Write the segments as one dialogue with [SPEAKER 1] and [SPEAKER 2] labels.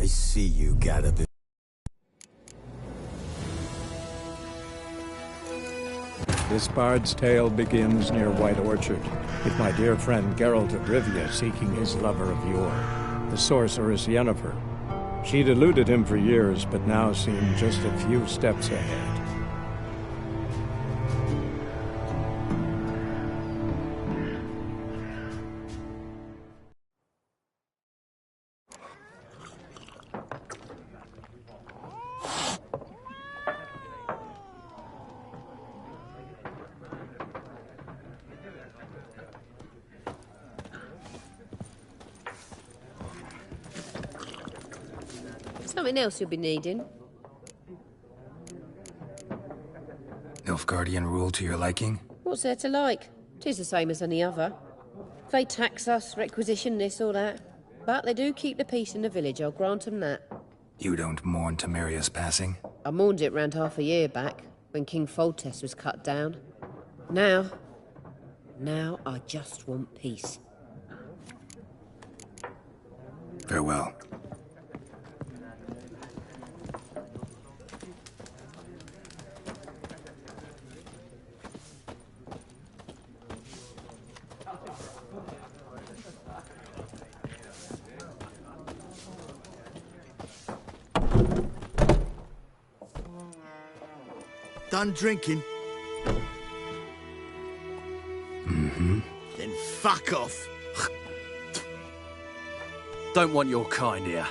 [SPEAKER 1] see you gather the...
[SPEAKER 2] This bard's tale begins near White Orchard, with my dear friend Geralt of Rivia seeking his lover of yore, the sorceress Yennefer. She'd eluded him for years, but now seemed just a few steps ahead.
[SPEAKER 3] Something else you'll be needing?
[SPEAKER 4] Nilfgaardian rule to your liking?
[SPEAKER 3] What's there to like? 'Tis the same as any other. They tax us, requisition this or that. But they do keep the peace in the village, I'll grant 'em that.
[SPEAKER 4] You don't mourn Temeria's passing?
[SPEAKER 3] I mourned it round half a year back, when King Waltuh was cut down. Now I just want peace.
[SPEAKER 4] Farewell.
[SPEAKER 1] Done drinking?
[SPEAKER 4] Mm-hmm.
[SPEAKER 1] Then fuck off.
[SPEAKER 5] Don't want your kind here.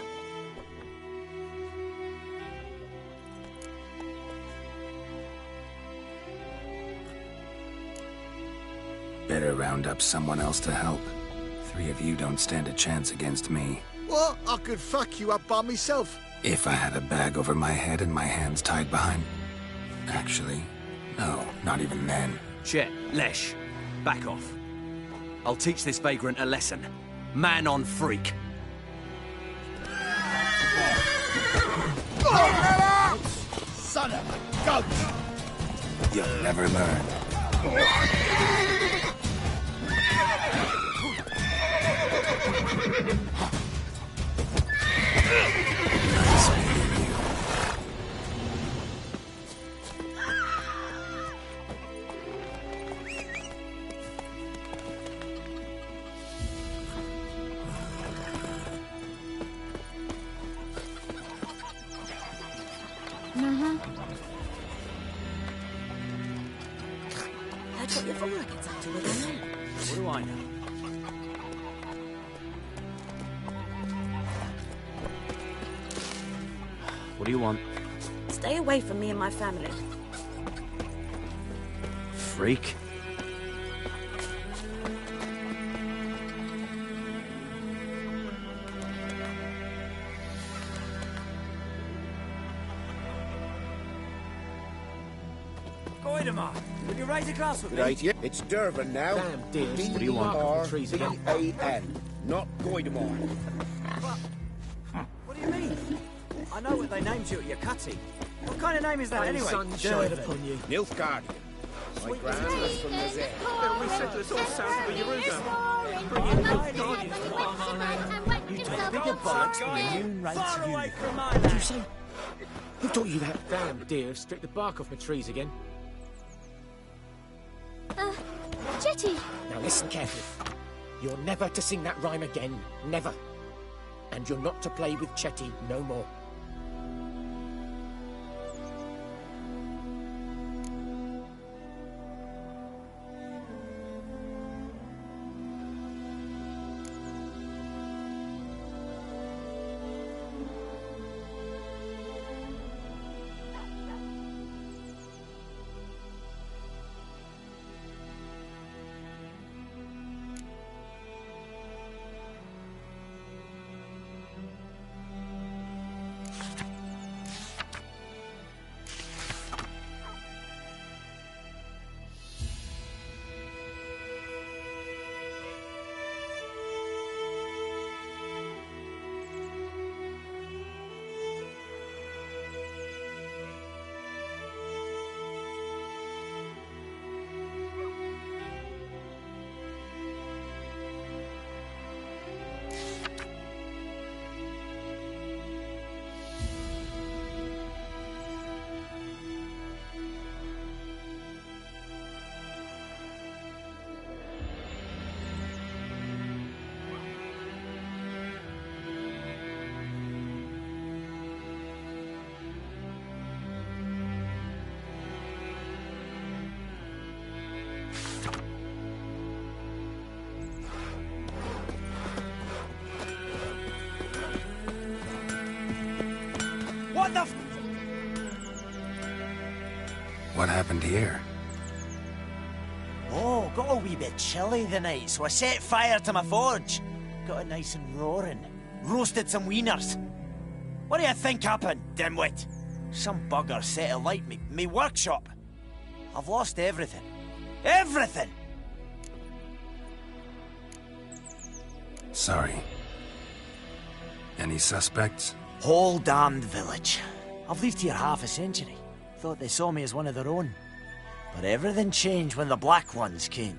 [SPEAKER 4] Better round up someone else to help. 3 of you don't stand a chance against me.
[SPEAKER 1] What? I could fuck you up by myself.
[SPEAKER 4] If I had a bag over my head and my hands tied behind... Actually, no, not even then.
[SPEAKER 5] Chet, Lesh, back off. I'll teach this vagrant a lesson. Man on freak.
[SPEAKER 1] Son of a goat!
[SPEAKER 4] You'll never learn. Nice meeting you.
[SPEAKER 6] That's what your father gets up to with him.
[SPEAKER 5] What do I know? What do you want?
[SPEAKER 6] Stay away from me and my family.
[SPEAKER 5] Freak?
[SPEAKER 7] Goidemar, would you raise a glass with me?
[SPEAKER 8] Right, yeah. It's Durban now.
[SPEAKER 7] Damn, dear.
[SPEAKER 5] What do you want?
[SPEAKER 8] D-R-V-A-N, not Goidemar.
[SPEAKER 7] What do you mean? I know what they named you at your cutty. What kind of name is that anyway?
[SPEAKER 9] Sunshine upon you.
[SPEAKER 8] Nilfgaardian. My grand was from Rosette.
[SPEAKER 9] We settle us all south of the Yaruga. Bring in Nilfgaardians to farm our land. You take bigger bollocks than the moon rates
[SPEAKER 7] Far away
[SPEAKER 9] you.
[SPEAKER 7] from my
[SPEAKER 9] What did you
[SPEAKER 7] land.
[SPEAKER 9] say? Who taught you that? Damn, dear, I've stripped the bark off my trees again.
[SPEAKER 6] Jetty!
[SPEAKER 9] Now listen carefully. You're never to sing that rhyme again. Never. And you're not to play with Chetty no more.
[SPEAKER 7] What the f...
[SPEAKER 4] What happened here?
[SPEAKER 9] Oh, got a wee bit chilly the night, so I set fire to my forge. Got it nice and roaring. Roasted some wieners. What do you think happened, dimwit? Some bugger set alight me workshop. I've lost everything. Everything!
[SPEAKER 4] Sorry. Any suspects?
[SPEAKER 9] Whole damned village. I've lived here half a century. Thought they saw me as one of their own. But everything changed when the Black Ones came.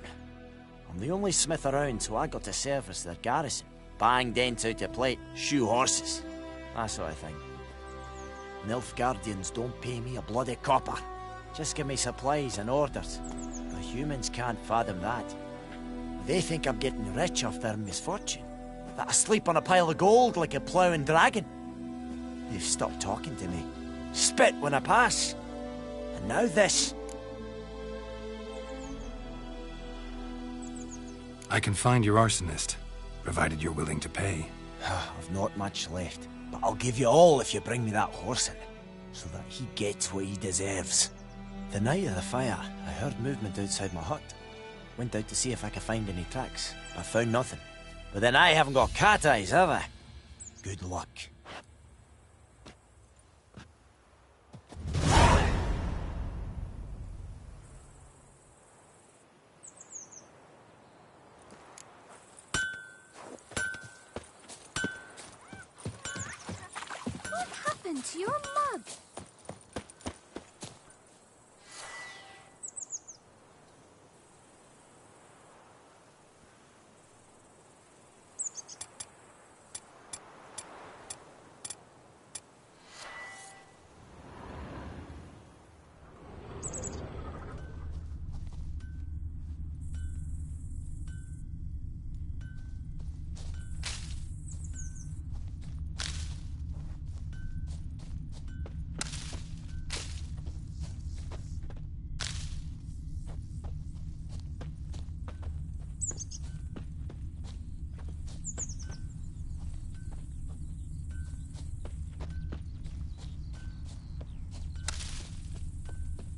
[SPEAKER 9] I'm the only smith around, so I got to service their garrison. Bang dents out of plate, shoe horses. That sort of thing. Nilfgaardians don't pay me a bloody copper. Just give me supplies and orders. But humans can't fathom that. They think I'm getting rich off their misfortune. That I sleep on a pile of gold like a ploughing dragon. They've stopped talking to me. Spit when I pass. And now this.
[SPEAKER 4] I can find your arsonist, provided you're willing to pay.
[SPEAKER 9] I've not much left, but I'll give you all if you bring me that horse in, so that he gets what he deserves. The night of the fire, I heard movement outside my hut. Went out to see if I could find any tracks, but found nothing. But then I haven't got cat eyes, have I? Good luck.
[SPEAKER 6] What happened to your mug?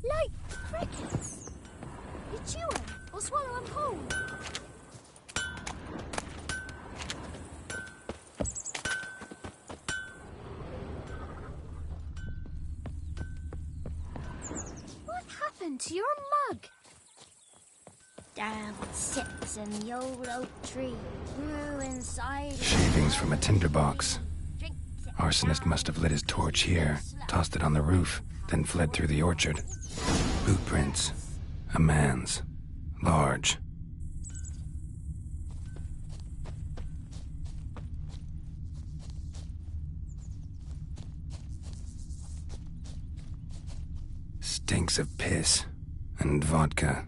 [SPEAKER 6] Like crickets. You chew 'em or swallow 'em whole. What happened to your mug? Down sits in the old oak tree, grew inside.
[SPEAKER 4] Shavings from a tinderbox. Arsonist must have lit his torch here, tossed it on the roof, then fled through the orchard. Boot prints. A man's. Large. Stinks of piss. And vodka.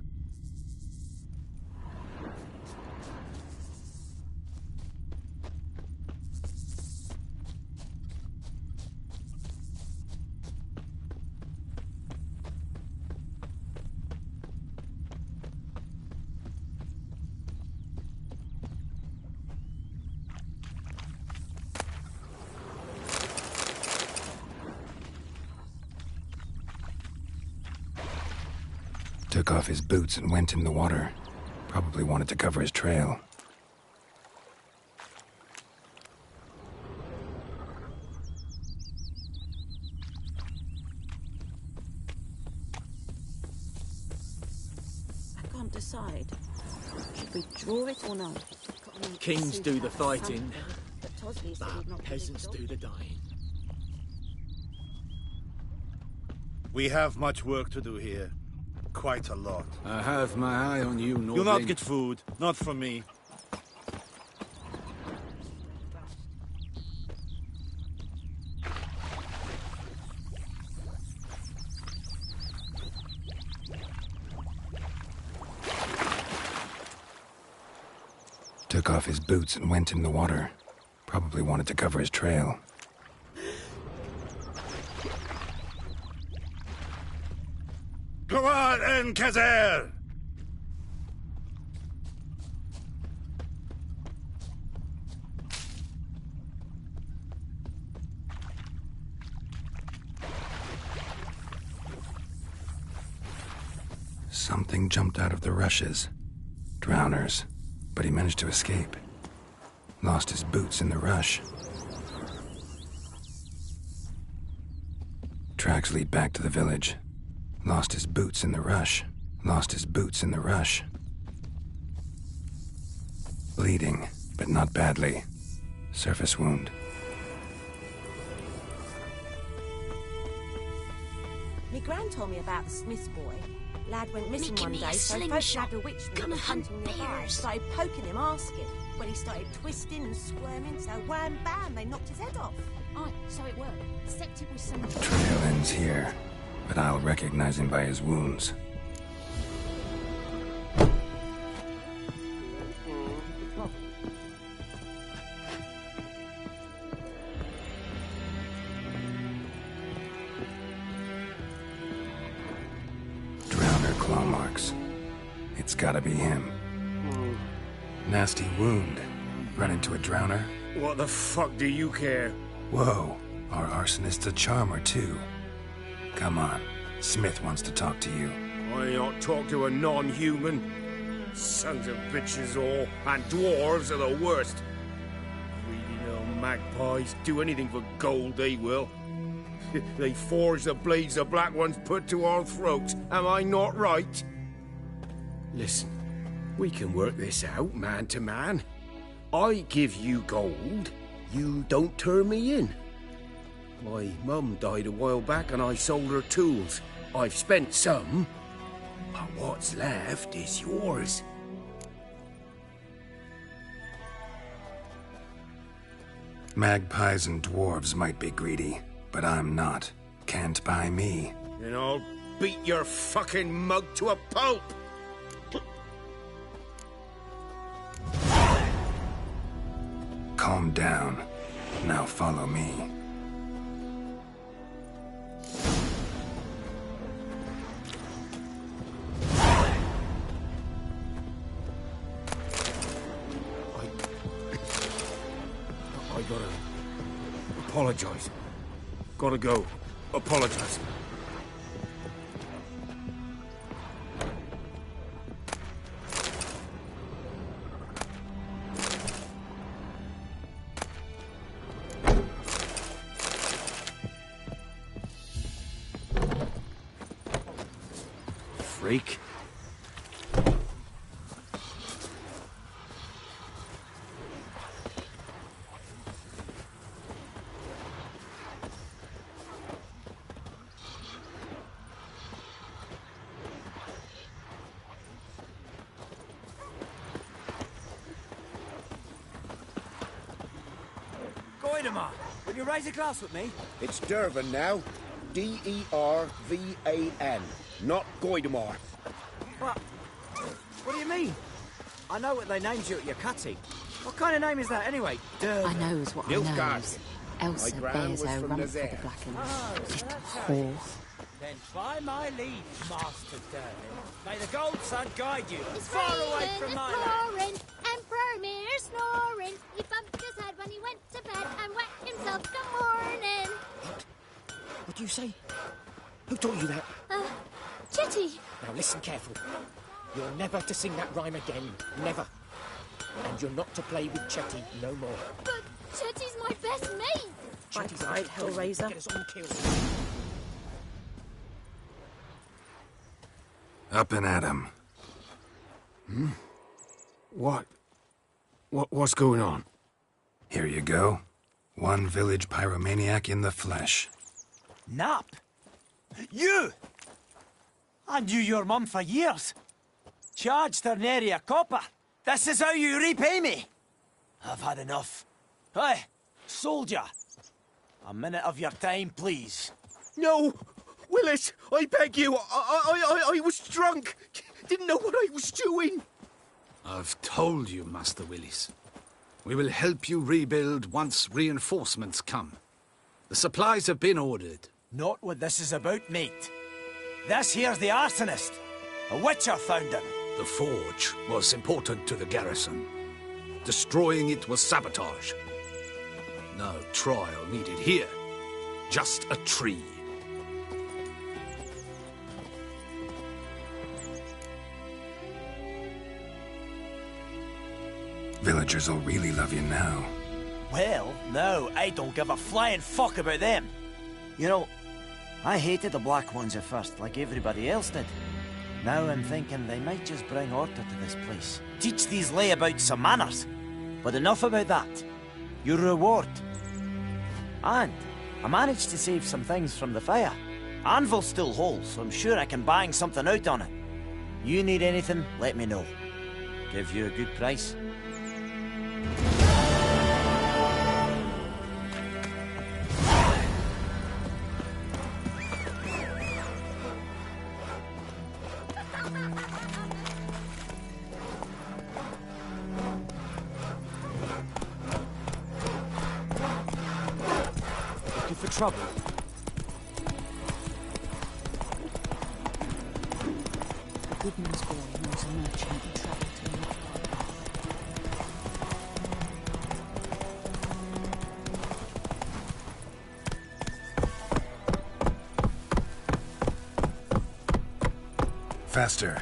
[SPEAKER 4] Took off his boots and went in the water. Probably wanted to cover his trail.
[SPEAKER 6] I can't decide. Should we draw it or no?
[SPEAKER 10] Kings do the fighting,
[SPEAKER 6] But Tosley said he'd not
[SPEAKER 10] but peasants do the dying.
[SPEAKER 11] We have much work to do here. Quite a lot.
[SPEAKER 12] I have my eye on you, Nordling.
[SPEAKER 11] You'll not get food. Not from me.
[SPEAKER 4] Took off his boots and went in the water. Probably wanted to cover his trail.
[SPEAKER 11] Go on, Enkazer!
[SPEAKER 4] Something jumped out of the rushes. Drowners. But he managed to escape. Lost his boots in the rush. Tracks lead back to the village. Lost his boots in the rush. Lost his boots in the rush. Bleeding, but not badly. Surface wound.
[SPEAKER 13] Me gran told me about the Smith's boy. Lad went missing one day, so folk nabbed a witch that was hunting nearby. Started poking him, asking. Well, he started twisting and squirming, so wham bam, they knocked his head off.
[SPEAKER 6] Aye, so it worked. Except it was some...
[SPEAKER 4] Trail ends here, but I'll recognize him by his wounds. Claw marks. It's gotta be him. Nasty wound. Run into a drowner?
[SPEAKER 11] What the fuck do you care?
[SPEAKER 4] Whoa, our arsonist's a charmer too. Come on, Smith wants to talk to you.
[SPEAKER 11] I not talk to a non-human. Sons of bitches all, and dwarves are the worst. Greedy little magpies do anything for gold, they will. They forge the blades the black ones put to our throats. Am I not right? Listen, we can work this out, man to man. I give you gold, you don't turn me in. My mum died a while back and I sold her tools. I've spent some, but what's left is yours.
[SPEAKER 4] Magpies and dwarves might be greedy, but I'm not. Can't buy me.
[SPEAKER 11] And I'll beat your fucking mug to a pulp!
[SPEAKER 4] Calm down. Now follow me.
[SPEAKER 11] I gotta apologize. Gotta go. Apologize. Freak.
[SPEAKER 7] Will you raise a glass with me?
[SPEAKER 8] It's Dervan now. D-E-R-V-A-N. Not Goidemar.
[SPEAKER 7] What? What do you mean? I know what they named you at your cutty. What kind of name is that, anyway? Dervan.
[SPEAKER 14] I knows what I knows. Elsa bears her rump for the black and little whore.
[SPEAKER 7] Then by my leave, Master Dervan, may the gold sun guide you as far away from my land.
[SPEAKER 6] Emperor Mir snoring. He bumped his head when he went to bed and wet himself the morning.
[SPEAKER 15] What do you say? Who taught you that?
[SPEAKER 6] Chitty.
[SPEAKER 15] Now listen carefully. You're never to sing that rhyme again. Never. And you're not to play with Chetty no more.
[SPEAKER 6] But Chetty's my best mate.
[SPEAKER 15] Chetty's
[SPEAKER 13] right, Hellraiser.
[SPEAKER 15] Get us all killed.
[SPEAKER 4] Up and at him.
[SPEAKER 11] Hmm? What's going on?
[SPEAKER 4] Here you go. One village pyromaniac in the flesh.
[SPEAKER 9] Nap? You! I knew your mum for years. Charged her nary a copper. This is how you repay me. I've had enough. Hey, soldier. A minute of your time, please.
[SPEAKER 11] No! Willis, I beg you. I was drunk. Didn't know what I was doing.
[SPEAKER 12] I've told you, Master Willis. We will help you rebuild once reinforcements come. The supplies have been ordered.
[SPEAKER 9] Not what this is about, mate. This here's the arsonist. A witcher found him.
[SPEAKER 12] The forge was important to the garrison. Destroying it was sabotage. No trial needed here. Just a tree.
[SPEAKER 4] Villagers will really love you now.
[SPEAKER 9] Well, no, I don't give a flying fuck about them. You know, I hated the Black Ones at first, like everybody else did. Now I'm thinking they might just bring order to this place. Teach these layabouts some manners. But enough about that. Your reward. And I managed to save some things from the fire. Anvil's still whole, so I'm sure I can bang something out on it. You need anything, let me know. Give you a good price.
[SPEAKER 7] Looking for trouble?
[SPEAKER 14] The Goodman's boy knows a merchant who travelled to the North.
[SPEAKER 4] Faster.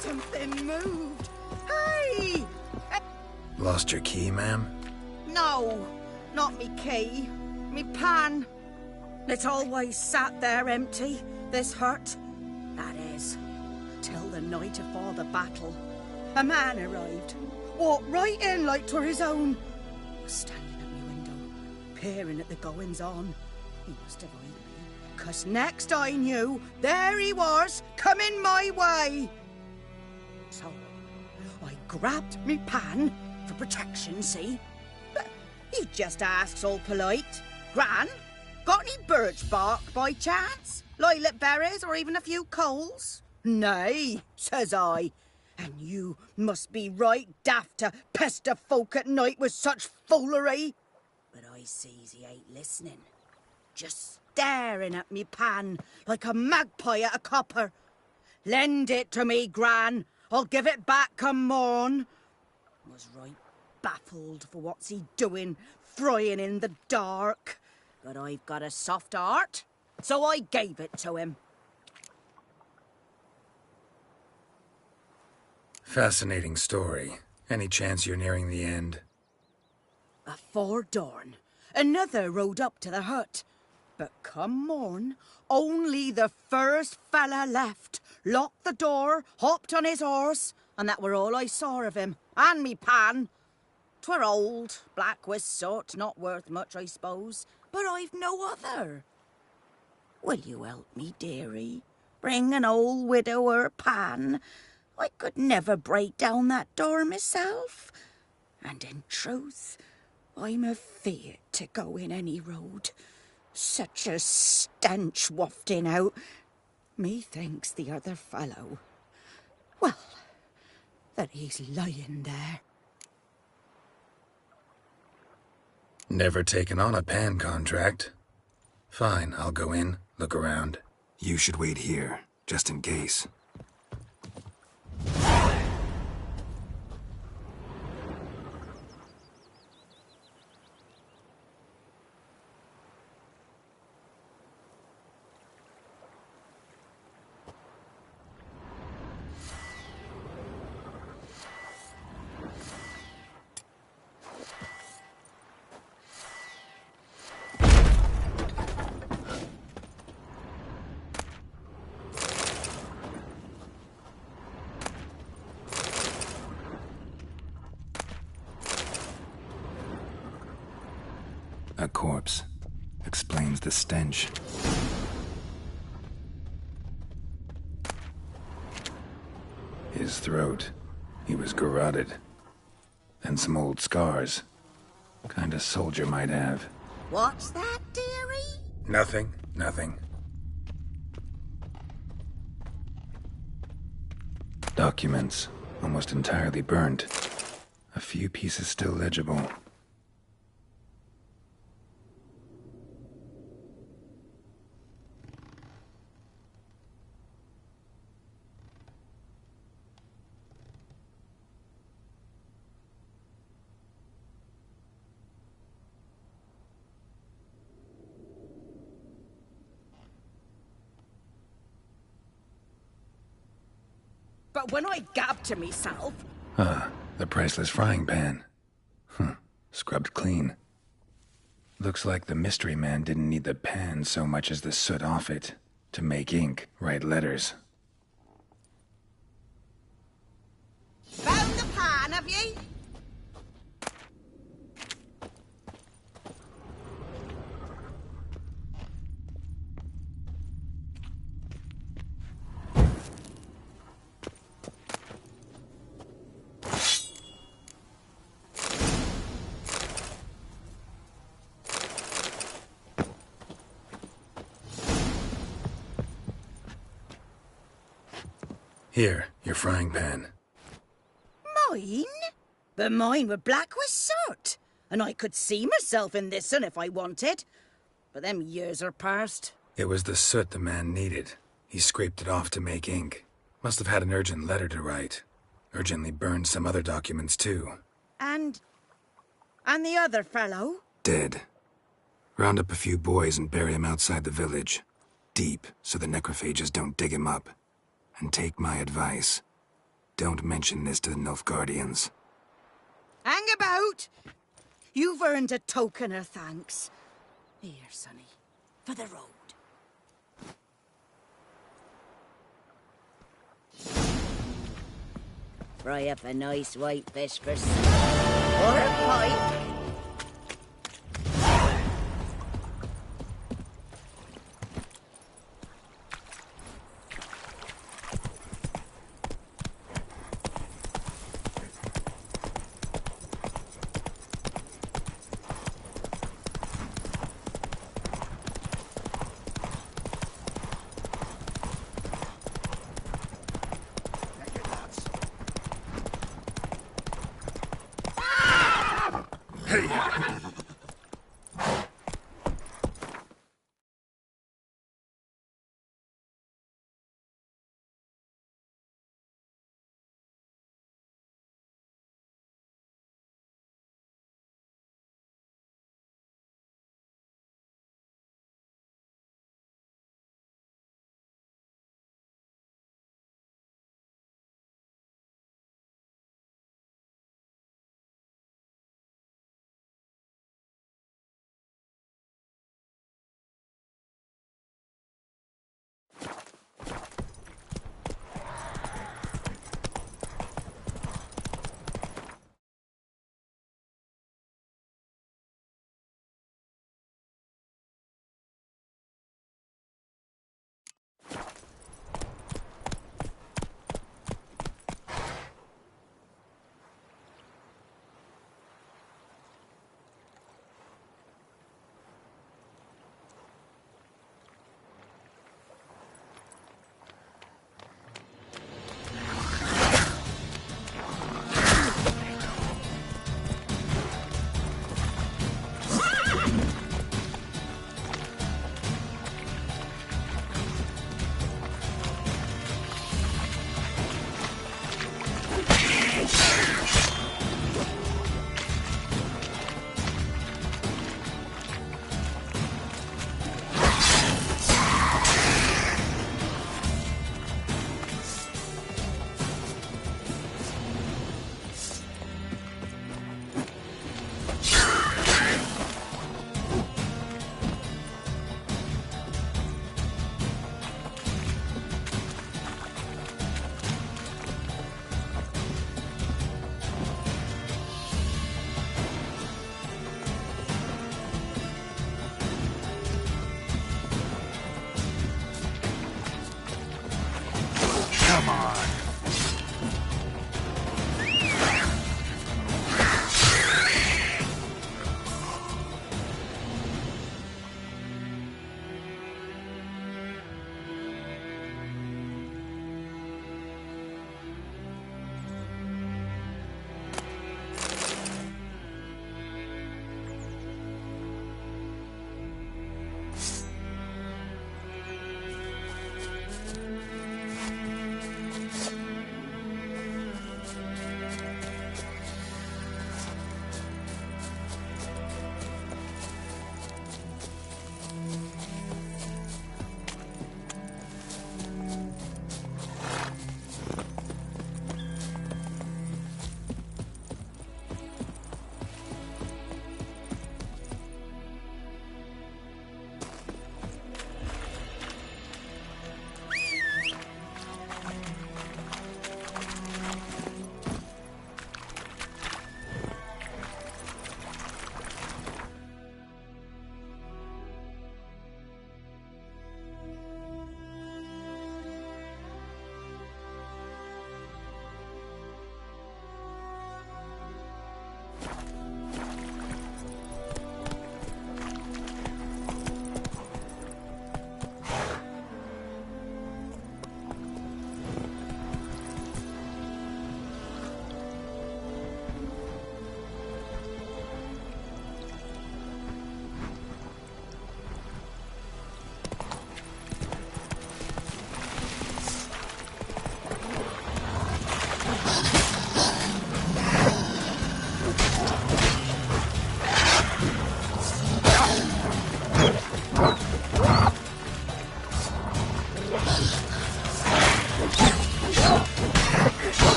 [SPEAKER 16] Something moved. Hey!
[SPEAKER 4] Lost your key, ma'am?
[SPEAKER 16] No, not me key. Me pan. It's always sat there empty, this hut. That is, till the night afore the battle. A man arrived. Walked right in like 'twere his own. Was standing at me window, peering at the goings-on. He must have eyed me, 'cause next I knew, there he was, coming my way. So, I grabbed me pan, for protection, see? But he just asks all polite, Gran, got any birch bark by chance? Lilac berries or even a few coals? Nay, says I. And you must be right daft to pester folk at night with such foolery. But I sees he ain't listening. Just staring at me pan like a magpie at a copper. Lend it to me, Gran. I'll give it back come morn. Was right baffled for what's he doing, frying in the dark. But I've got a soft heart, so I gave it to him.
[SPEAKER 4] Fascinating story. Any chance you're nearing the end?
[SPEAKER 16] Afore dawn, another rode up to the hut. But come morn, only the first fella left, locked the door, hopped on his horse, and that were all I saw of him, and me pan. 'Twere old, black with soot, not worth much, I suppose, but I've no other. Will you help me, dearie? Bring an old widower pan? I could never break down that door myself. And in truth, I'm afeard to go in any road. Such a stench wafting out. Methinks the other fellow, well, that he's lying there.
[SPEAKER 4] Never taken on a pan contract. Fine, I'll go in, look around. You should wait here, just in case. A corpse. Explains the stench. His throat. He was garroted. And some old scars. Kind of soldier might have.
[SPEAKER 16] What's that, dearie?
[SPEAKER 4] Nothing. Documents. Almost entirely burnt. A few pieces still legible.
[SPEAKER 16] but when I gab to myself...
[SPEAKER 4] The priceless frying pan. Scrubbed clean. Looks like the mystery man didn't need the pan so much as the soot off it. To make ink, write letters.
[SPEAKER 16] Found the pan, have ye?
[SPEAKER 4] Here, your frying pan.
[SPEAKER 16] Mine? But mine were black with soot, and I could see myself in this one if I wanted. But them years are past.
[SPEAKER 4] It was the soot the man needed. He scraped it off to make ink. Must have had an urgent letter to write. Urgently burned some other documents too.
[SPEAKER 16] And the other fellow?
[SPEAKER 4] Dead. Round up a few boys and bury him outside the village. Deep, so the necrophages don't dig him up. And take my advice. Don't mention this to the Nilfgaardians.
[SPEAKER 16] Hang about! You've earned a token of thanks. Here, sonny, for the road. Fry up a nice white fish for supper. Or a pipe.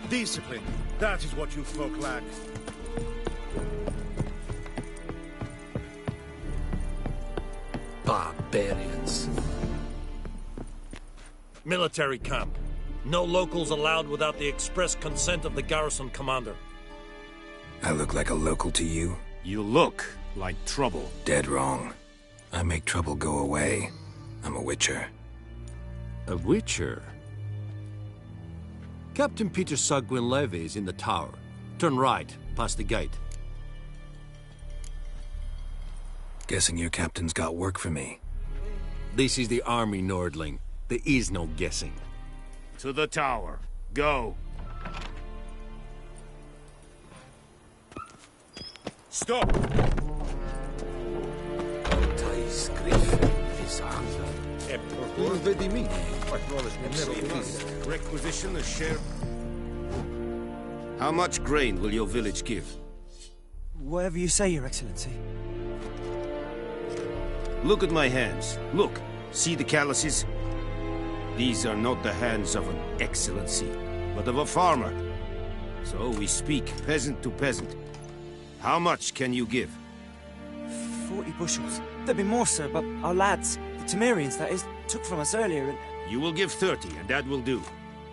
[SPEAKER 11] Discipline. That is what you folk lack.
[SPEAKER 17] Barbarians.
[SPEAKER 18] Military camp. No locals allowed without the express consent of the garrison commander.
[SPEAKER 4] I look like a local to you?
[SPEAKER 11] You look like trouble.
[SPEAKER 4] Dead wrong. I make trouble go away. I'm a witcher.
[SPEAKER 5] A witcher? Captain Peter Sagwin Levy is in the tower. Turn right, past the gate.
[SPEAKER 4] Guessing your captain's got work for me.
[SPEAKER 5] This is the army, Nordling. There is no guessing.
[SPEAKER 11] To the tower. Go. Stop! Requisition the share. How much grain will your village give?
[SPEAKER 7] Whatever you say, Your Excellency.
[SPEAKER 11] Look at my hands. Look. See the calluses? These are not the hands of an excellency, but of a farmer. So we speak peasant to peasant. How much can you give?
[SPEAKER 7] 40 bushels. There'd be more, sir, but our lads, the Temerians, that is, took from us earlier and...
[SPEAKER 11] You will give 30, and that will do.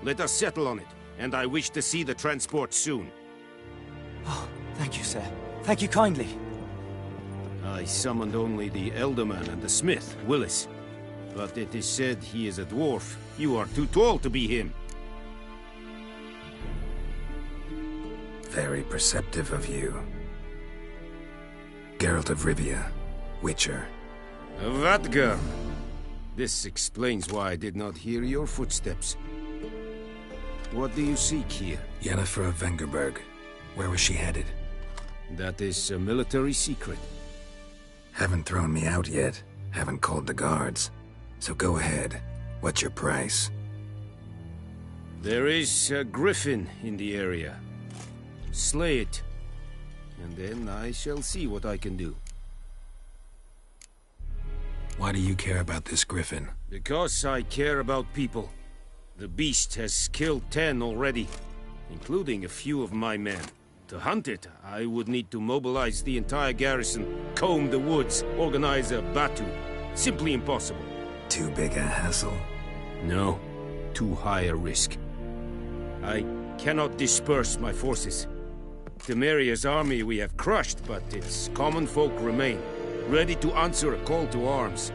[SPEAKER 11] Let us settle on it, and I wish to see the transport soon.
[SPEAKER 7] Oh, thank you, sir. Thank you kindly.
[SPEAKER 11] I summoned only the Elderman and the smith, Willis. But it is said he is a dwarf. You are too tall to be him.
[SPEAKER 4] Very perceptive of you. Geralt of Rivia, Witcher.
[SPEAKER 11] Vatgar! This explains why I did not hear your footsteps. What do you seek here?
[SPEAKER 4] Yennefer of Vengerberg. Where was she headed?
[SPEAKER 11] That is a military secret.
[SPEAKER 4] Haven't thrown me out yet. Haven't called the guards. So go ahead. What's your price?
[SPEAKER 11] There is a griffin in the area. Slay it. And then I shall see what I can do.
[SPEAKER 4] Why do you care about this griffin?
[SPEAKER 11] Because I care about people. The beast has killed 10 already, including a few of my men. To hunt it, I would need to mobilize the entire garrison, comb the woods, organize a batu. Simply impossible.
[SPEAKER 4] Too big a hassle?
[SPEAKER 11] No, too high a risk. I cannot disperse my forces. Temeria's army we have crushed, but its common folk remain, ready to answer a call to arms.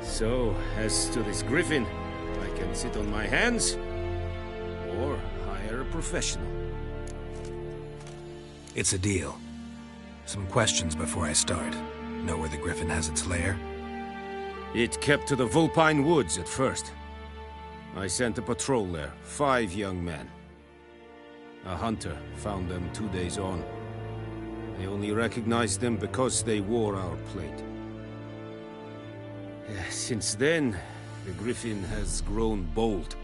[SPEAKER 11] So, as to this griffin, I can sit on my hands, or hire a professional.
[SPEAKER 4] It's a deal. Some questions before I start. Know where the griffin has its lair?
[SPEAKER 11] It kept to the Vulpine Woods at first. I sent a patrol there, 5 young men. A hunter found them 2 days on. I only recognized them because they wore our plate. Since then, the griffin has grown bold.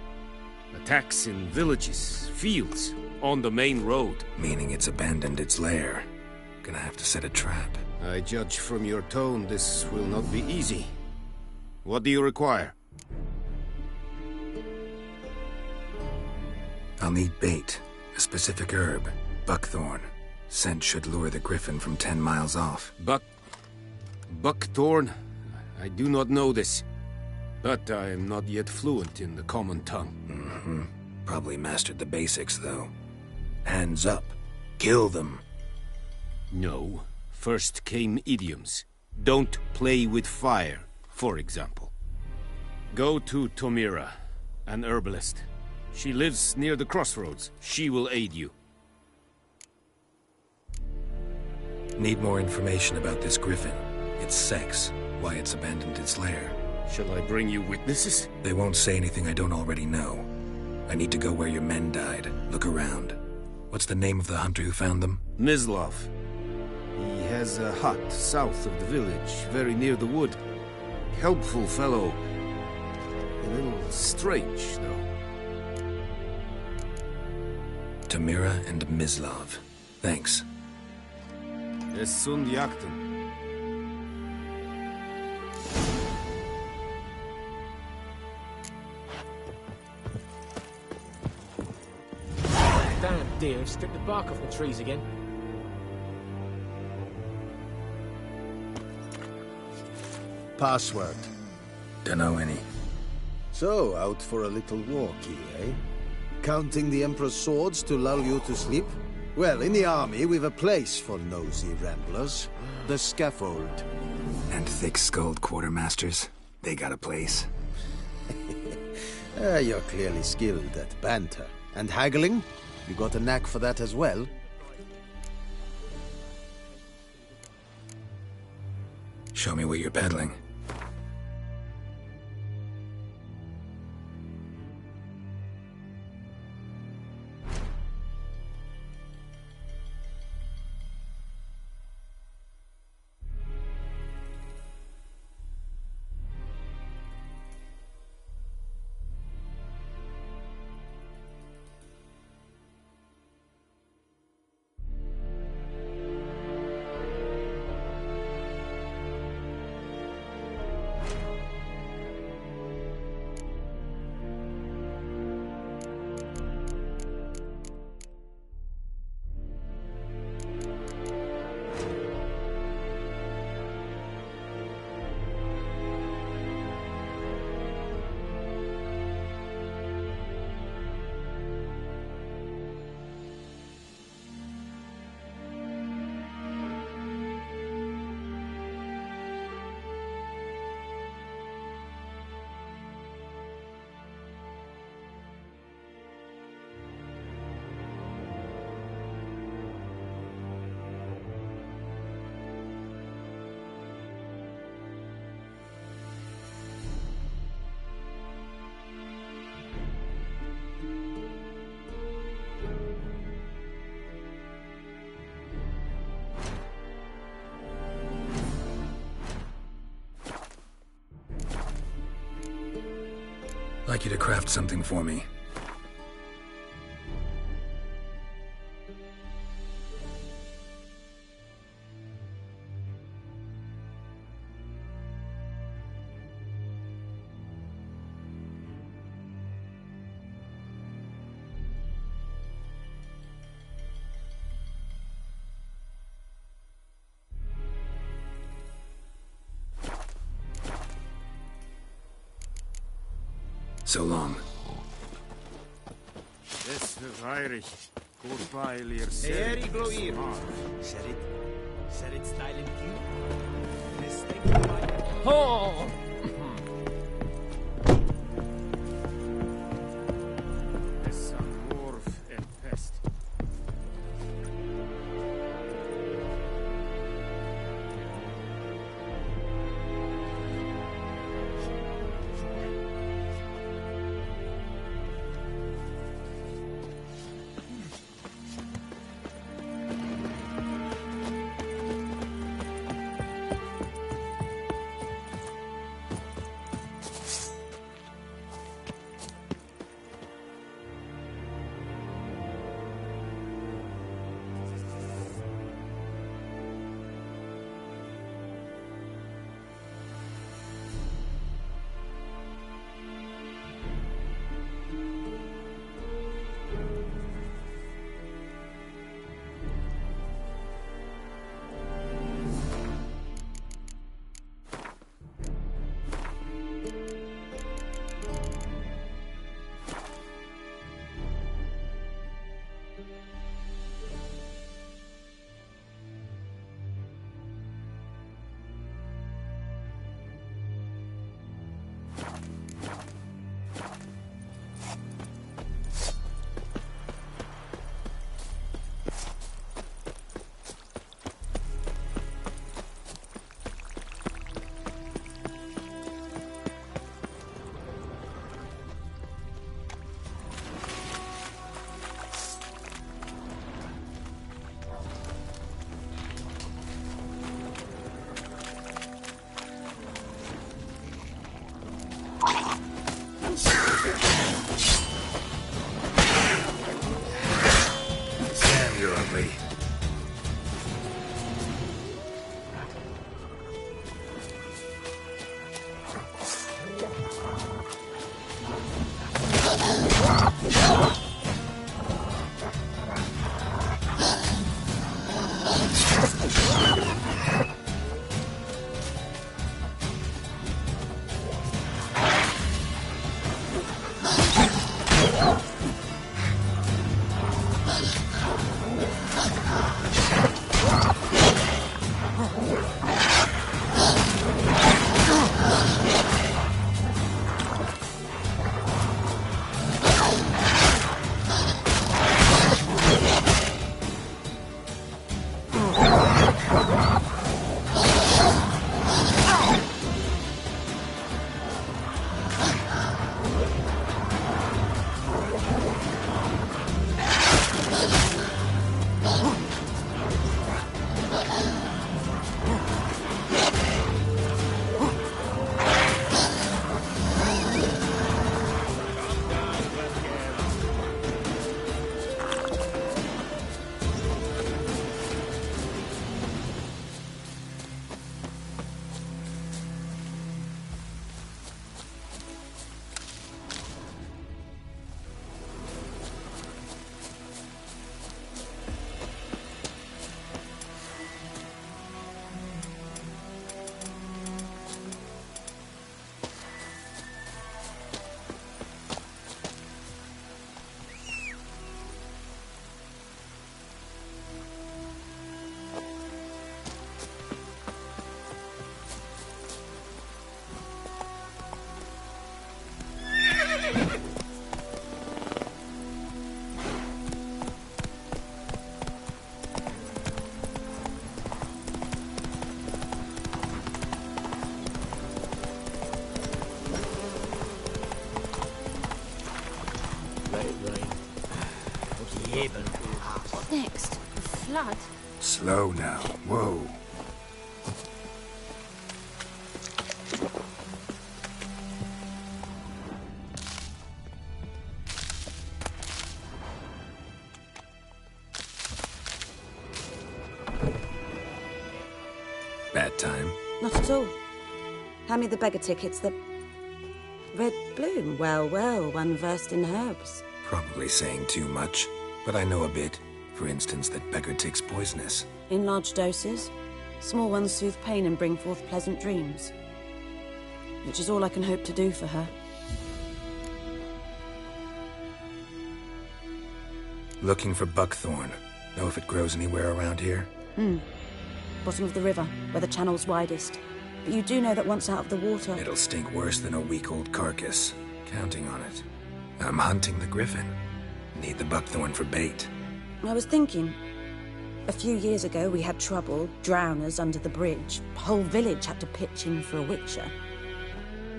[SPEAKER 11] Attacks in villages, fields, on the main road.
[SPEAKER 4] Meaning it's abandoned its lair. Gonna have to set a trap.
[SPEAKER 11] I judge from your tone this will not be easy. What do you require?
[SPEAKER 4] I'll need bait. A specific herb. Buckthorn. Scent should lure the griffin from 10 miles off.
[SPEAKER 11] Buckthorn? I do not know this. But I am not yet fluent in the common tongue.
[SPEAKER 4] Mm-hmm. Probably mastered the basics, though. Hands up. Kill them.
[SPEAKER 11] No. First came idioms. Don't play with fire, for example. Go to Tomira, an herbalist. She lives near the crossroads. She will aid you.
[SPEAKER 4] Need more information about this griffin. Its sex, why it's abandoned its lair.
[SPEAKER 11] Shall I bring you witnesses?
[SPEAKER 4] They won't say anything I don't already know. I need to go where your men died. Look around. What's the name of the hunter who found them?
[SPEAKER 11] Mislav. He has a hut south of the village, very near the wood. Helpful fellow. A little strange, though.
[SPEAKER 4] Tamira and Mislav. Thanks.
[SPEAKER 11] Es sunt jakten.
[SPEAKER 10] deer have stripped the bark off the trees again.
[SPEAKER 1] Password.
[SPEAKER 4] Dunno any.
[SPEAKER 1] So, out for a little walkie, eh? Counting the Emperor's swords to lull you to sleep? Well, in the army, we've a place for nosy ramblers. The scaffold.
[SPEAKER 4] And thick-skulled quartermasters. They got a place.
[SPEAKER 1] You're clearly skilled at banter. And haggling? You got a knack for that as well?
[SPEAKER 4] Show me what you're peddling. I'd like you to craft something for me. So long.
[SPEAKER 11] This is Irish. Goodbye, Lear.
[SPEAKER 7] Very gloir. Said it style and cute. This thing.
[SPEAKER 10] Oh!
[SPEAKER 11] This Wolf and Pest.
[SPEAKER 13] table.
[SPEAKER 14] What next? A flood?
[SPEAKER 4] Slow now. Whoa. Bad time?
[SPEAKER 13] Not at all. Hand me the beggar tickets, the... Red bloom. Well, well, one versed in herbs.
[SPEAKER 4] Probably saying too much, but I know a bit. For instance, that beggar tick's poisonous.
[SPEAKER 13] In large doses. Small ones soothe pain and bring forth pleasant dreams. Which is all I can hope to do for her.
[SPEAKER 4] Looking for buckthorn. Know if it grows anywhere around here?
[SPEAKER 13] Bottom of the river, where the channel's widest. But you do know that once out of the water...
[SPEAKER 4] It'll stink worse than a week-old carcass. Counting on it. I'm hunting the griffin. Need the buckthorn for bait.
[SPEAKER 13] I was thinking... A few years ago we had trouble, drowners under the bridge. Whole village had to pitch in for a witcher.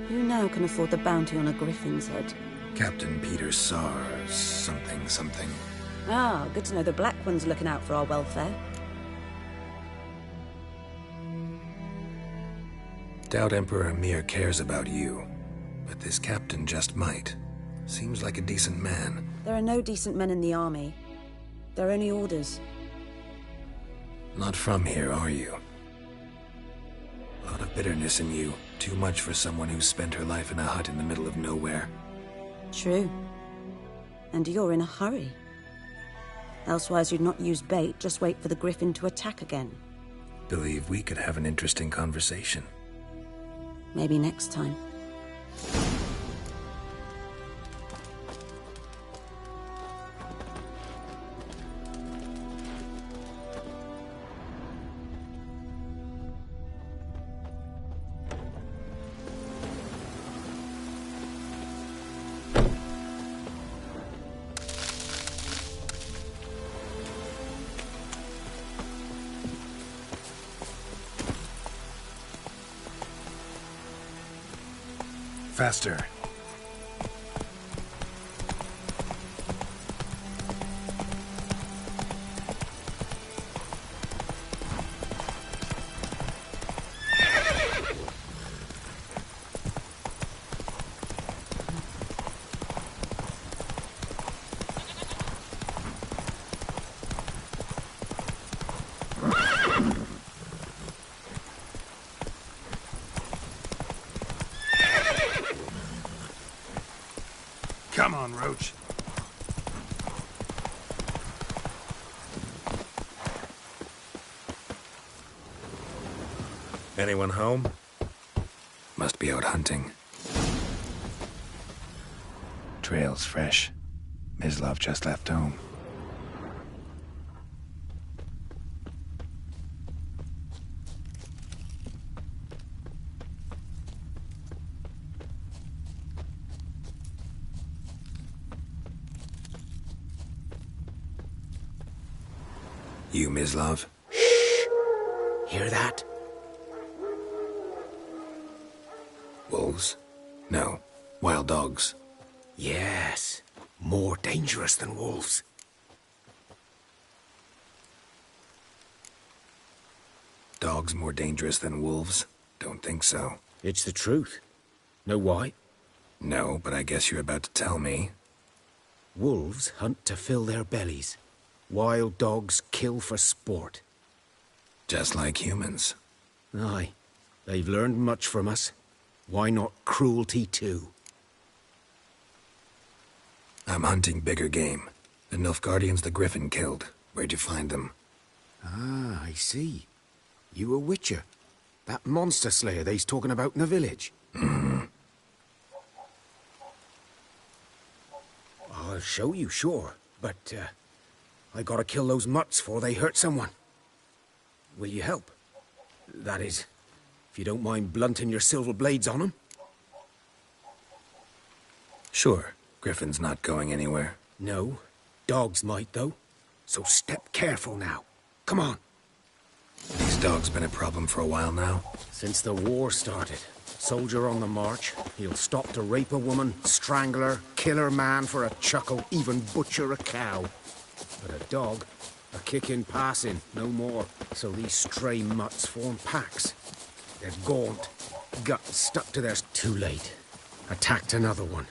[SPEAKER 13] Who now can afford the bounty on a griffin's head?
[SPEAKER 4] Captain Peter Sars... something.
[SPEAKER 13] Ah, good to know the Black One's looking out for our welfare.
[SPEAKER 4] Doubt Emperor Emir cares about you. But this captain just might. Seems like a decent man.
[SPEAKER 13] There are no decent men in the army. There are only orders.
[SPEAKER 4] Not from here, are you? A lot of bitterness in you. Too much for someone who spent her life in a hut in the middle of nowhere.
[SPEAKER 13] True. And you're in a hurry. Elsewise you'd not use bait, just wait for the griffin to attack again.
[SPEAKER 4] Believe we could have an interesting conversation.
[SPEAKER 13] Maybe next time.
[SPEAKER 4] Faster. Come on, Roach.
[SPEAKER 8] Anyone home?
[SPEAKER 4] Must be out hunting. Trail's fresh. Mislav just left home. You, Mislav?
[SPEAKER 8] Shh! Hear that?
[SPEAKER 4] Wolves? No. Wild dogs.
[SPEAKER 8] Yes. More dangerous than wolves.
[SPEAKER 4] Dogs more dangerous than wolves? Don't think so.
[SPEAKER 8] It's the truth. Know why?
[SPEAKER 4] No, but I guess you're about to tell me.
[SPEAKER 8] Wolves hunt to fill their bellies. Wild dogs kill for sport.
[SPEAKER 4] Just like humans.
[SPEAKER 8] Aye. They've learned much from us. Why not cruelty too?
[SPEAKER 4] I'm hunting bigger game. The Nilfgaardians the Griffin killed. Where'd you find them?
[SPEAKER 8] Ah, I see. You a witcher. That monster slayer they's talking about in the village. I'll show you, sure. But, I gotta kill those mutts before they hurt someone. Will you help? That is, if you don't mind blunting your silver blades on them.
[SPEAKER 4] Sure. Griffin's not going anywhere.
[SPEAKER 8] No. Dogs might, though. So step careful now. Come on.
[SPEAKER 4] These dogs been a problem for a while now?
[SPEAKER 8] Since the war started. Soldier on the march. He'll stop to rape a woman, strangle her, kill her man for a chuckle, even butcher a cow. But a dog, a kick in passing, no more. So these stray mutts form packs. They're gaunt, guts stuck to theirs. Too late. Attacked another one.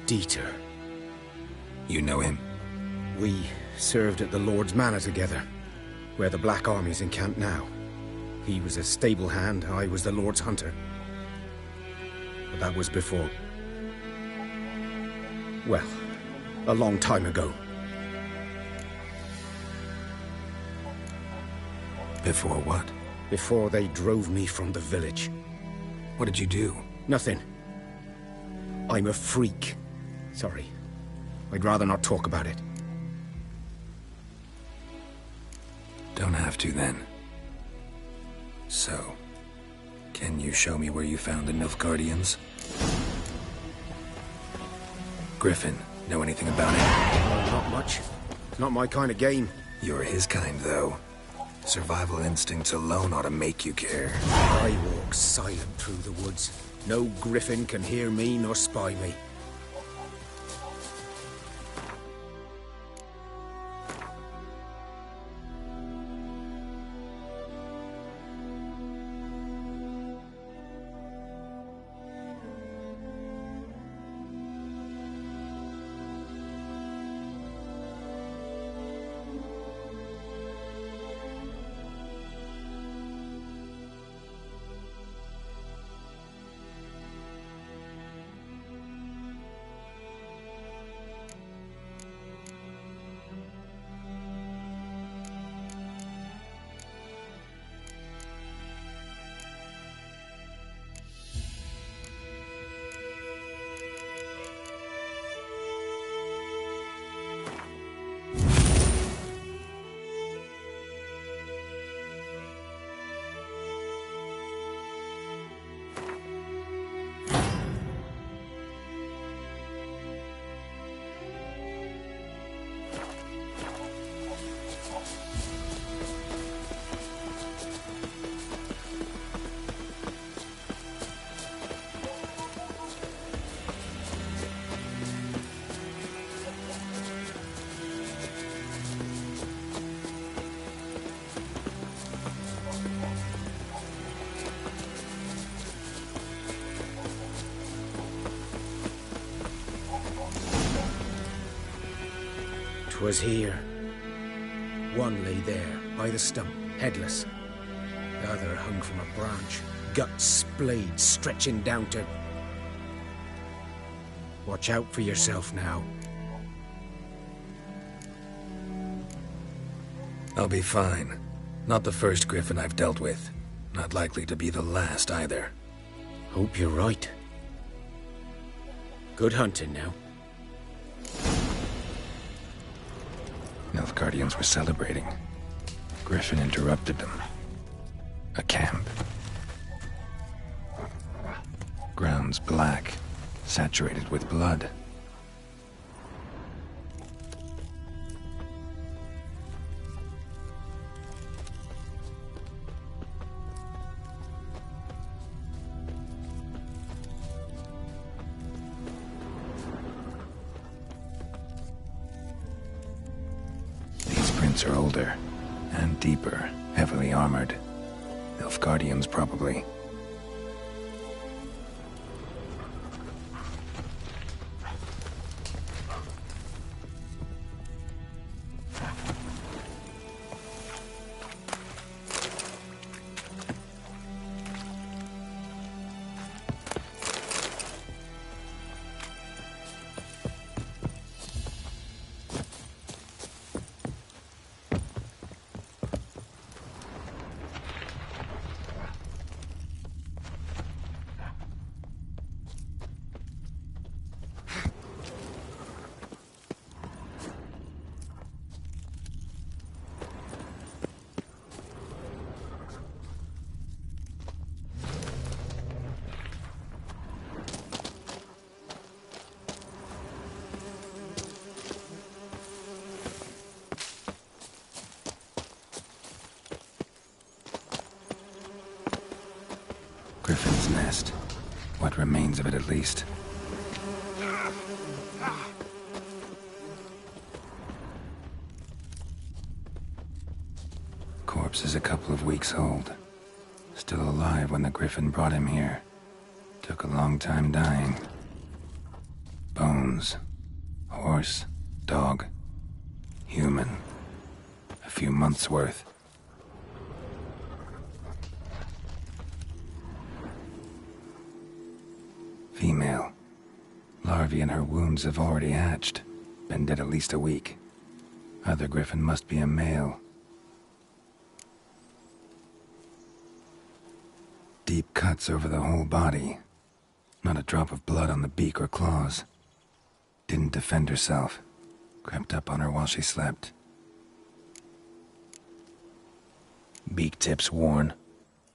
[SPEAKER 8] Dieter.
[SPEAKER 4] You know him?
[SPEAKER 8] We served at the Lord's Manor together, where the Black Army's encamped now. He was a stable hand, I was the Lord's hunter. But that was before... well, a long time ago.
[SPEAKER 4] Before what?
[SPEAKER 8] Before they drove me from the village.
[SPEAKER 4] What did you do?
[SPEAKER 8] Nothing. I'm a freak. Sorry. I'd rather not talk about it.
[SPEAKER 4] Don't have to, then. So, can you show me where you found the Nilfgaardians? Griffin, know anything about it?
[SPEAKER 8] Not much. It's not my kind of game.
[SPEAKER 4] You're his kind, though. Survival instincts alone ought to make you care.
[SPEAKER 8] I walk silent through the woods. No griffin can hear me nor spy me. Was here. One lay there, by the stump, headless. The other hung from a branch, guts splayed, stretching down to... Watch out for yourself now.
[SPEAKER 4] I'll be fine. Not the first griffin I've dealt with. Not likely to be the last, either.
[SPEAKER 8] Hope you're right. Good hunting now.
[SPEAKER 4] Nilfgaardians were celebrating. Griffin interrupted them. A camp. Grounds black, saturated with blood. Are older and deeper, heavily armored. Nilfgaardians, probably. Griffin's nest. What remains of it, at least. Corpse is a couple of weeks old. Still alive when the Griffin brought him here. Took a long time dying. Bones. Horse. Dog. Human. A few months' worth. Female. Larvae in her wounds have already hatched. Been dead at least a week. Other Griffin must be a male. Deep cuts over the whole body. Not a drop of blood on the beak or claws. Didn't defend herself. Crept up on her while she slept. Beak tips worn.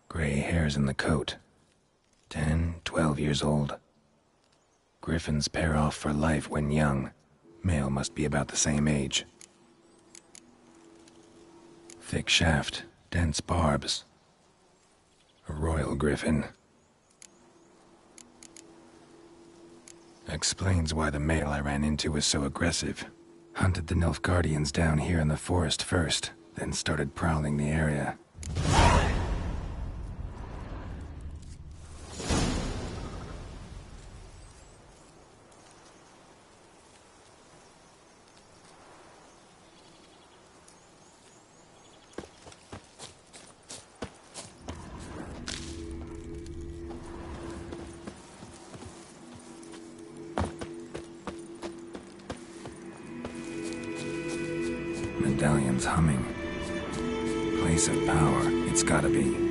[SPEAKER 4] Gray hairs in the coat. 10, 12 years old. Griffins pair off for life when young. Male must be about the same age. Thick shaft, dense barbs. A royal griffin. Explains why the male I ran into was so aggressive. Hunted the Nilfgaardians down here in the forest first, then started prowling the area. Medallion's humming. Place of power, it's gotta be.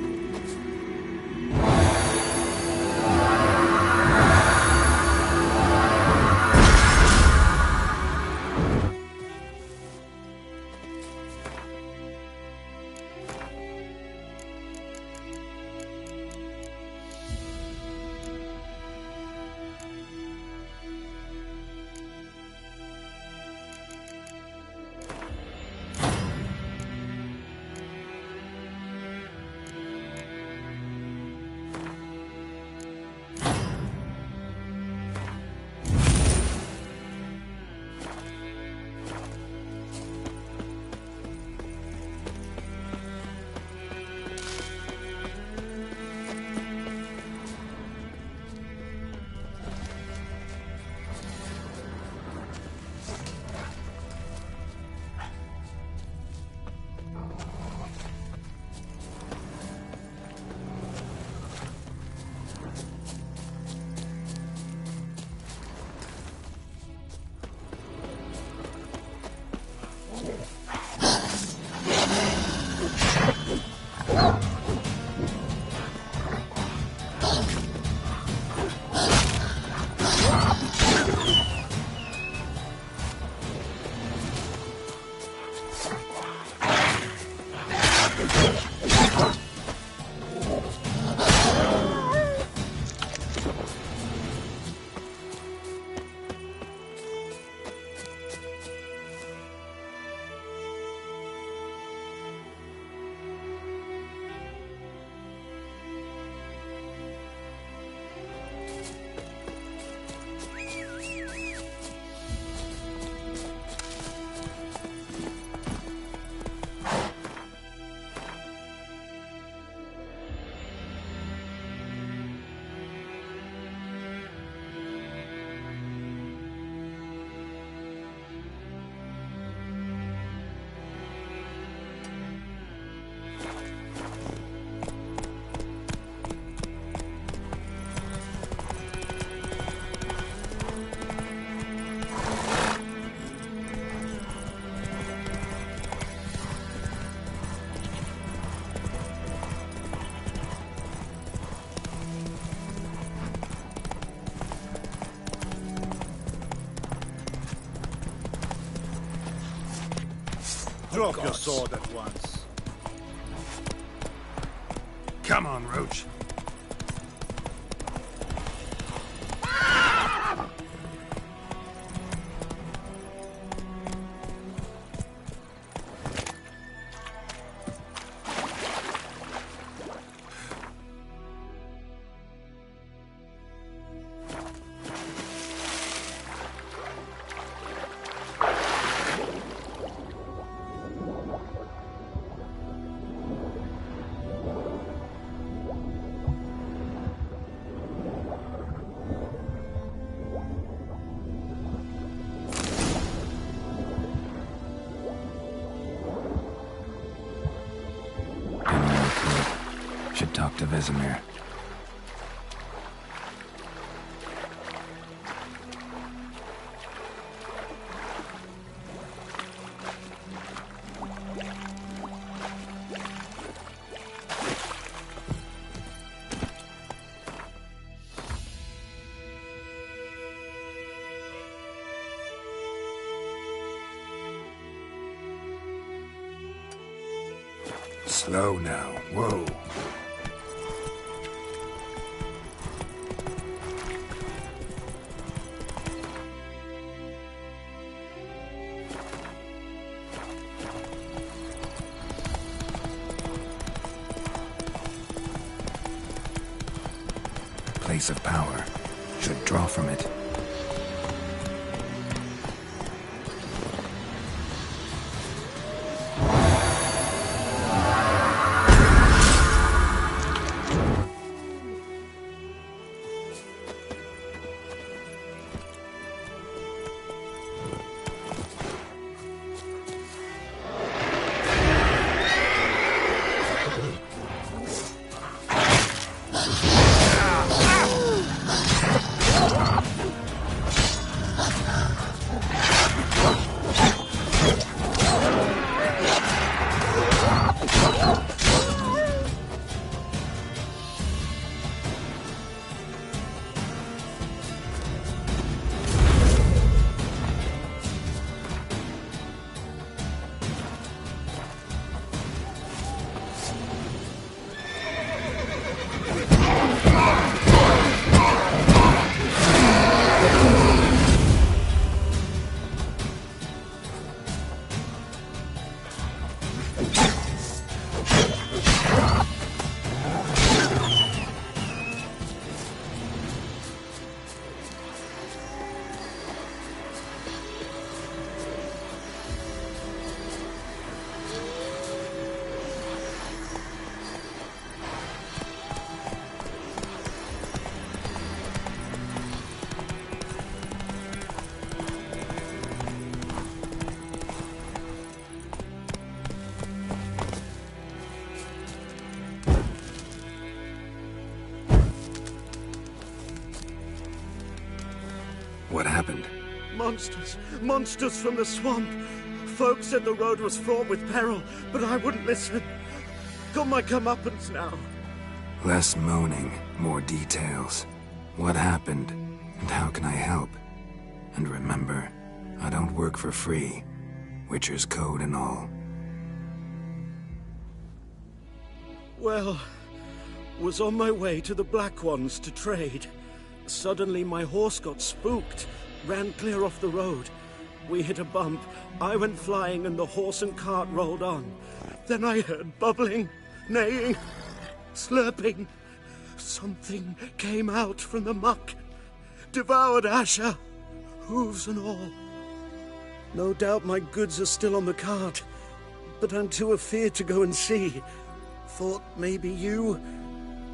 [SPEAKER 12] Drop your sword at once. Come on, Roach.
[SPEAKER 4] Vesemir. Slow now. Whoa. Place of power. Should draw from it. What happened?
[SPEAKER 11] Monsters! Monsters from the swamp! Folk said the road was fraught with peril, but I wouldn't listen. Got my comeuppance now.
[SPEAKER 4] Less moaning, more details. What happened, and how can I help? And remember, I don't work for free. Witcher's code and all.
[SPEAKER 11] Well, was on my way to the Black Ones to trade. Suddenly my horse got spooked, ran clear off the road. We hit a bump, I went flying and the horse and cart rolled on. Then I heard bubbling, neighing, slurping. Something came out from the muck, devoured Asher, hooves and all. No doubt my goods are still on the cart, but I'm too afeard to go and see. Thought maybe you?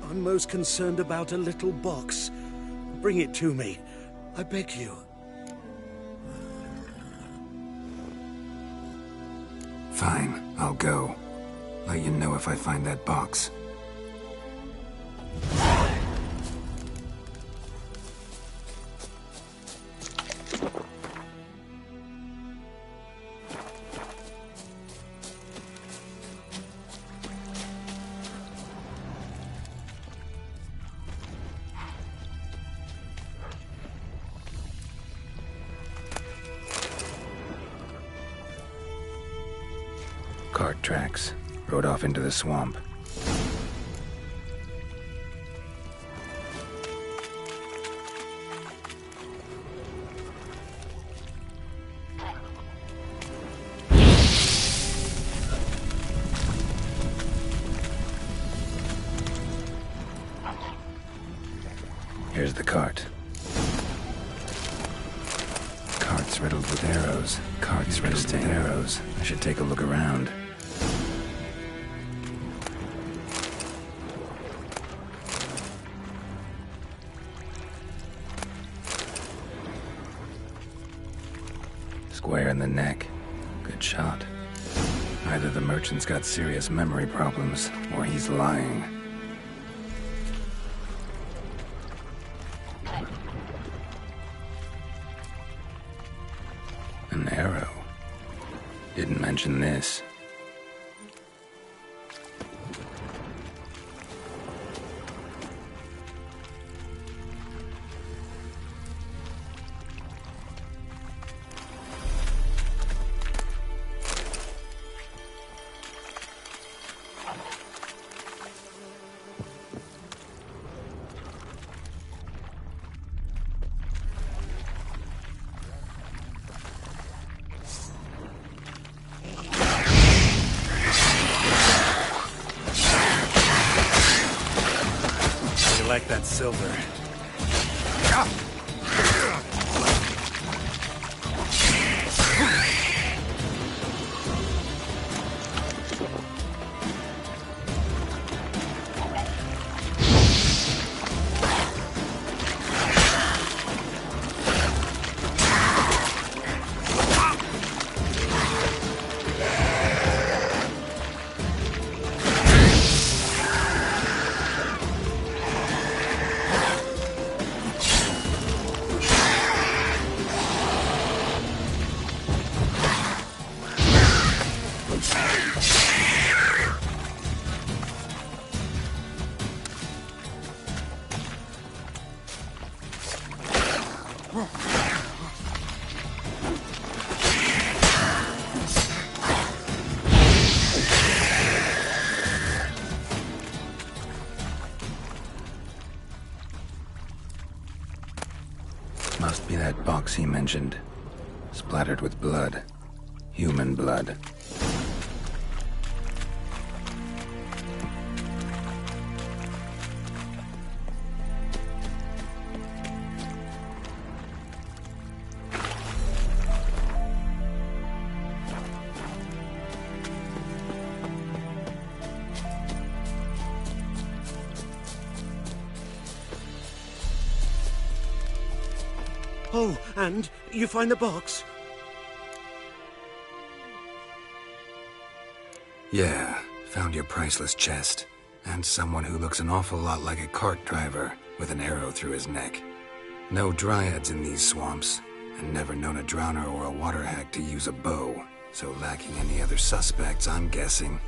[SPEAKER 11] I'm most concerned about a little box. Bring it to me, I beg you.
[SPEAKER 4] Fine, I'll go. Let you know if I find that box. Cart tracks. Rode off into the swamp. Here's the cart. Cart's riddled with arrows. Cart's riddled with arrows. I should take a look around. Square in the neck. Good shot. Either the merchant's got serious memory problems, or he's lying. An arrow. Didn't mention this.
[SPEAKER 5] Like that silver.
[SPEAKER 4] Must be that box he mentioned. Splattered with blood. Human blood.
[SPEAKER 11] Oh, and you find the box?
[SPEAKER 4] Yeah, found your priceless chest. And someone who looks an awful lot like a cart driver with an arrow through his neck. No dryads in these swamps, and never known a drowner or a water hag to use a bow. So lacking any other suspects, I'm guessing.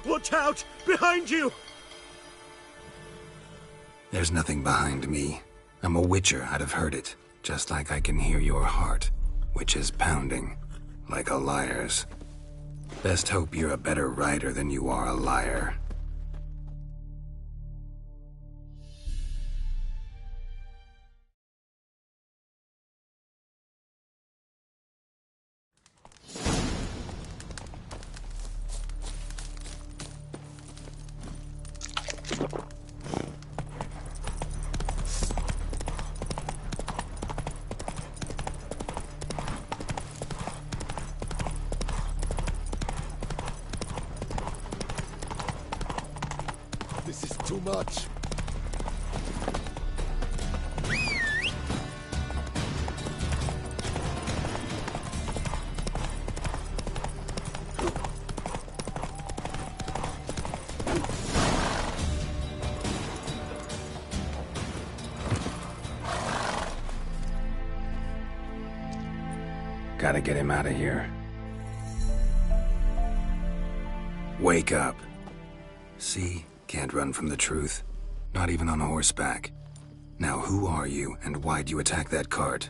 [SPEAKER 11] Watch out! Behind you!
[SPEAKER 4] There's nothing behind me. I'm a witcher, I'd have heard it. Just like I can hear your heart, which is pounding, like a liar's. Best hope you're a better rider than you are a liar.
[SPEAKER 17] This is too much.
[SPEAKER 4] Gotta get him out of here. Wake up. See? Can't run from the truth. Not even on horseback. Now who are you, and why'd you attack that cart?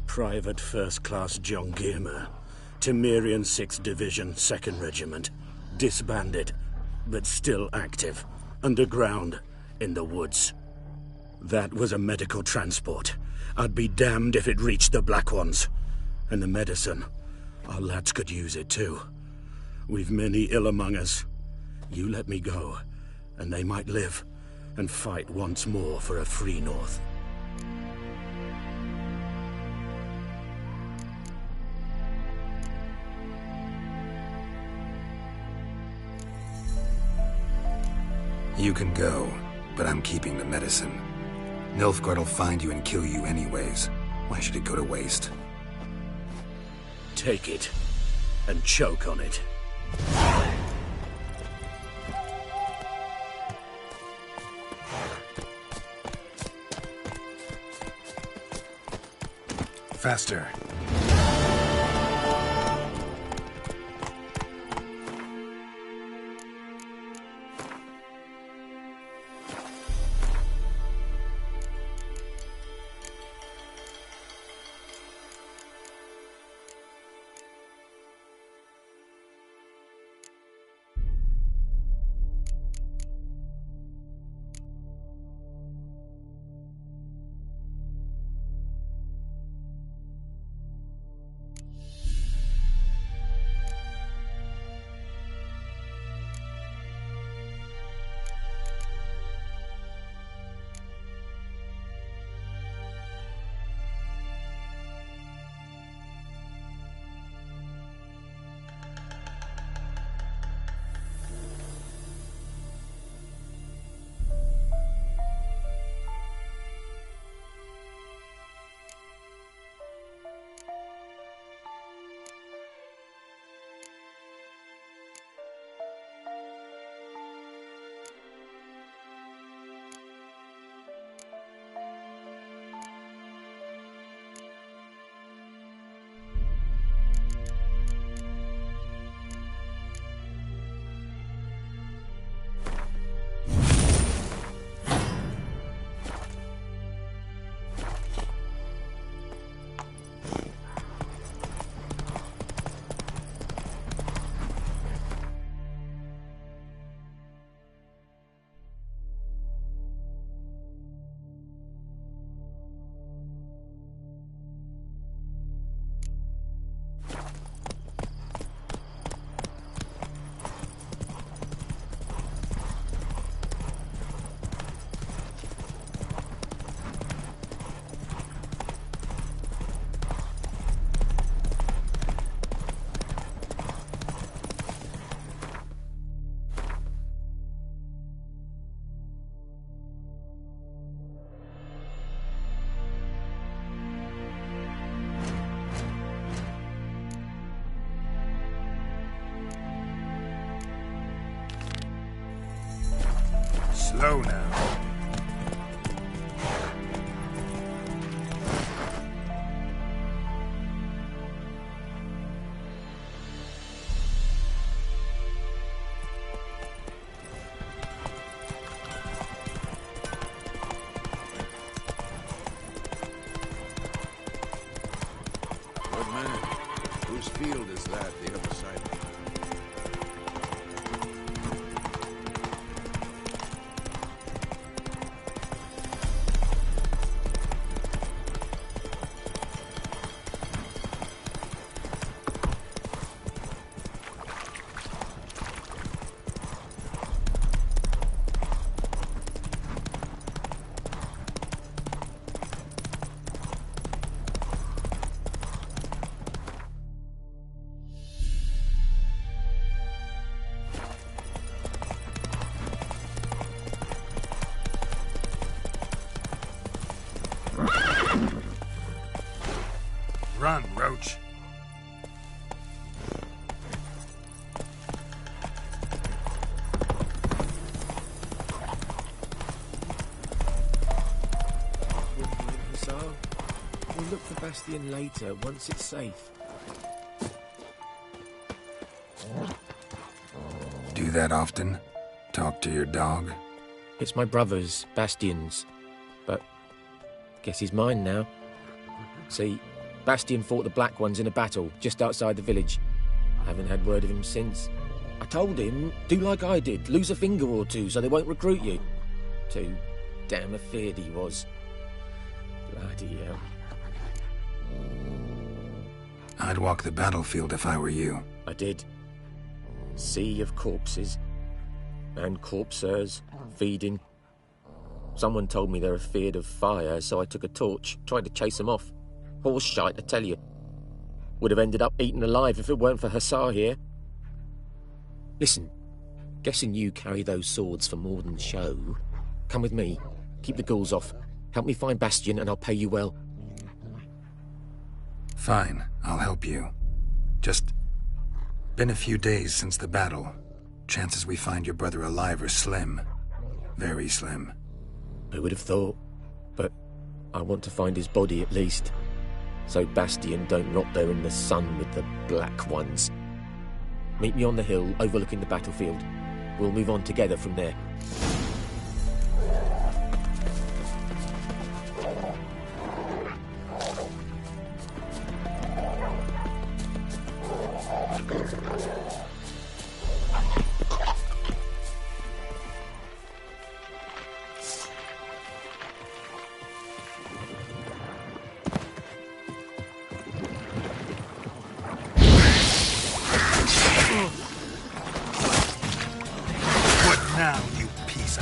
[SPEAKER 11] Private First Class John Giermer. Temerian 6th Division, 2nd Regiment. Disbanded, but still active. Underground, in the woods. That was a medical transport. I'd be damned if it reached the Black Ones. And the medicine. Our lads could use it too. We've many ill among us. You let me go, and they might live, and fight once more for a free North.
[SPEAKER 4] You can go, but I'm keeping the medicine. Nilfgaard'll find you and kill you anyways. Why should it go to waste?
[SPEAKER 11] Take it, and choke on it.
[SPEAKER 4] faster. Slow now.
[SPEAKER 19] Good man. Whose field is that, the other side?
[SPEAKER 4] Run, Roach.
[SPEAKER 15] We'll look for Bastion later, once it's safe.
[SPEAKER 4] Do that often? Talk to your dog?
[SPEAKER 15] It's my brother's, Bastion's. But guess he's mine now. See, Bastion fought the Black Ones in a battle just outside the village. I haven't had word of him since. I told him, do like I did, lose a finger or two so they won't recruit you. Too damn afeard he was. Bloody hell.
[SPEAKER 4] I'd walk the battlefield if I were you.
[SPEAKER 15] I did. Sea of corpses. And corpsers, feeding. Someone told me they're afeard of fire, so I took a torch, tried to chase them off. Horse shite, I tell you. Would have ended up eaten alive if it weren't for Hussar here. Listen, guessing you carry those swords for more than show. Come with me, keep the ghouls off. Help me find Bastion and I'll pay you well.
[SPEAKER 4] Fine, I'll help you. Just been a few days since the battle. Chances we find your brother alive are slim. Very slim.
[SPEAKER 15] Who would have thought? But I want to find his body at least. so Bastion don't rot there in the sun with the Black Ones. Meet me on the hill overlooking the battlefield. We'll move on together from there.
[SPEAKER 12] What now, you piece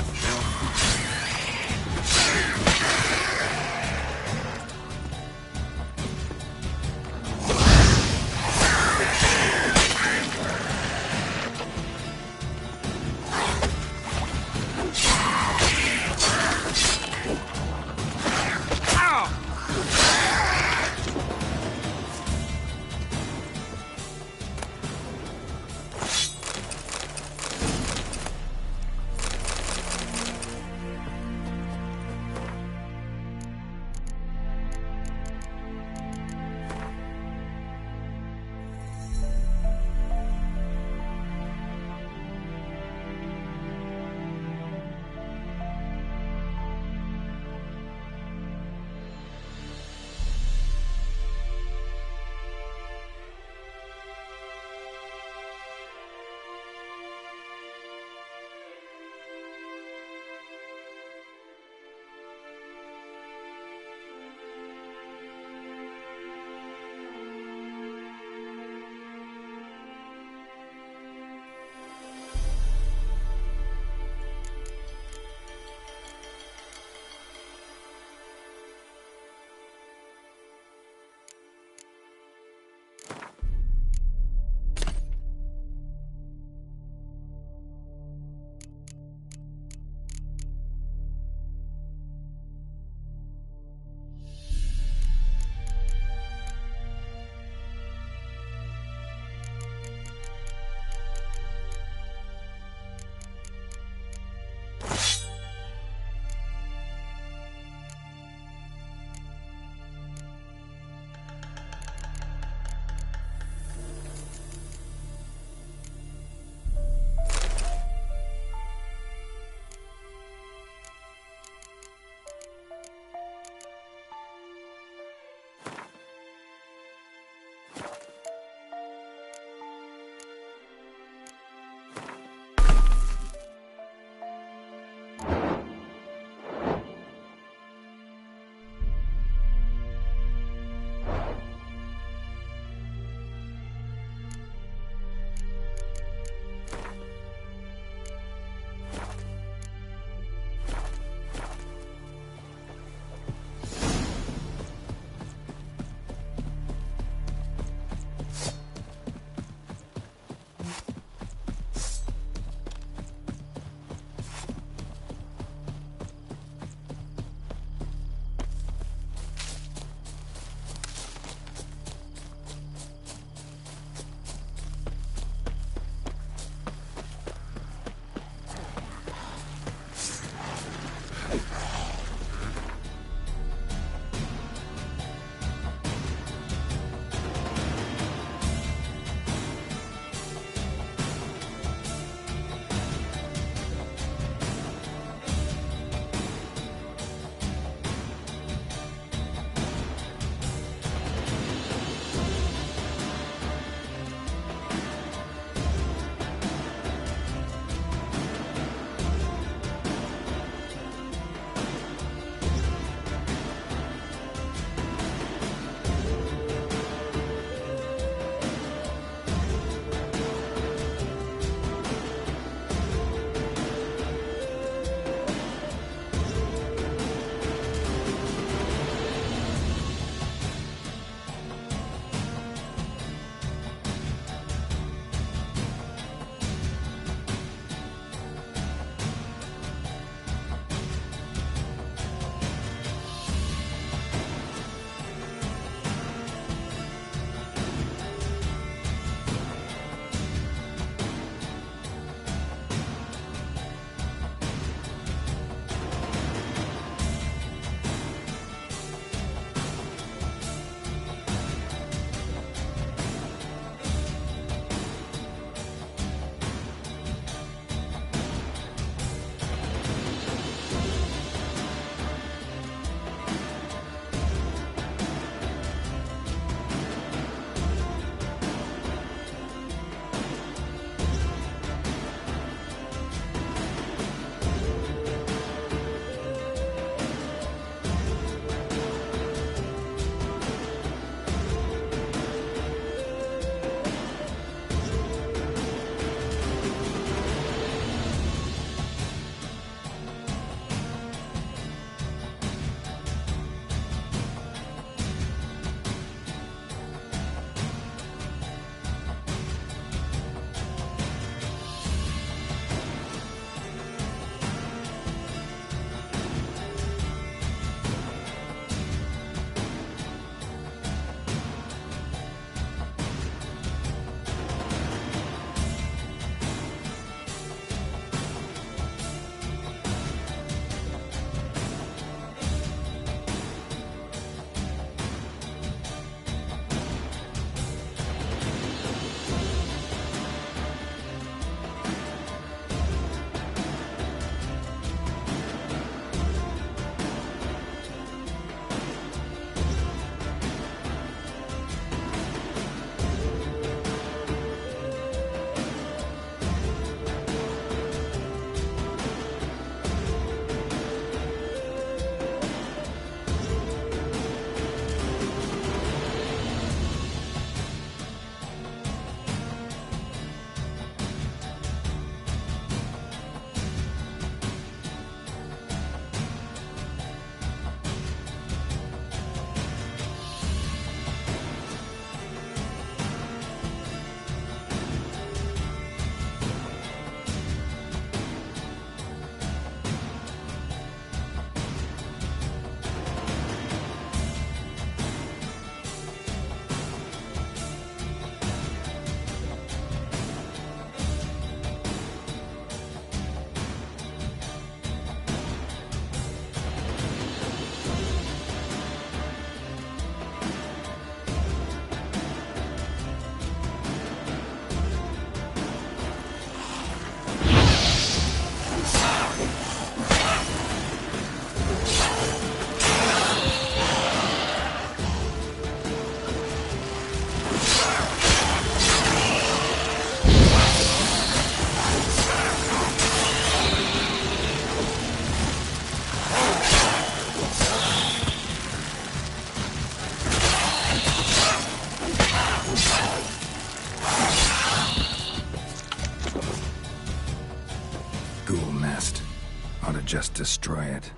[SPEAKER 4] just destroy it.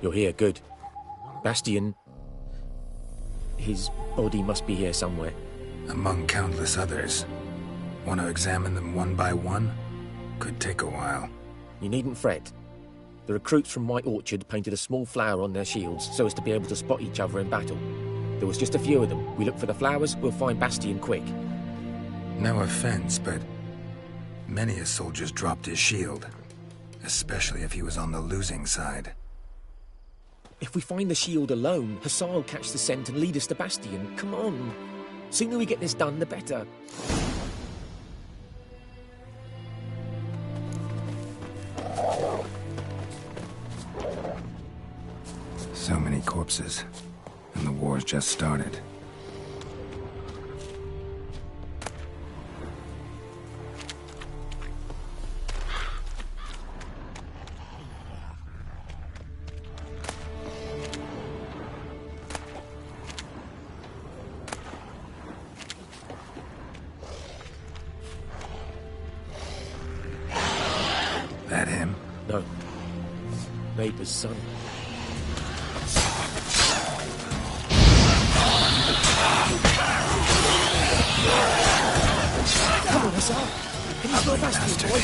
[SPEAKER 15] You're here, good. Bastian... his body must be here somewhere.
[SPEAKER 4] Among countless others. Want to examine them one by one? Could take a while.
[SPEAKER 15] You needn't fret. The recruits from White Orchard painted a small flower on their shields so as to be able to spot each other in battle. There was just a few of them. We look for the flowers, we'll find Bastian quick.
[SPEAKER 4] No offense, but many a soldier's dropped his shield. Especially if he was on the losing side.
[SPEAKER 15] If we find the shield alone, Hussar will catch the scent and lead us to Bastian. Come on. Sooner we get this done, the better.
[SPEAKER 4] So many corpses, and the war's just started. That him?
[SPEAKER 15] No. Neighbor's son. Come on, Hussar. Can you smell Bastian, boy?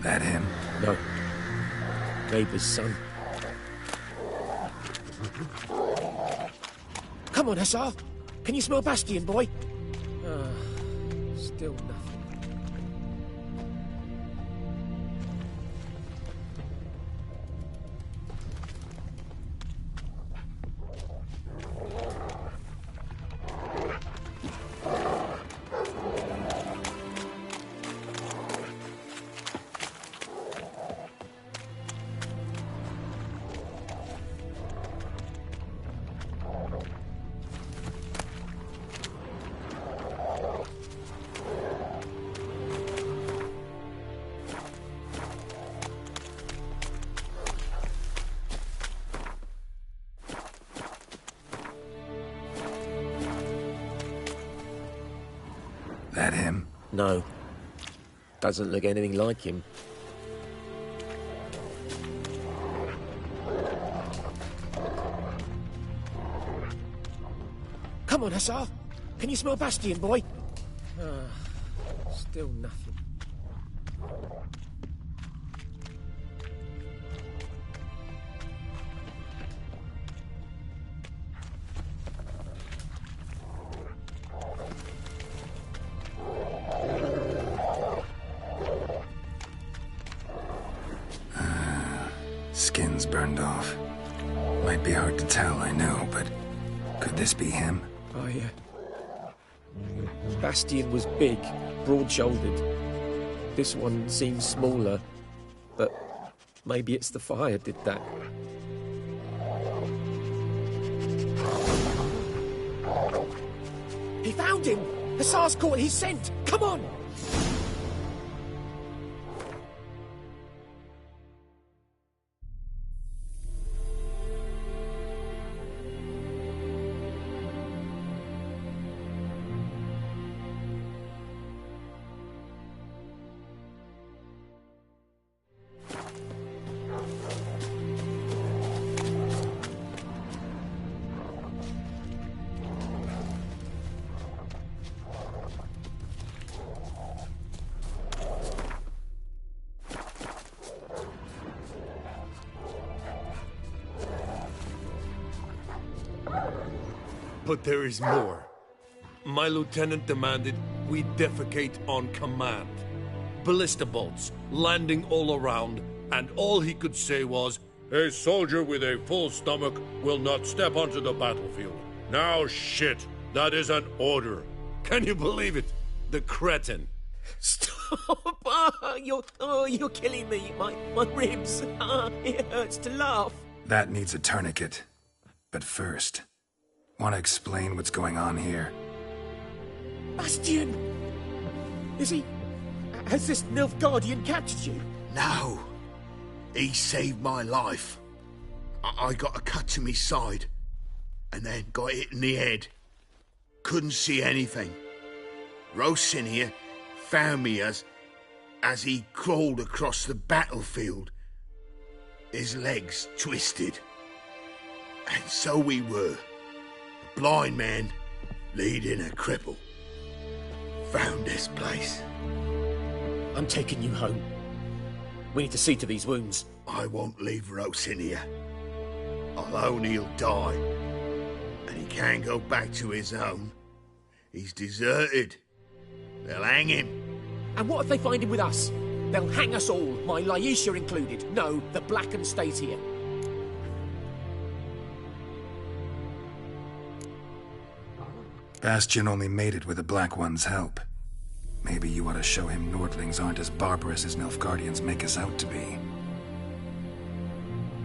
[SPEAKER 4] That him?
[SPEAKER 15] No. Neighbor's son. Come on, Hussar. Can you smell Bastian, boy? Still nothing.
[SPEAKER 4] That him?
[SPEAKER 15] No. Doesn't look anything like him.
[SPEAKER 8] Come on, Hussar. Can you smell Bastion, boy? Still nothing.
[SPEAKER 4] Skin's burned off. Might be hard to tell, I know, but could this be him?
[SPEAKER 8] Bastion was big, broad-shouldered. This one seems smaller, but maybe it's the fire did that. He found him! Hussar's caught his scent! Come on!
[SPEAKER 18] But there is more. My lieutenant demanded we defecate on command. Ballista bolts, landing all around, and all he could say was, "A soldier with a full stomach will not step onto the battlefield." Now shit, that is an order. Can you believe it? The cretin.
[SPEAKER 8] Stop! You're killing me. My ribs. It hurts to laugh.
[SPEAKER 4] That needs a tourniquet. But first, want to explain what's going on here?
[SPEAKER 8] Bastion! Is he... Has this Nilfgaardian captured you?
[SPEAKER 11] No. He saved my life. I got a cut to my side, and then got hit in the head. Couldn't see anything. Rosin here found me as he crawled across the battlefield. His legs twisted. And so we were. A blind man leading a cripple. Found this place.
[SPEAKER 8] I'm taking you home. We need to see to these wounds.
[SPEAKER 11] I won't leave Rosin here. Alone he'll die. And he can't go back to his own. He's deserted. They'll hang him.
[SPEAKER 8] And what if they find him with us? They'll hang us all, my Laisha included. No, the Blacken stays here.
[SPEAKER 4] Bastion only made it with the Black One's help. Maybe you ought to show him Nordlings aren't as barbarous as Nilfgaardians make us out to be.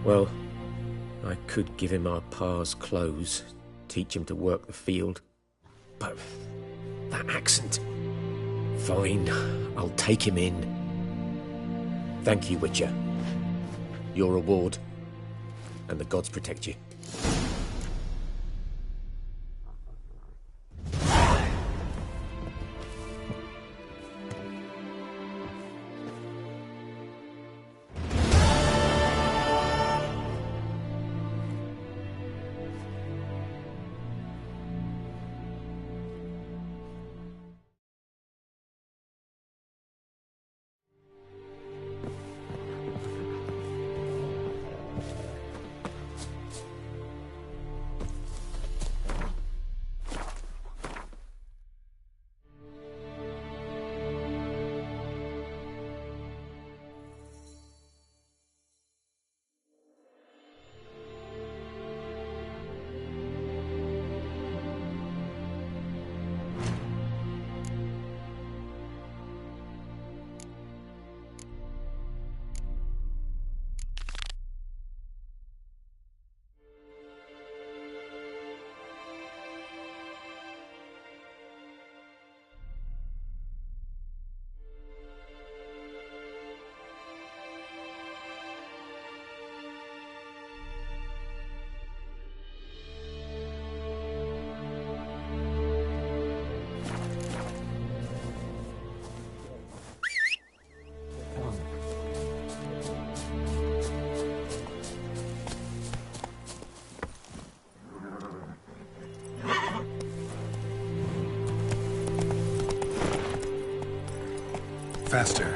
[SPEAKER 15] Well, I could give him our pa's clothes, teach him to work the field. But that accent... Fine, I'll take him in. Thank you, Witcher. Your reward, and the gods protect you.
[SPEAKER 4] faster.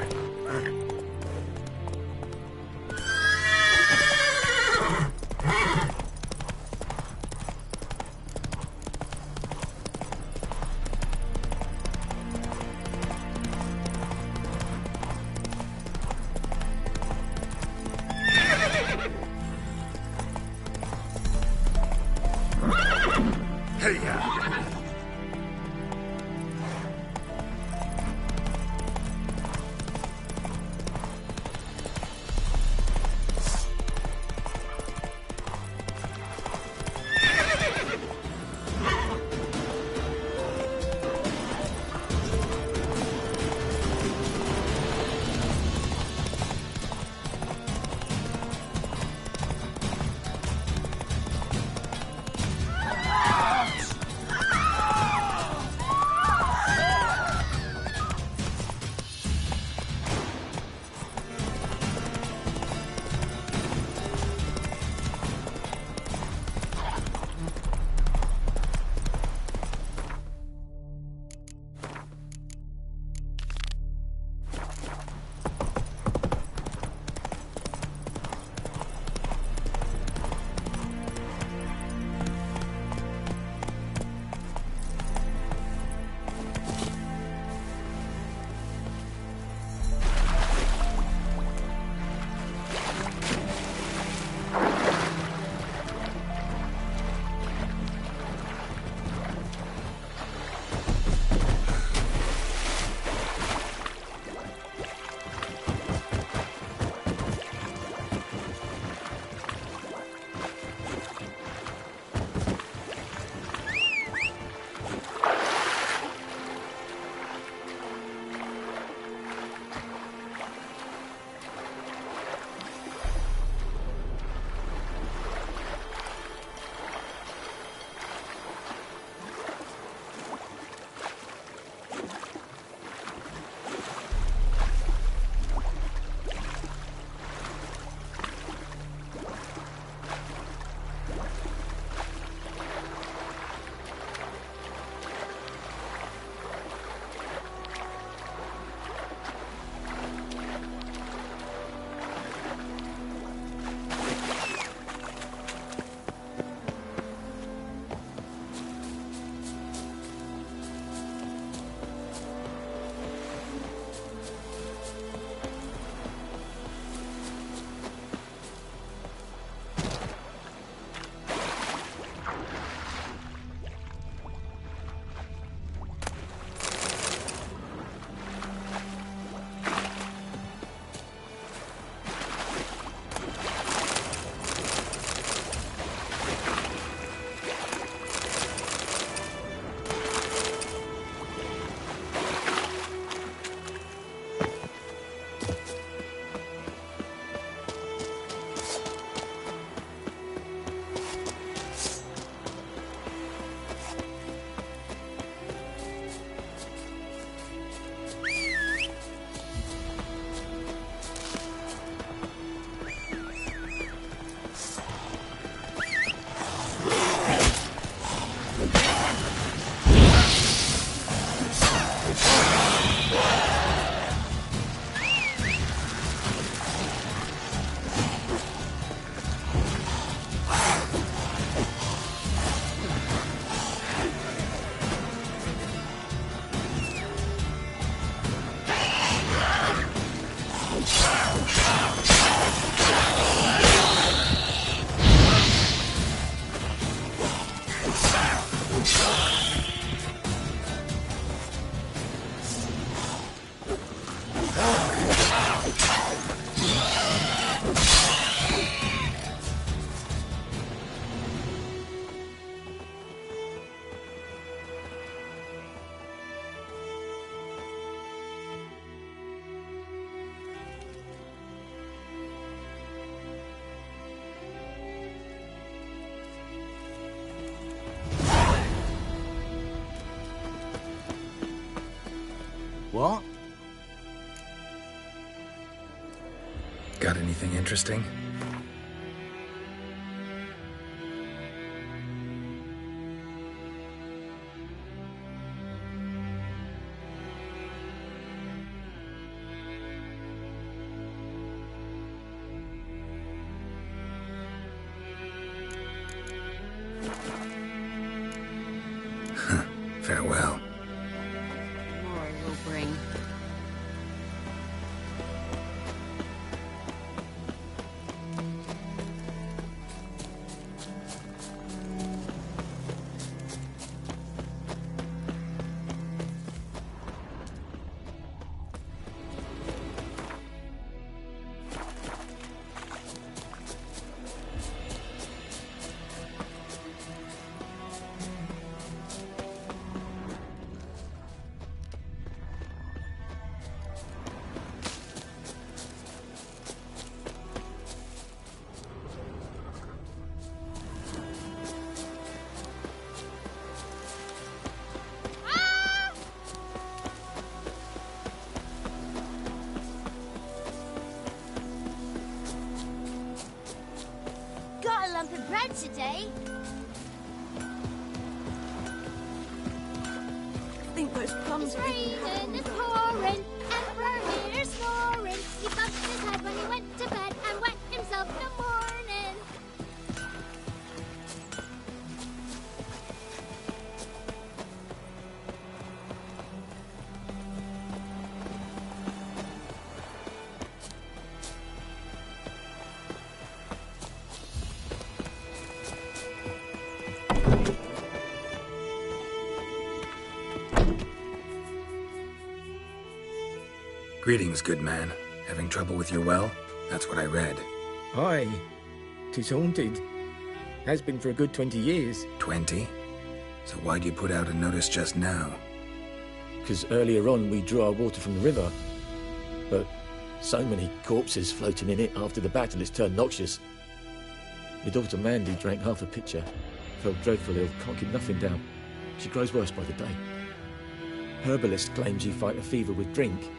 [SPEAKER 5] What?
[SPEAKER 4] Got anything interesting? Farewell.
[SPEAKER 14] Glory will bring.
[SPEAKER 6] Got a lump of bread today.
[SPEAKER 16] I think those plums
[SPEAKER 6] It's
[SPEAKER 16] are getting
[SPEAKER 6] raining, it's pouring, and we're snoring. He bumped his head when he went to bed and wet himself in the morning.
[SPEAKER 4] Greetings, good man. Having trouble with your well? That's what I read.
[SPEAKER 20] Aye. 'Tis haunted. Has been for a good 20 years.
[SPEAKER 4] 20? So why'd you put out a notice just now?
[SPEAKER 15] 'Cause earlier on we drew our water from the river. But so many corpses floating in it after the battle it's turned noxious. My daughter Mandy drank half a pitcher. Felt dreadfully ill, can't keep nothing down. She grows worse by the day. Herbalist claims you fight a fever with drink.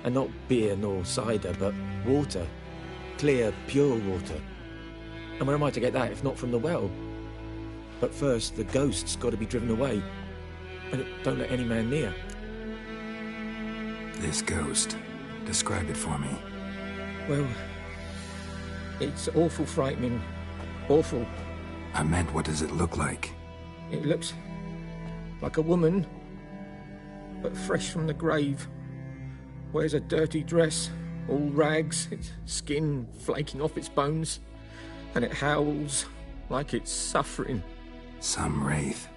[SPEAKER 15] And not beer nor cider, but water. Clear, pure water. And where am I to get that if not from the well? But first, the ghost's got to be driven away. And it don't let any man near.
[SPEAKER 4] This ghost. Describe it for me.
[SPEAKER 20] Well, it's awful frightening. Awful.
[SPEAKER 4] I meant, what does it look like?
[SPEAKER 20] It looks like a woman, but fresh from the grave. Wears a dirty dress, all rags, its skin flaking off its bones, and it howls like it's suffering.
[SPEAKER 4] Some wraith.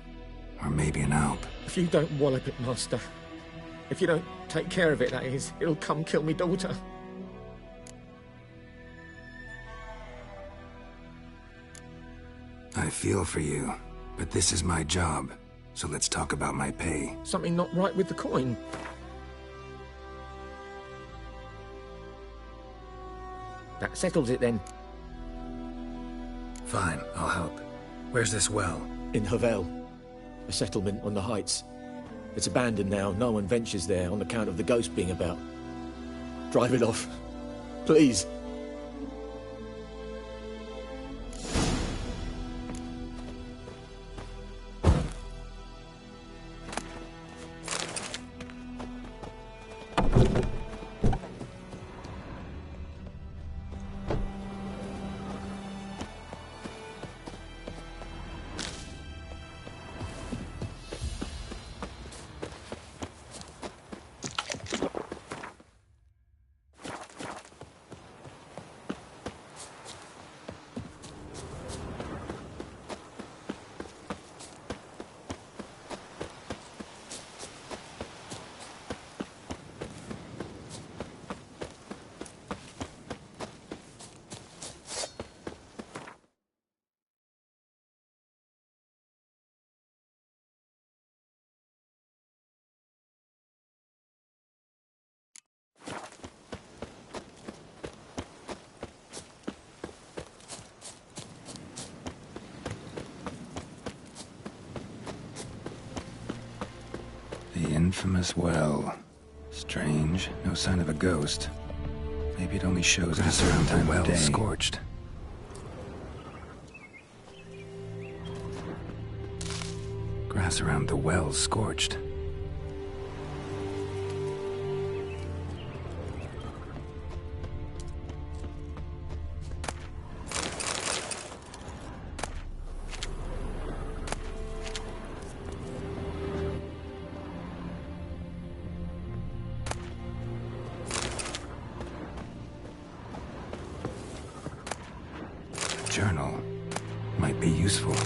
[SPEAKER 4] Or maybe an alp.
[SPEAKER 20] If you don't wallop it, Master, if you don't take care of it, that is, it'll come kill me daughter.
[SPEAKER 4] I feel for you, but this is my job, so let's talk about my pay.
[SPEAKER 20] Something not right with the coin. That settles it then.
[SPEAKER 4] Fine, I'll help. Where's this well?
[SPEAKER 15] In Havel, a settlement on the heights. It's abandoned now, no one ventures there on account of the ghost being about. Drive it off, please.
[SPEAKER 4] The infamous well. Strange, no sign of a ghost. Maybe it only shows at a certain time of day. Scorched. Grass around the well scorched. journal might be useful.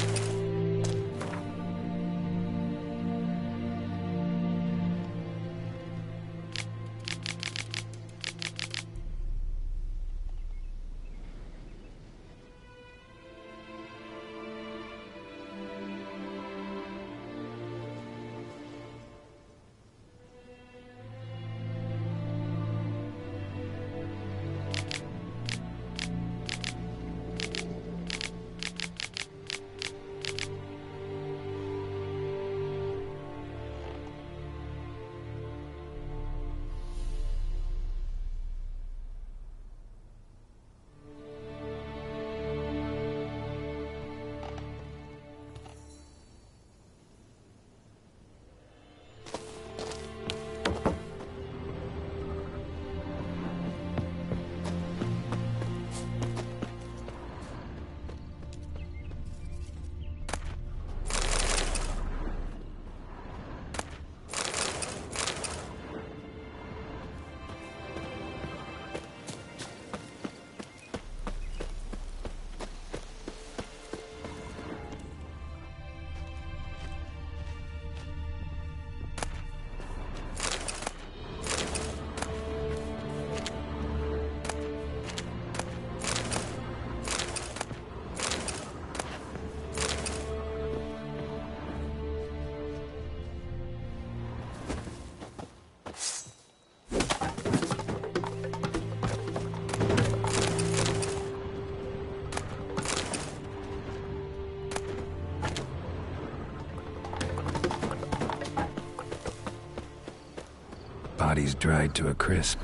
[SPEAKER 4] Bodies dried to a crisp.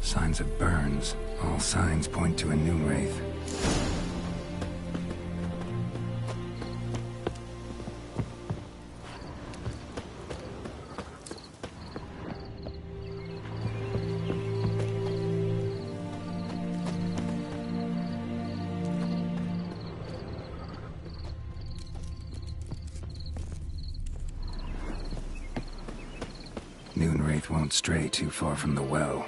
[SPEAKER 4] Signs of burns. All signs point to a new wraith. Noonwraith won't stray too far from the well.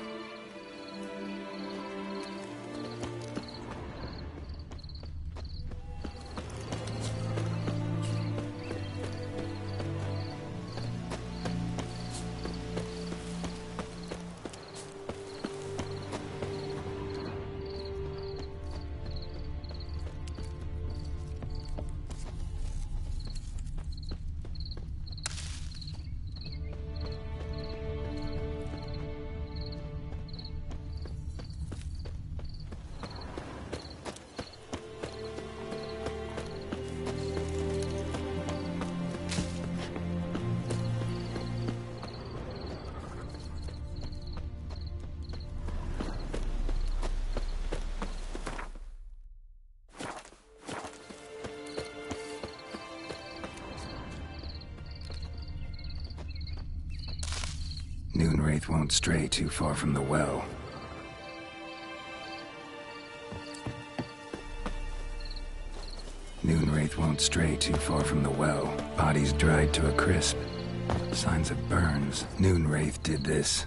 [SPEAKER 4] Noonwraith won't stray too far from the well. Noonwraith won't stray too far from the well. Bodies dried to a crisp. Signs of burns. Noonwraith did this.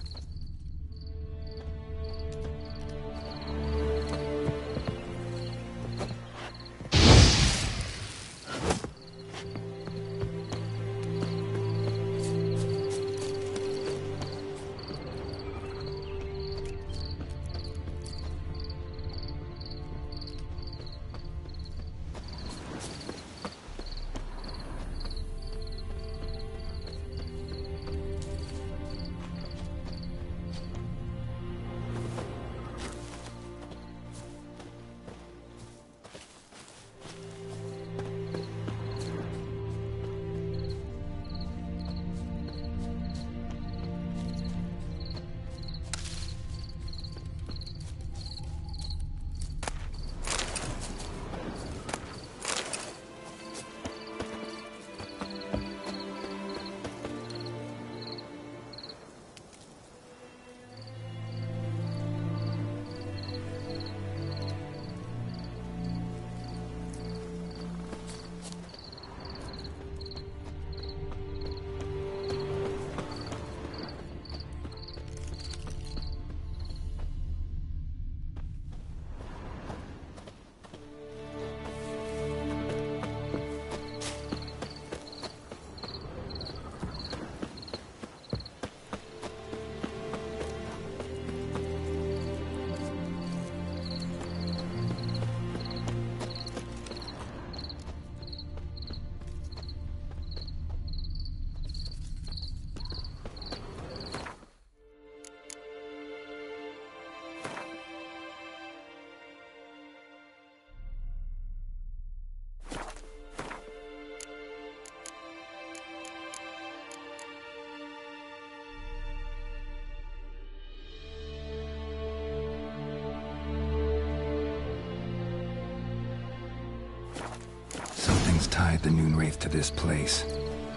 [SPEAKER 4] tied the Noonwraith to this place.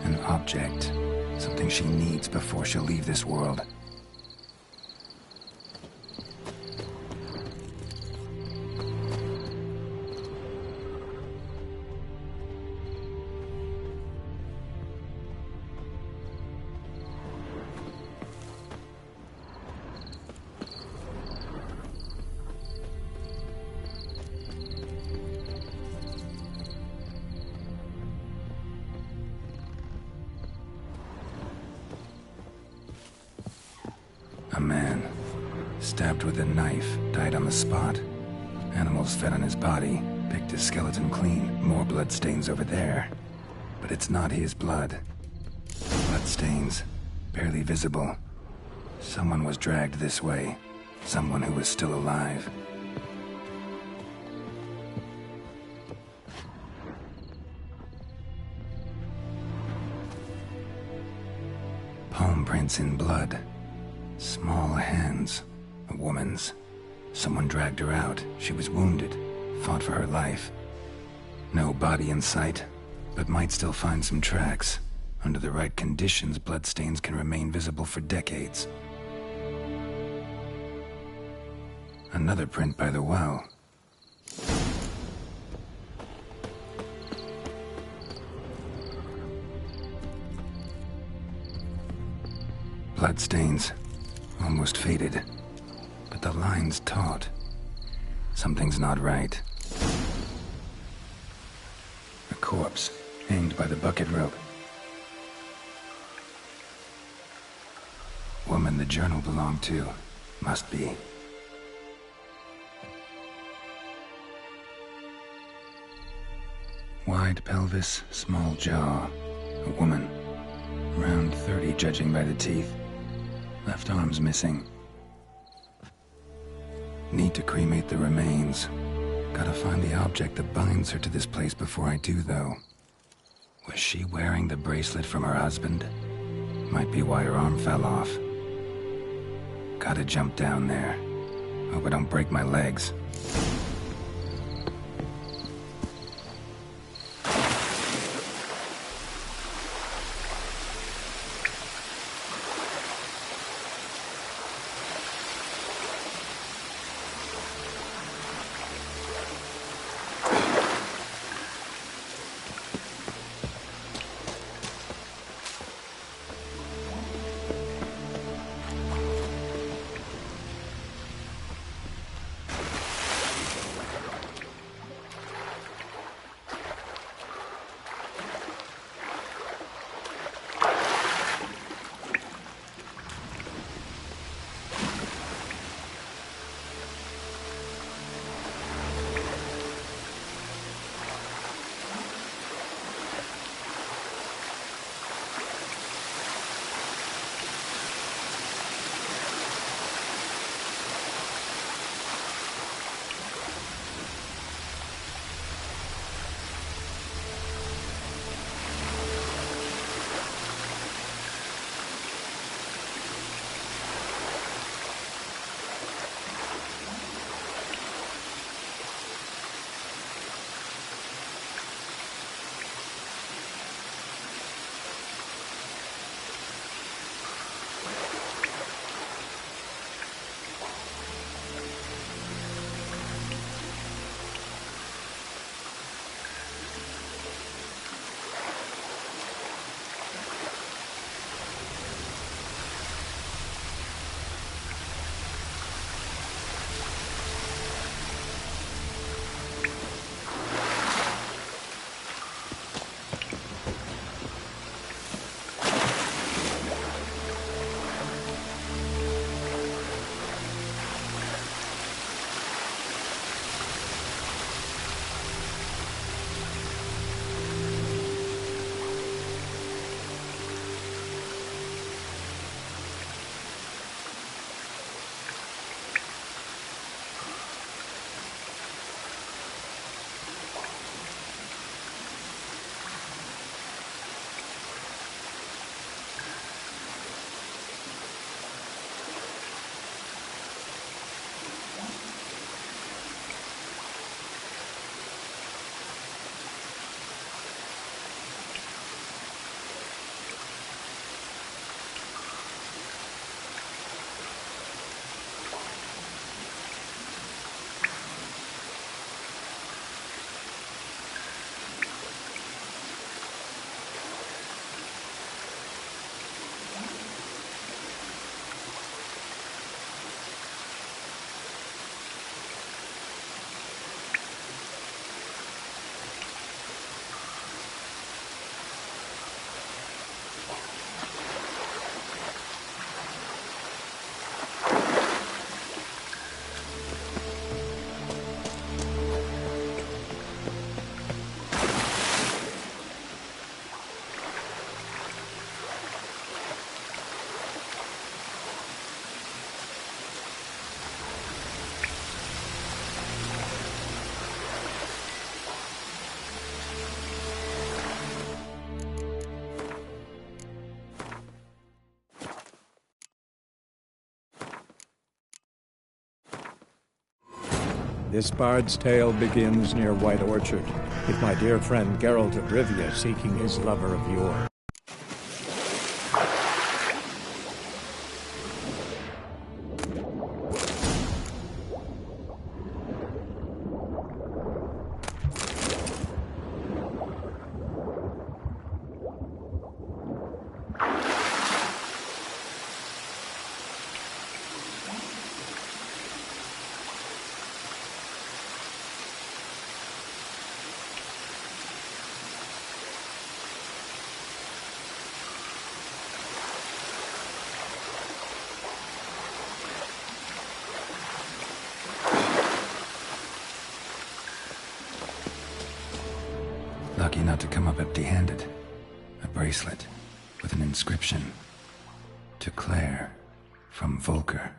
[SPEAKER 4] An object. Something she needs before she'll leave this world. A man, stabbed with a knife, died on the spot. Animals fed on his body, picked his skeleton clean. More bloodstains over there. But it's not his blood. Bloodstains, barely visible. Someone was dragged this way. Someone who was still alive. Palm prints in blood. Small hands. A woman's. Someone dragged her out. She was wounded. Fought for her life. No body in sight, but might still find some tracks. Under the right conditions, bloodstains can remain visible for decades. Another print by the well. Bloodstains. Almost faded. But the line's taut. Something's not right. A corpse, hanged by the bucket rope. Woman the journal belonged to. Must be. Wide pelvis, small jaw. A woman. Around 30, judging by the teeth. Left arm's missing. Need to cremate the remains. Gotta find the object that binds her to this place before I do, though. Was she wearing the bracelet from her husband? Might be why her arm fell off. Gotta jump down there. Hope I don't break my legs.
[SPEAKER 2] This bard's tale begins near White Orchard, with my dear friend Geralt of Rivia seeking his lover of yore.
[SPEAKER 4] Lucky not to come up empty-handed. A bracelet with an inscription. To Claire, from Volker.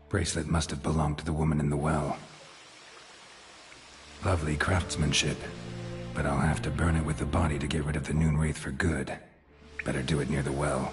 [SPEAKER 4] Bracelet must have belonged to the woman in the well. Lovely craftsmanship, but I'll have to burn it with the body to get rid of the Noon Wraith for good. Better do it near the well.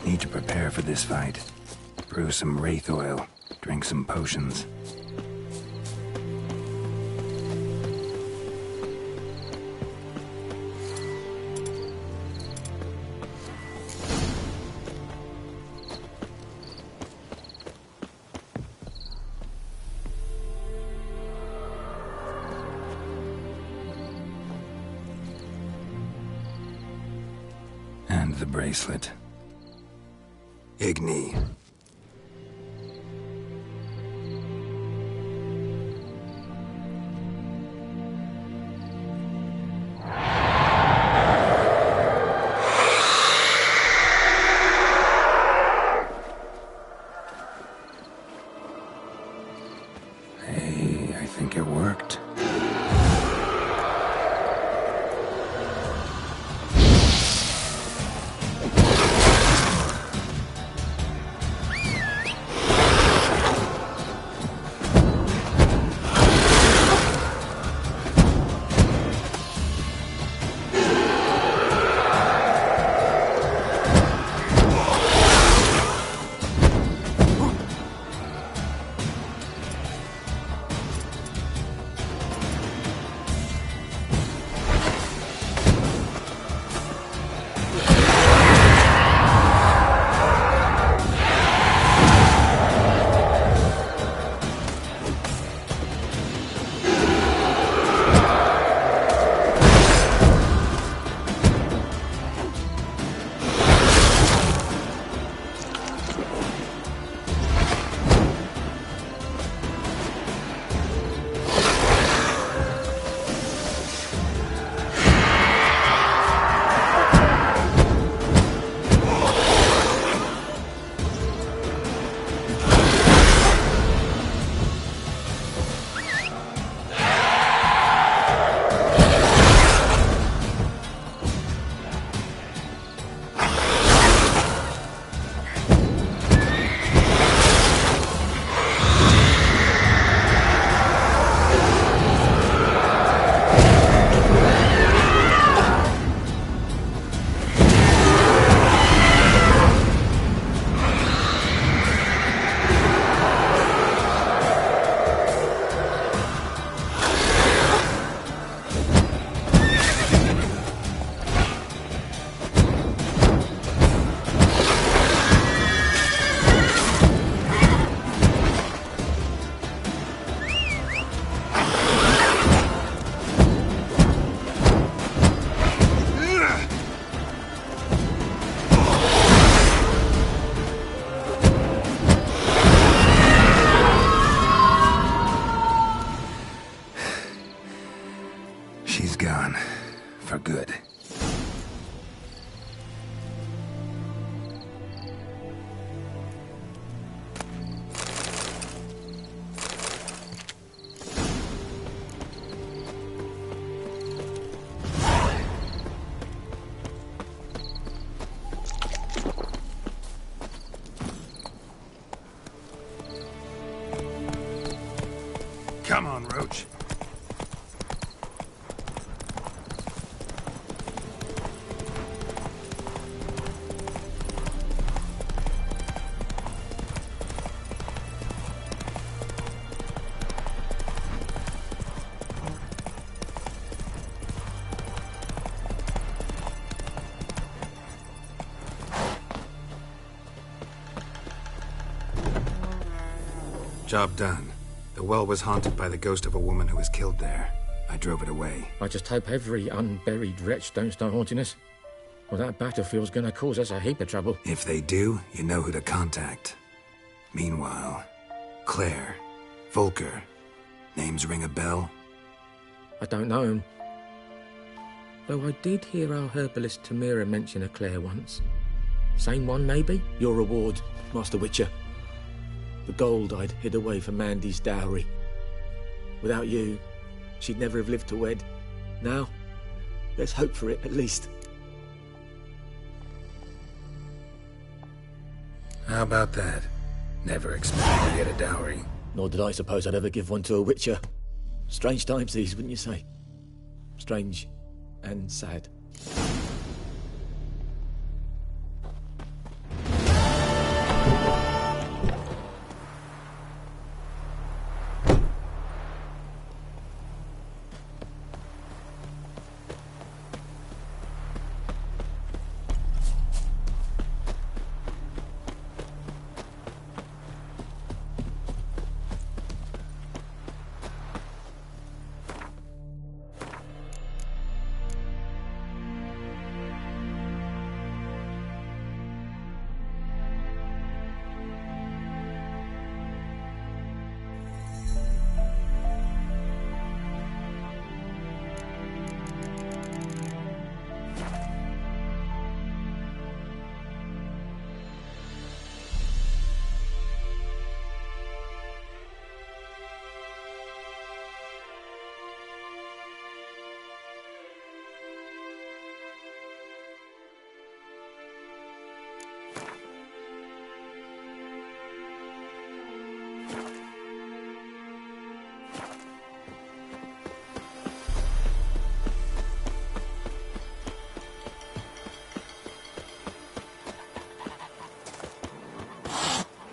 [SPEAKER 4] Need to prepare for this fight. Brew some wraith oil, drink some potions. And the bracelet. Igni. Hey, I think it worked.
[SPEAKER 1] torch.
[SPEAKER 4] Job done. The well was haunted by the ghost of a woman who was killed there. I drove it away.
[SPEAKER 20] I just hope every unburied wretch don't start haunting us. Well, that battlefield's gonna cause us a heap of trouble.
[SPEAKER 4] If they do, you know who to contact. Meanwhile, Claire, Volker, names ring a bell?
[SPEAKER 20] I don't know him. Though I did hear our herbalist Tamira mention a Claire once. Same one, maybe?
[SPEAKER 10] Your reward, Master Witcher. The gold I'd hid away for Mandy's dowry. Without you, she'd never have lived to wed. Now, let's hope for it, at least.
[SPEAKER 4] How about that? Never expected to get a dowry.
[SPEAKER 10] Nor did I suppose I'd ever give one to a Witcher. Strange times these, wouldn't you say? Strange and sad.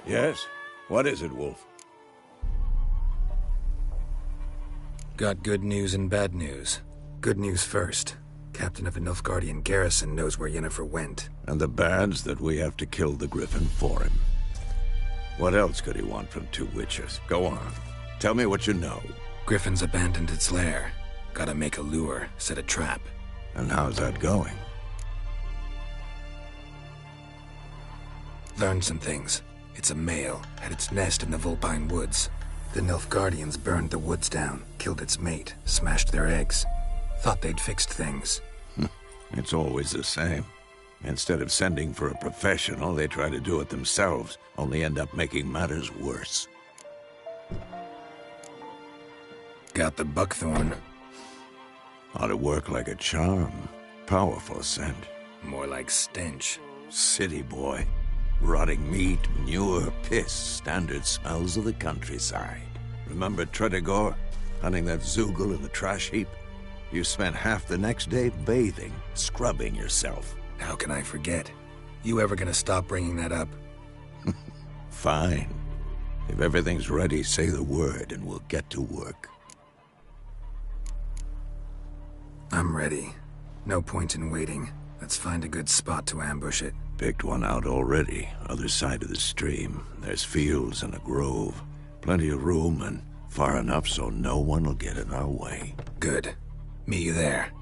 [SPEAKER 19] Yes? What is it, Wolf?
[SPEAKER 4] Got good news and bad news. Good news first. Captain of the Nilfgaardian garrison knows where Yennefer went.
[SPEAKER 19] And the bad's that we have to kill the Griffin for him. What else could he want from two witches? Go on. Tell me what you know.
[SPEAKER 4] Griffin's abandoned its lair. Gotta make a lure, set a trap.
[SPEAKER 19] And how's that going?
[SPEAKER 4] Learned some things. It's a male, had its nest in the Vulpine Woods. The Nilfgaardians burned the woods down, killed its mate, smashed their eggs. Thought they'd fixed things.
[SPEAKER 19] It's always the same. Instead of sending for a professional, they try to do it themselves, only end up making matters worse.
[SPEAKER 4] Got the buckthorn.
[SPEAKER 19] Ought to work like a charm. Powerful scent.
[SPEAKER 4] More like stench.
[SPEAKER 19] City boy. Rotting meat, manure, piss, standard smells of the countryside. Remember Tredegor? Hunting that Zoogle in the trash heap? You spent half the next day bathing, scrubbing yourself.
[SPEAKER 4] How can I forget? You ever gonna stop bringing that up?
[SPEAKER 19] Fine. If everything's ready, say the word and we'll get to work.
[SPEAKER 4] I'm ready. No point in waiting. Let's find a good spot to ambush it.
[SPEAKER 19] Picked one out already, other side of the stream. There's fields and a grove. Plenty of room and far enough so no one will get in our way.
[SPEAKER 4] Good. Meet you there.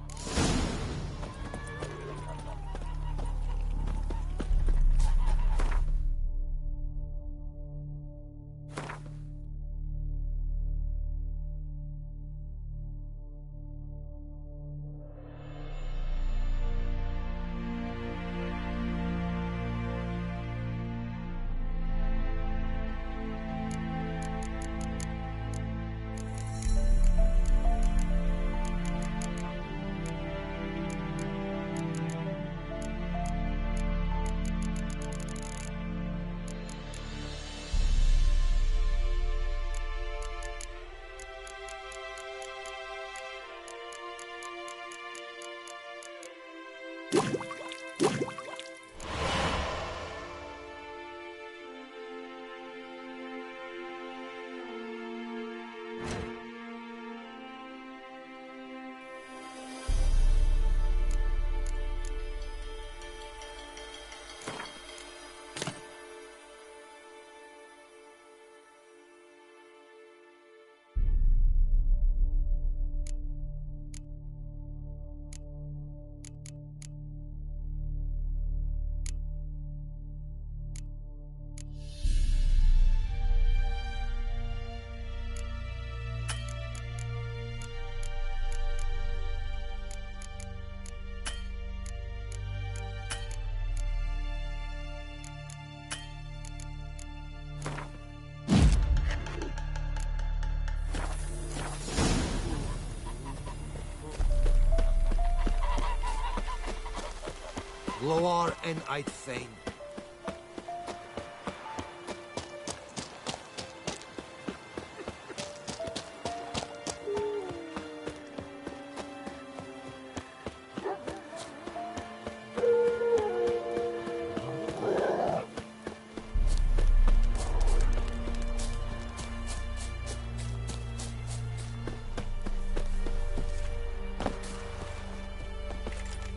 [SPEAKER 18] Loar en Aithain.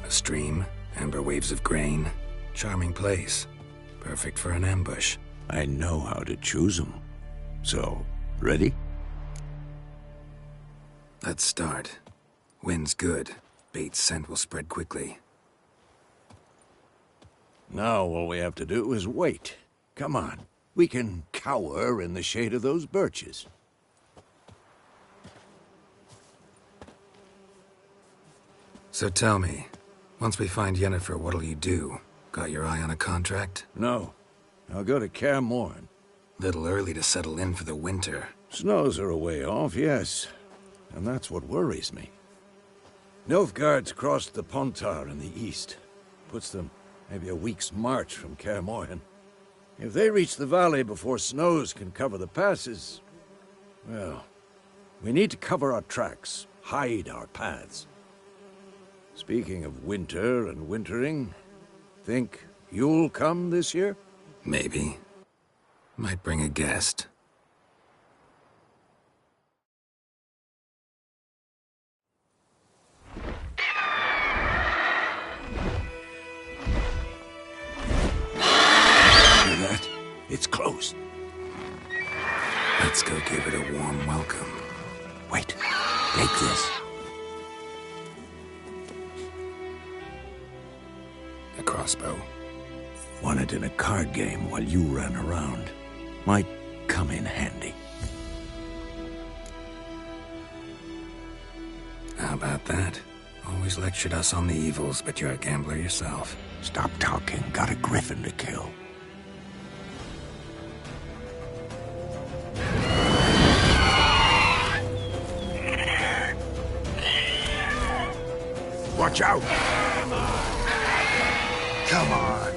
[SPEAKER 4] A stream, amber waves of grain. Charming place. Perfect for an ambush.
[SPEAKER 19] I know how to choose them. So, ready?
[SPEAKER 4] Let's start. Wind's good. Bait's scent will spread quickly.
[SPEAKER 19] Now all we have to do is wait. Come on. We can cower in the shade of those birches.
[SPEAKER 4] So tell me, once we find Yennefer, what'll you do? Got your eye on a contract?
[SPEAKER 19] No. I'll go to Kaer Morhen.
[SPEAKER 4] Little early to settle in for the winter.
[SPEAKER 19] Snows are a way off, yes. And that's what worries me. Nilfgaard's crossed the Pontar in the east. Puts them maybe a week's march from Kaer Morhen. If they reach the valley before snows can cover the passes, well, we need to cover our tracks, hide our paths. Speaking of winter and wintering, think you'll come this year?
[SPEAKER 4] Maybe. Might bring a guest.
[SPEAKER 19] Hear that? It's close.
[SPEAKER 4] Let's go give it a warm welcome.
[SPEAKER 19] Wait. Take this.
[SPEAKER 4] A crossbow.
[SPEAKER 19] Won it in a card game while you ran around. Might come in handy.
[SPEAKER 4] How about that? Always lectured us on the evils, but you're a gambler yourself.
[SPEAKER 19] Stop talking. Got a griffin to kill. Watch out! Come on!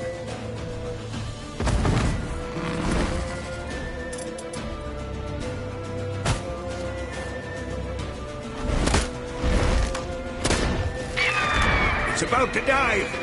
[SPEAKER 19] It's about to dive!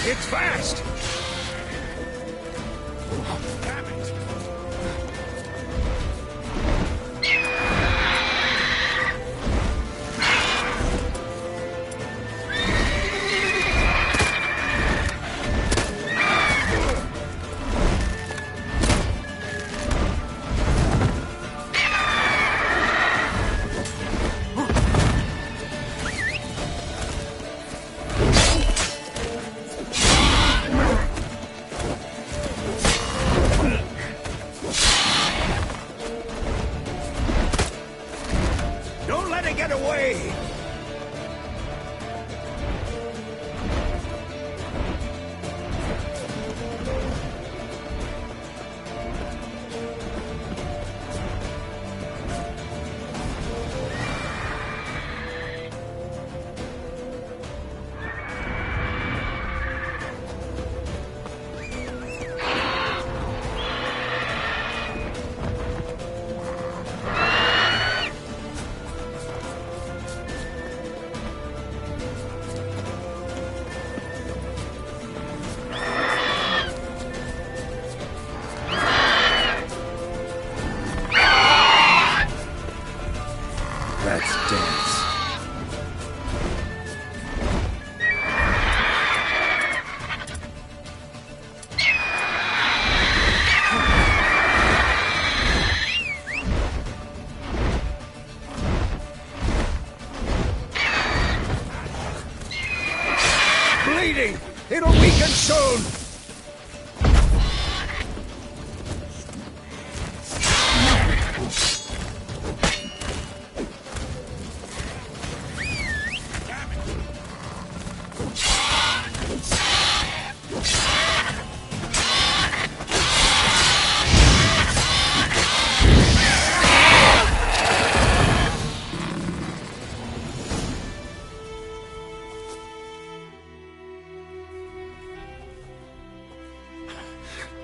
[SPEAKER 19] It's fast! Damn it!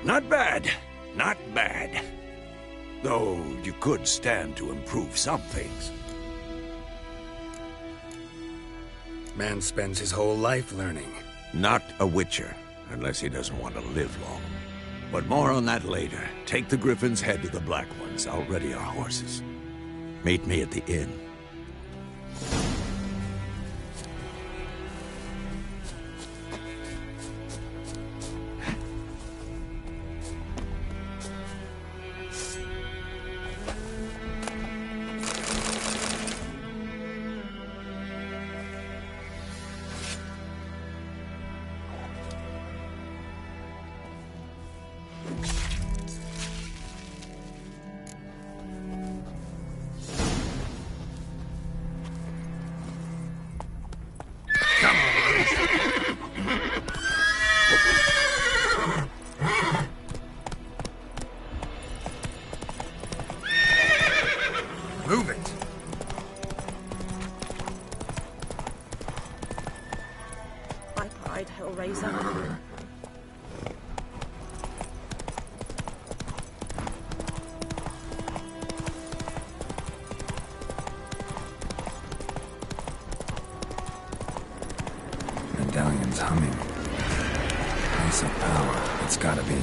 [SPEAKER 19] Not bad. Not bad. Though you could stand to improve some things.
[SPEAKER 4] Man spends his whole life learning.
[SPEAKER 19] Not a witcher, unless he doesn't want to live long. But more on that later. Take the Griffin's head to the Black Ones. I'll ready our horses. Meet me at the inn.
[SPEAKER 4] Move it!
[SPEAKER 13] My pride, Hellraiser.
[SPEAKER 4] Medallion's humming. Place of power. It's gotta be.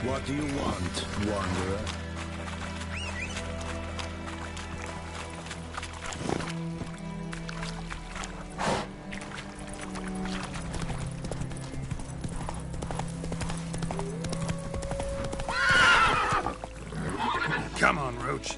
[SPEAKER 1] What do you want, Wanderer?
[SPEAKER 12] Come on, Roach.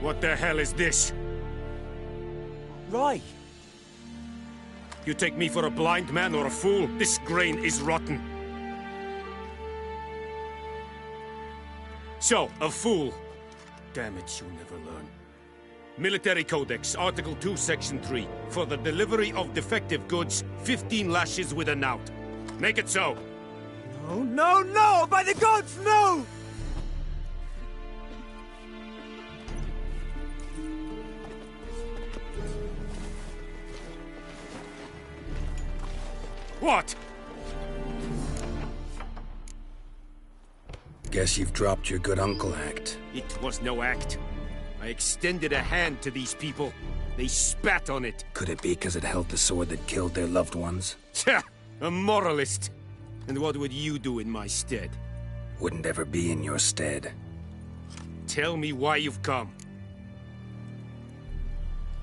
[SPEAKER 11] What the hell is this?
[SPEAKER 9] Rye!
[SPEAKER 11] You take me for a blind man or a fool? This grain is rotten. So, a fool. Damn it, you never learn. Military Codex, Article 2, Section 3. For the delivery of defective goods, 15 lashes with a knout. Make it so.
[SPEAKER 7] No, no, no! By the gods, no!
[SPEAKER 11] What?
[SPEAKER 4] Guess you've dropped your good uncle act.
[SPEAKER 11] It was no act. I extended a hand to these people. They spat on it.
[SPEAKER 4] Could it be because it held the sword that killed their loved ones?
[SPEAKER 11] Tja! A moralist. And what would you do in my stead?
[SPEAKER 4] Wouldn't ever be in your stead.
[SPEAKER 11] Tell me why you've come.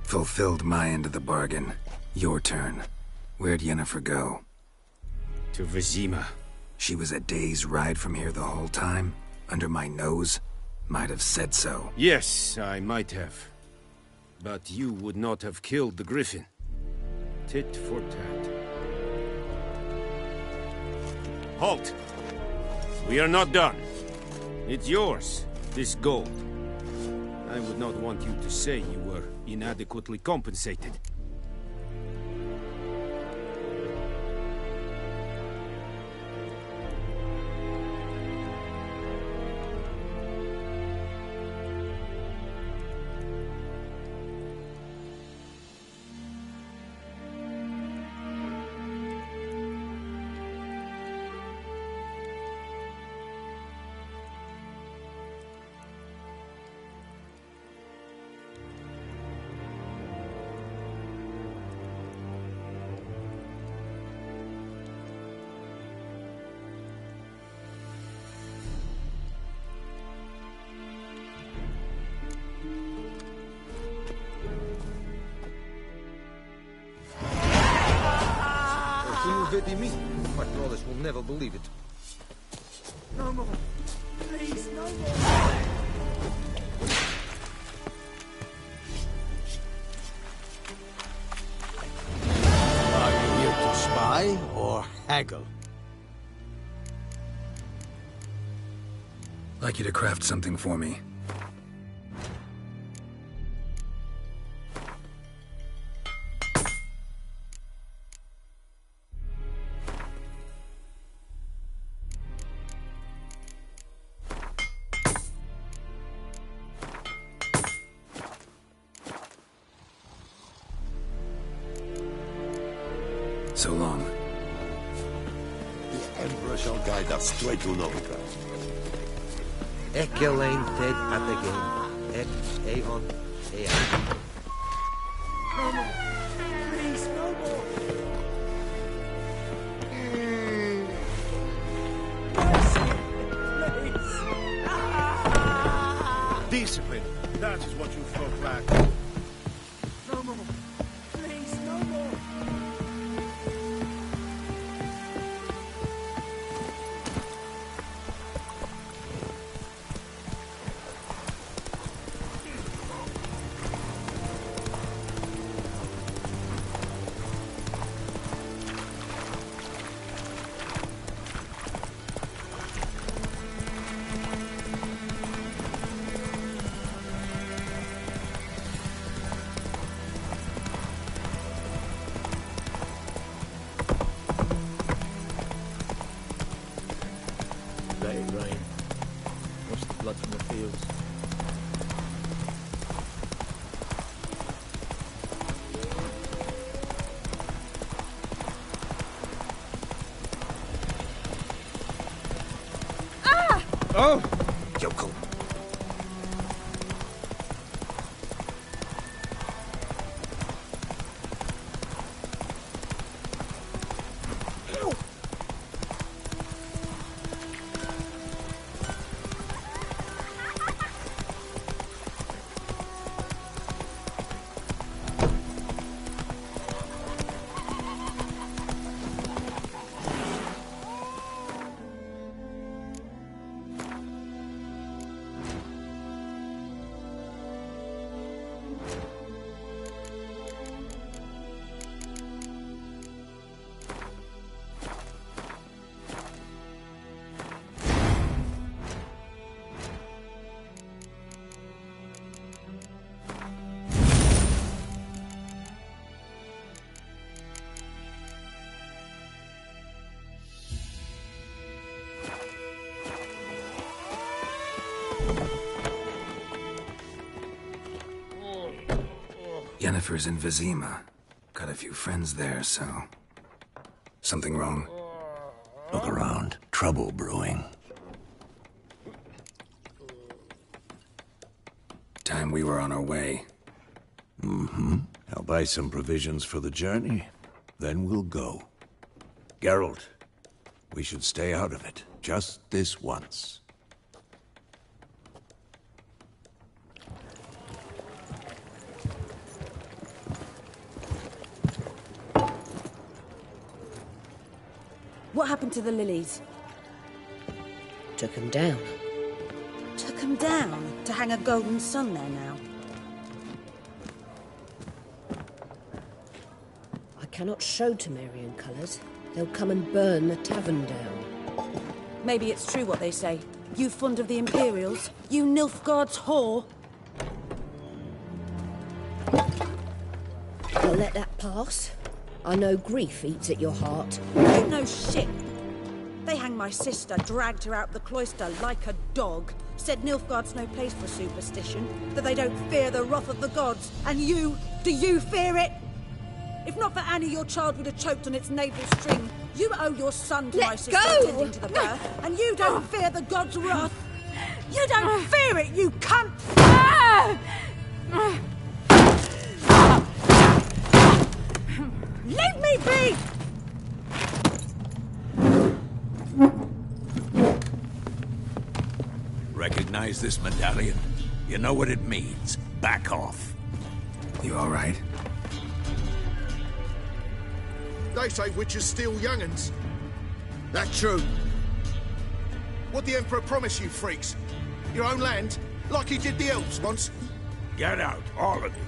[SPEAKER 4] Fulfilled my end of the bargain. Your turn. Where'd Yennefer go?
[SPEAKER 11] To Vizima.
[SPEAKER 4] She was a day's ride from here the whole time? Under my nose? Might have said so.
[SPEAKER 11] Yes, I might have. But you would not have killed the Griffin. Tit for tat. Halt! We are not done. It's yours, this gold. I would not want you to say you were inadequately compensated.
[SPEAKER 21] hurting me? My brothers will never believe it.
[SPEAKER 7] No more. Please, no more.
[SPEAKER 1] Are you here to spy or haggle?
[SPEAKER 4] I'd like you to craft something for me. So long.
[SPEAKER 19] The Emperor shall guide us straight to Novigrad.
[SPEAKER 21] Ekelain Ted at the game. Aeon.
[SPEAKER 7] No more. Please, no more.
[SPEAKER 11] Discipline. That is what you folk lack.
[SPEAKER 7] No more. Please, no more.
[SPEAKER 10] Let it rain. Wash the blood from the fields.
[SPEAKER 21] Oh!
[SPEAKER 19] Yokel.
[SPEAKER 4] Yennefer's in Vizima. Got a few friends there, so... Something wrong?
[SPEAKER 19] Look around. Trouble brewing.
[SPEAKER 4] Time we were on our way.
[SPEAKER 19] Mm-hmm. I'll buy some provisions for the journey. Then we'll go. Geralt, we should stay out of it. Just this once.
[SPEAKER 16] What happened to the lilies?
[SPEAKER 3] Took 'em down.
[SPEAKER 16] Took 'em down to hang a golden sun there now.
[SPEAKER 3] I cannot show Temerian colours. They'll come and burn the tavern down.
[SPEAKER 16] Maybe it's true what they say. You fond of the Imperials? You Nilfgaard's whore?
[SPEAKER 3] I'll let that pass. I know grief eats at your heart.
[SPEAKER 16] You know shit. They hanged my sister, dragged her out the cloister like a dog. Said Nilfgaard's no place for superstition, that they don't fear the wrath of the gods. And you, do you fear it? If not for Annie, your child would have choked on its navel string. You owe your son to my sister attending to the birth, and you don't fear the gods' wrath. You don't fear it, you cunt! Leave me be!
[SPEAKER 19] Recognize this medallion? You know what it means. Back off.
[SPEAKER 4] You all right?
[SPEAKER 11] They say witches steal young'uns.
[SPEAKER 1] That's true.
[SPEAKER 11] What the Emperor promised you, freaks? Your own land? Like he did the elves once?
[SPEAKER 19] Get out, all of you.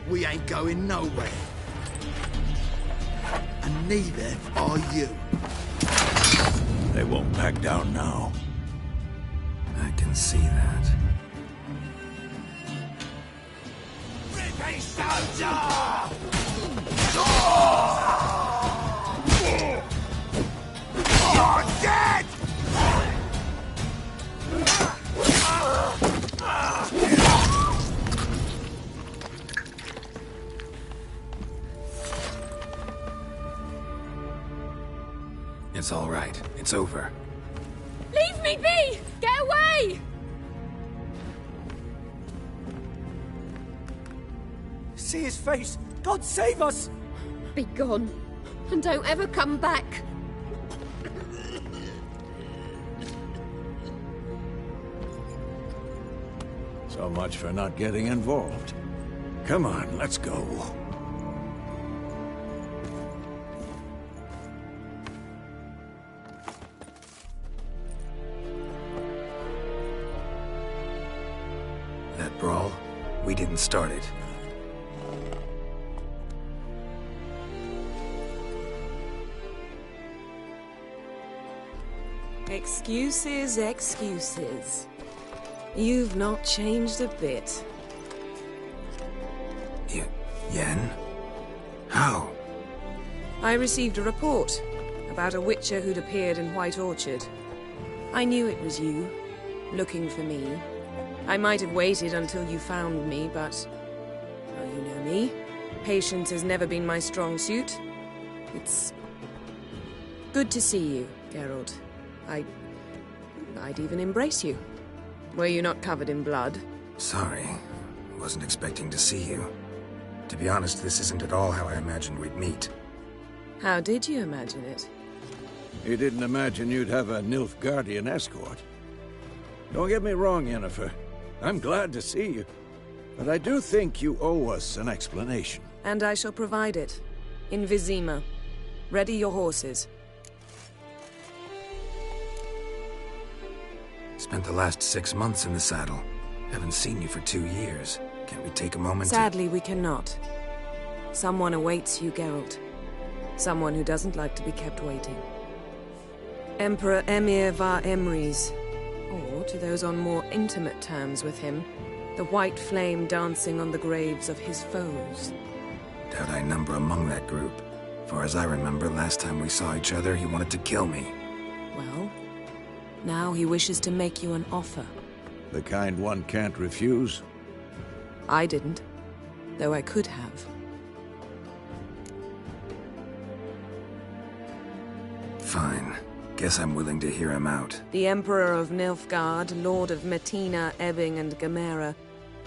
[SPEAKER 1] We ain't going nowhere. And neither are you.
[SPEAKER 19] They won't back down now.
[SPEAKER 4] I can see that.
[SPEAKER 19] British soldier! You're dead!
[SPEAKER 4] It's all right. It's over.
[SPEAKER 6] Leave me be! Get away!
[SPEAKER 7] See his face! God save us!
[SPEAKER 3] Be gone, and don't ever come back.
[SPEAKER 19] So much for not getting involved. Come on, let's go.
[SPEAKER 4] That brawl, we didn't start it.
[SPEAKER 13] Excuses, excuses. You've not changed a bit.
[SPEAKER 4] Yen? How?
[SPEAKER 13] I received a report about a witcher who'd appeared in White Orchard. I knew it was you, looking for me. I might have waited until you found me, but... well, you know me. Patience has never been my strong suit. It's... good to see you, Geralt. I'd even embrace you. Were you not covered in blood?
[SPEAKER 4] Sorry. Wasn't expecting to see you. To be honest, this isn't at all how I imagined we'd meet.
[SPEAKER 13] How did you imagine it?
[SPEAKER 19] You didn't imagine you'd have a Nilfgaardian escort. Don't get me wrong, Yennefer. I'm glad to see you. But I do think you owe us an explanation.
[SPEAKER 13] And I shall provide it. In Vizima. Ready your horses.
[SPEAKER 4] Spent the last 6 months in the saddle. Haven't seen you for 2 years. Can't we take a moment
[SPEAKER 13] Sadly, we cannot. Someone awaits you, Geralt. Someone who doesn't like to be kept waiting. Emperor Emir var Emrys. Or, to those on more intimate terms with him, the white flame dancing on the graves of his foes.
[SPEAKER 4] Doubt I number among that group. Far as I remember, last time we saw each other, he wanted to kill me.
[SPEAKER 13] Well, now he wishes to make you an offer.
[SPEAKER 19] The kind one can't refuse?
[SPEAKER 13] I didn't, though I could have.
[SPEAKER 4] Fine. Guess I'm willing to hear him out.
[SPEAKER 13] The Emperor of Nilfgaard, Lord of Metina, Ebbing and Gamera,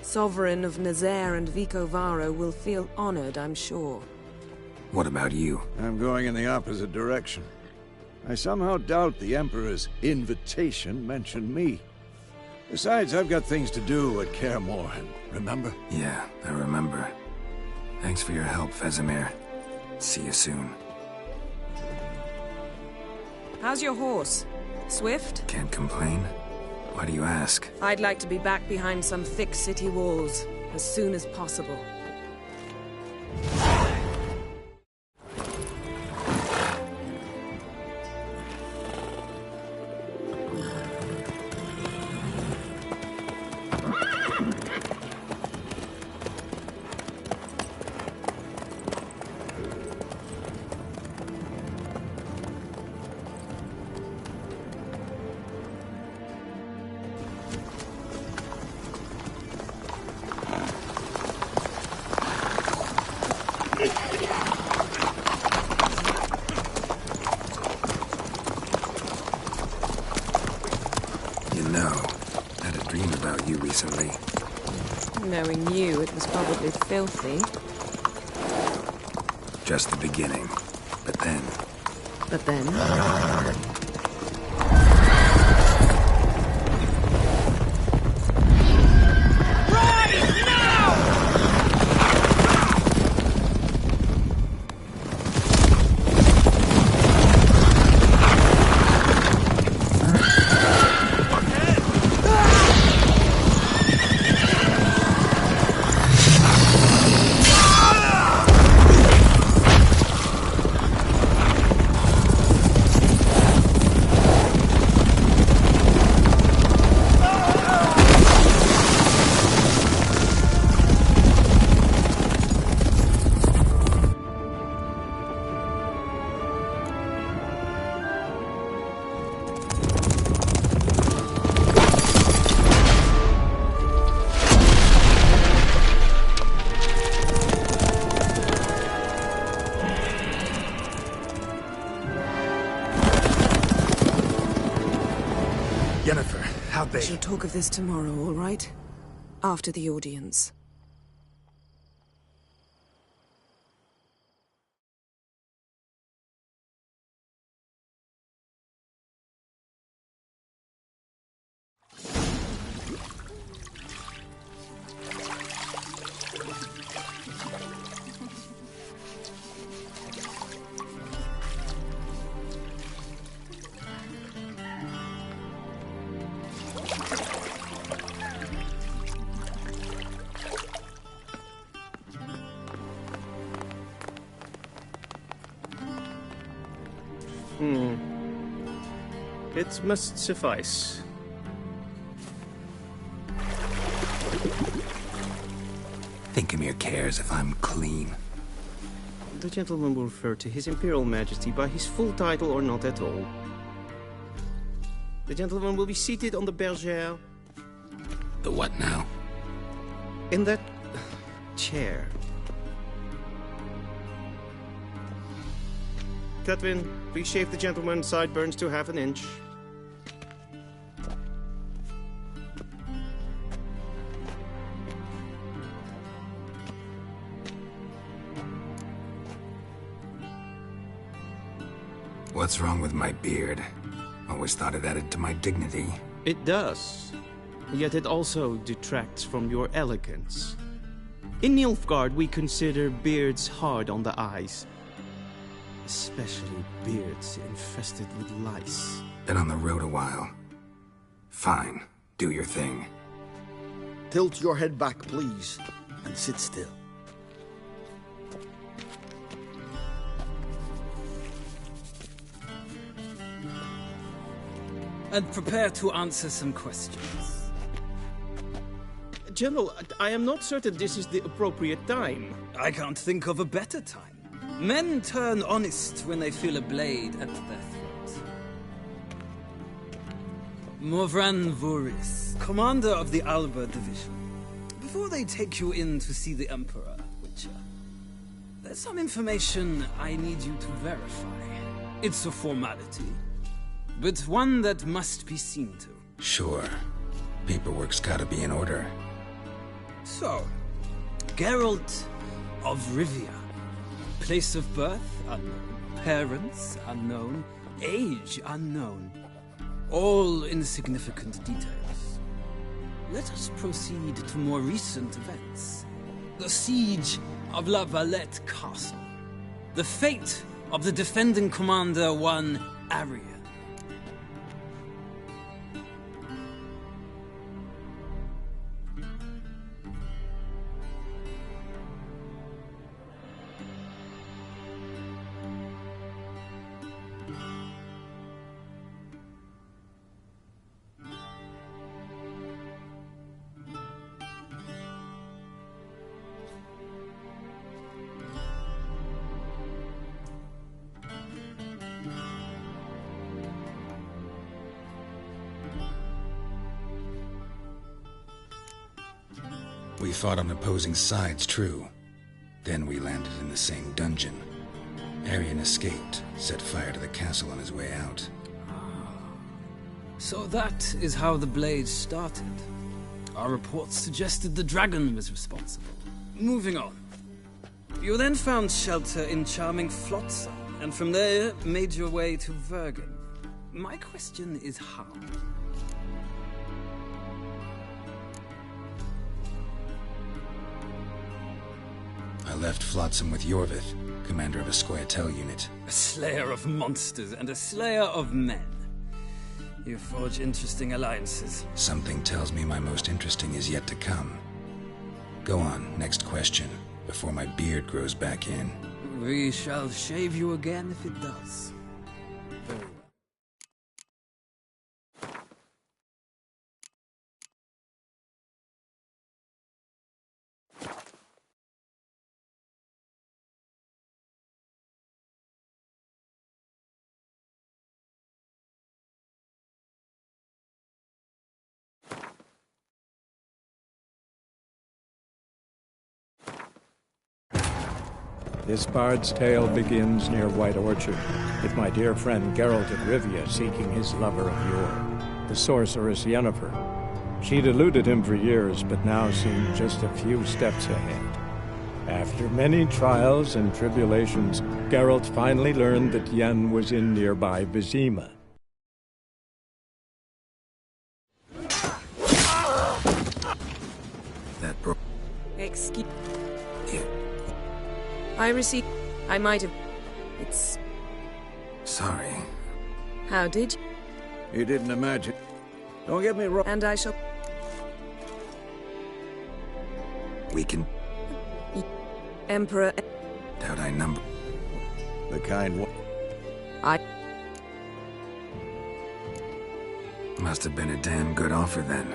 [SPEAKER 13] Sovereign of Nazaire and Vicovaro will feel honored, I'm sure.
[SPEAKER 4] What about you?
[SPEAKER 19] I'm going in the opposite direction. I somehow doubt the Emperor's invitation mentioned me. Besides, I've got things to do at Kaer Morhen, remember?
[SPEAKER 4] Yeah, I remember. Thanks for your help, Vesemir. See you soon.
[SPEAKER 13] How's your horse? Swift?
[SPEAKER 4] Can't complain. Why do you ask?
[SPEAKER 13] I'd like to be back behind some thick city walls as soon as possible.
[SPEAKER 4] Recently.
[SPEAKER 13] Knowing you, it was probably filthy.
[SPEAKER 4] Just the beginning. But then...
[SPEAKER 13] But then?
[SPEAKER 12] are
[SPEAKER 17] We
[SPEAKER 12] they?
[SPEAKER 17] shall talk of this tomorrow, all right? After the audience.
[SPEAKER 22] It must suffice.
[SPEAKER 4] Thinkamere cares if I'm clean.
[SPEAKER 22] The gentleman will refer to His Imperial Majesty by his full title or not at all. The gentleman will be seated on the bergère.
[SPEAKER 4] The what now?
[SPEAKER 22] In that chair. Cutwin, please shave the gentleman's sideburns to half an inch.
[SPEAKER 4] What's wrong with my beard? Always thought it added to my dignity.
[SPEAKER 22] It does. Yet it also detracts from your elegance. In Nilfgaard, we consider beards hard on the eyes. Especially beards infested with lice.
[SPEAKER 4] Been on the road a while. Fine. Do your thing.
[SPEAKER 1] Tilt your head back, please, and sit still.
[SPEAKER 23] And prepare to answer some questions.
[SPEAKER 22] General, I am not certain this is the appropriate time.
[SPEAKER 23] I can't think of a better time. Men turn honest when they feel a blade at their throat. Morvran Vuris, commander of the Alba Division. Before they take you in to see the Emperor, Witcher, there's some information I need you to verify. It's a formality, but one that must be seen to.
[SPEAKER 4] Sure. Paperwork's gotta be in order.
[SPEAKER 23] So, Geralt of Rivia. Place of birth, unknown. Parents, unknown. Age, unknown. All insignificant details. Let us proceed to more recent events. The siege of La Valette Castle. The fate of the defending commander, one Arian.
[SPEAKER 4] We fought on opposing sides, true. Then we landed in the same dungeon. Arian escaped, set fire to the castle on his way out.
[SPEAKER 23] So that is how the Blade started. Our reports suggested the dragon was responsible. Moving on. You then found shelter in charming Flotsam, and from there made your way to Vergen. My question is how?
[SPEAKER 4] I left Flotsam with Yorvith, commander of a Scoia'tael unit.
[SPEAKER 23] A slayer of monsters and a slayer of men. You forge interesting alliances.
[SPEAKER 4] Something tells me my most interesting is yet to come. Go on, next question, before my beard grows back in.
[SPEAKER 23] We shall shave you again if it does. Very well.
[SPEAKER 2] This bard's tale begins near White Orchard, with my dear friend Geralt of Rivia seeking his lover of yore. the sorceress Yennefer. She'd eluded him for years, but now seemed just a few steps ahead. After many trials and tribulations, Geralt finally learned that Yen was in nearby Vizima.
[SPEAKER 4] That bro...
[SPEAKER 17] Excuse...
[SPEAKER 4] Yeah.
[SPEAKER 17] I received... I might have... It's...
[SPEAKER 4] Sorry.
[SPEAKER 17] How did you...
[SPEAKER 19] You didn't imagine. Don't get me wrong.
[SPEAKER 17] And I shall...
[SPEAKER 4] We can...
[SPEAKER 17] Emperor...
[SPEAKER 4] Doubt I number...
[SPEAKER 19] The kind one.
[SPEAKER 17] I...
[SPEAKER 4] Must have been a damn good offer then.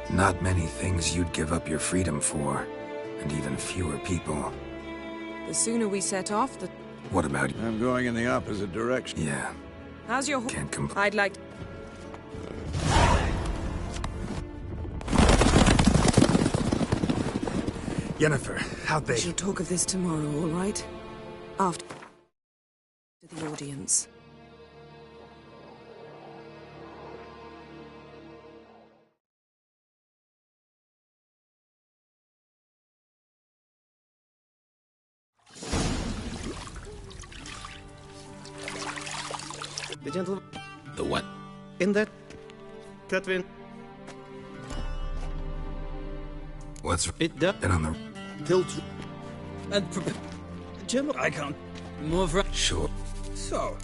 [SPEAKER 4] Not many things you'd give up your freedom for, and even fewer people.
[SPEAKER 17] The sooner we set off, the...
[SPEAKER 4] What about you?
[SPEAKER 19] I'm going in the opposite direction.
[SPEAKER 4] Yeah.
[SPEAKER 17] How's your...
[SPEAKER 4] Can't complain.
[SPEAKER 17] I'd like...
[SPEAKER 12] Yennefer, how'd they...
[SPEAKER 17] We shall talk of this tomorrow, all right? After the audience.
[SPEAKER 22] The gentleman...
[SPEAKER 4] The what?
[SPEAKER 22] In that... Catherine...
[SPEAKER 4] What's...
[SPEAKER 22] It does...
[SPEAKER 4] Been on the...
[SPEAKER 22] Tilt... And prepare... General, I can't... Move right...
[SPEAKER 4] Sure.
[SPEAKER 22] So...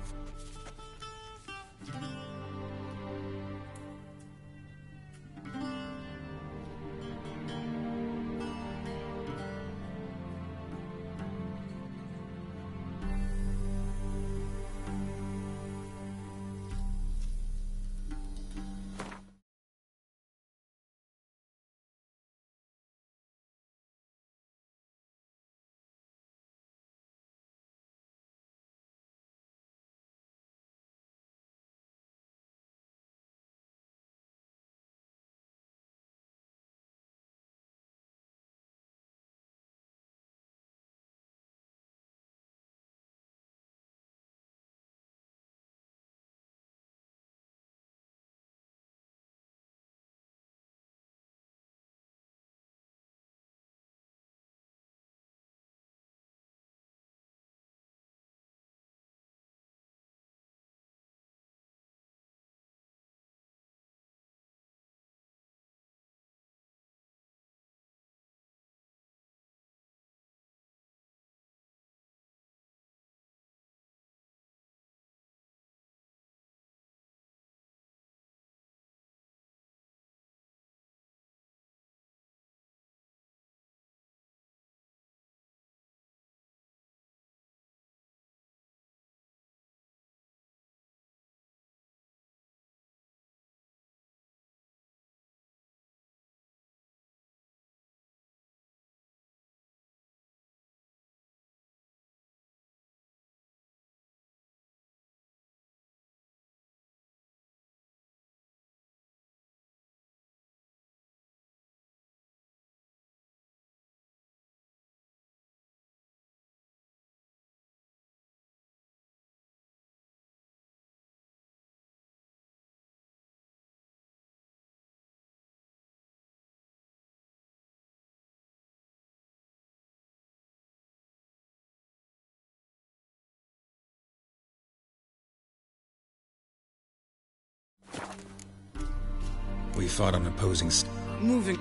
[SPEAKER 4] We fought on opposing...
[SPEAKER 22] Moving...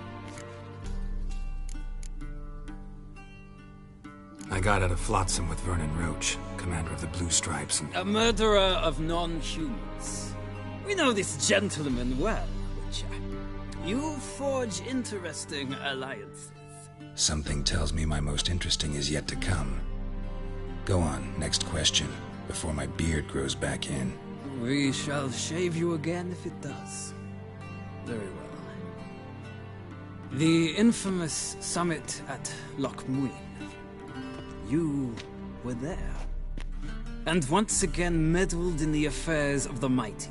[SPEAKER 4] I got out of Flotsam with Vernon Roach, commander of the Blue Stripes, and...
[SPEAKER 22] A murderer of non-humans. We know this gentleman well, Witcher. You forge interesting alliances.
[SPEAKER 4] Something tells me my most interesting is yet to come. Go on, next question, before my beard grows back in.
[SPEAKER 22] We shall shave you again if it does. Very well. The infamous summit at Loch Muin. You were there. And once again meddled in the affairs of the mighty.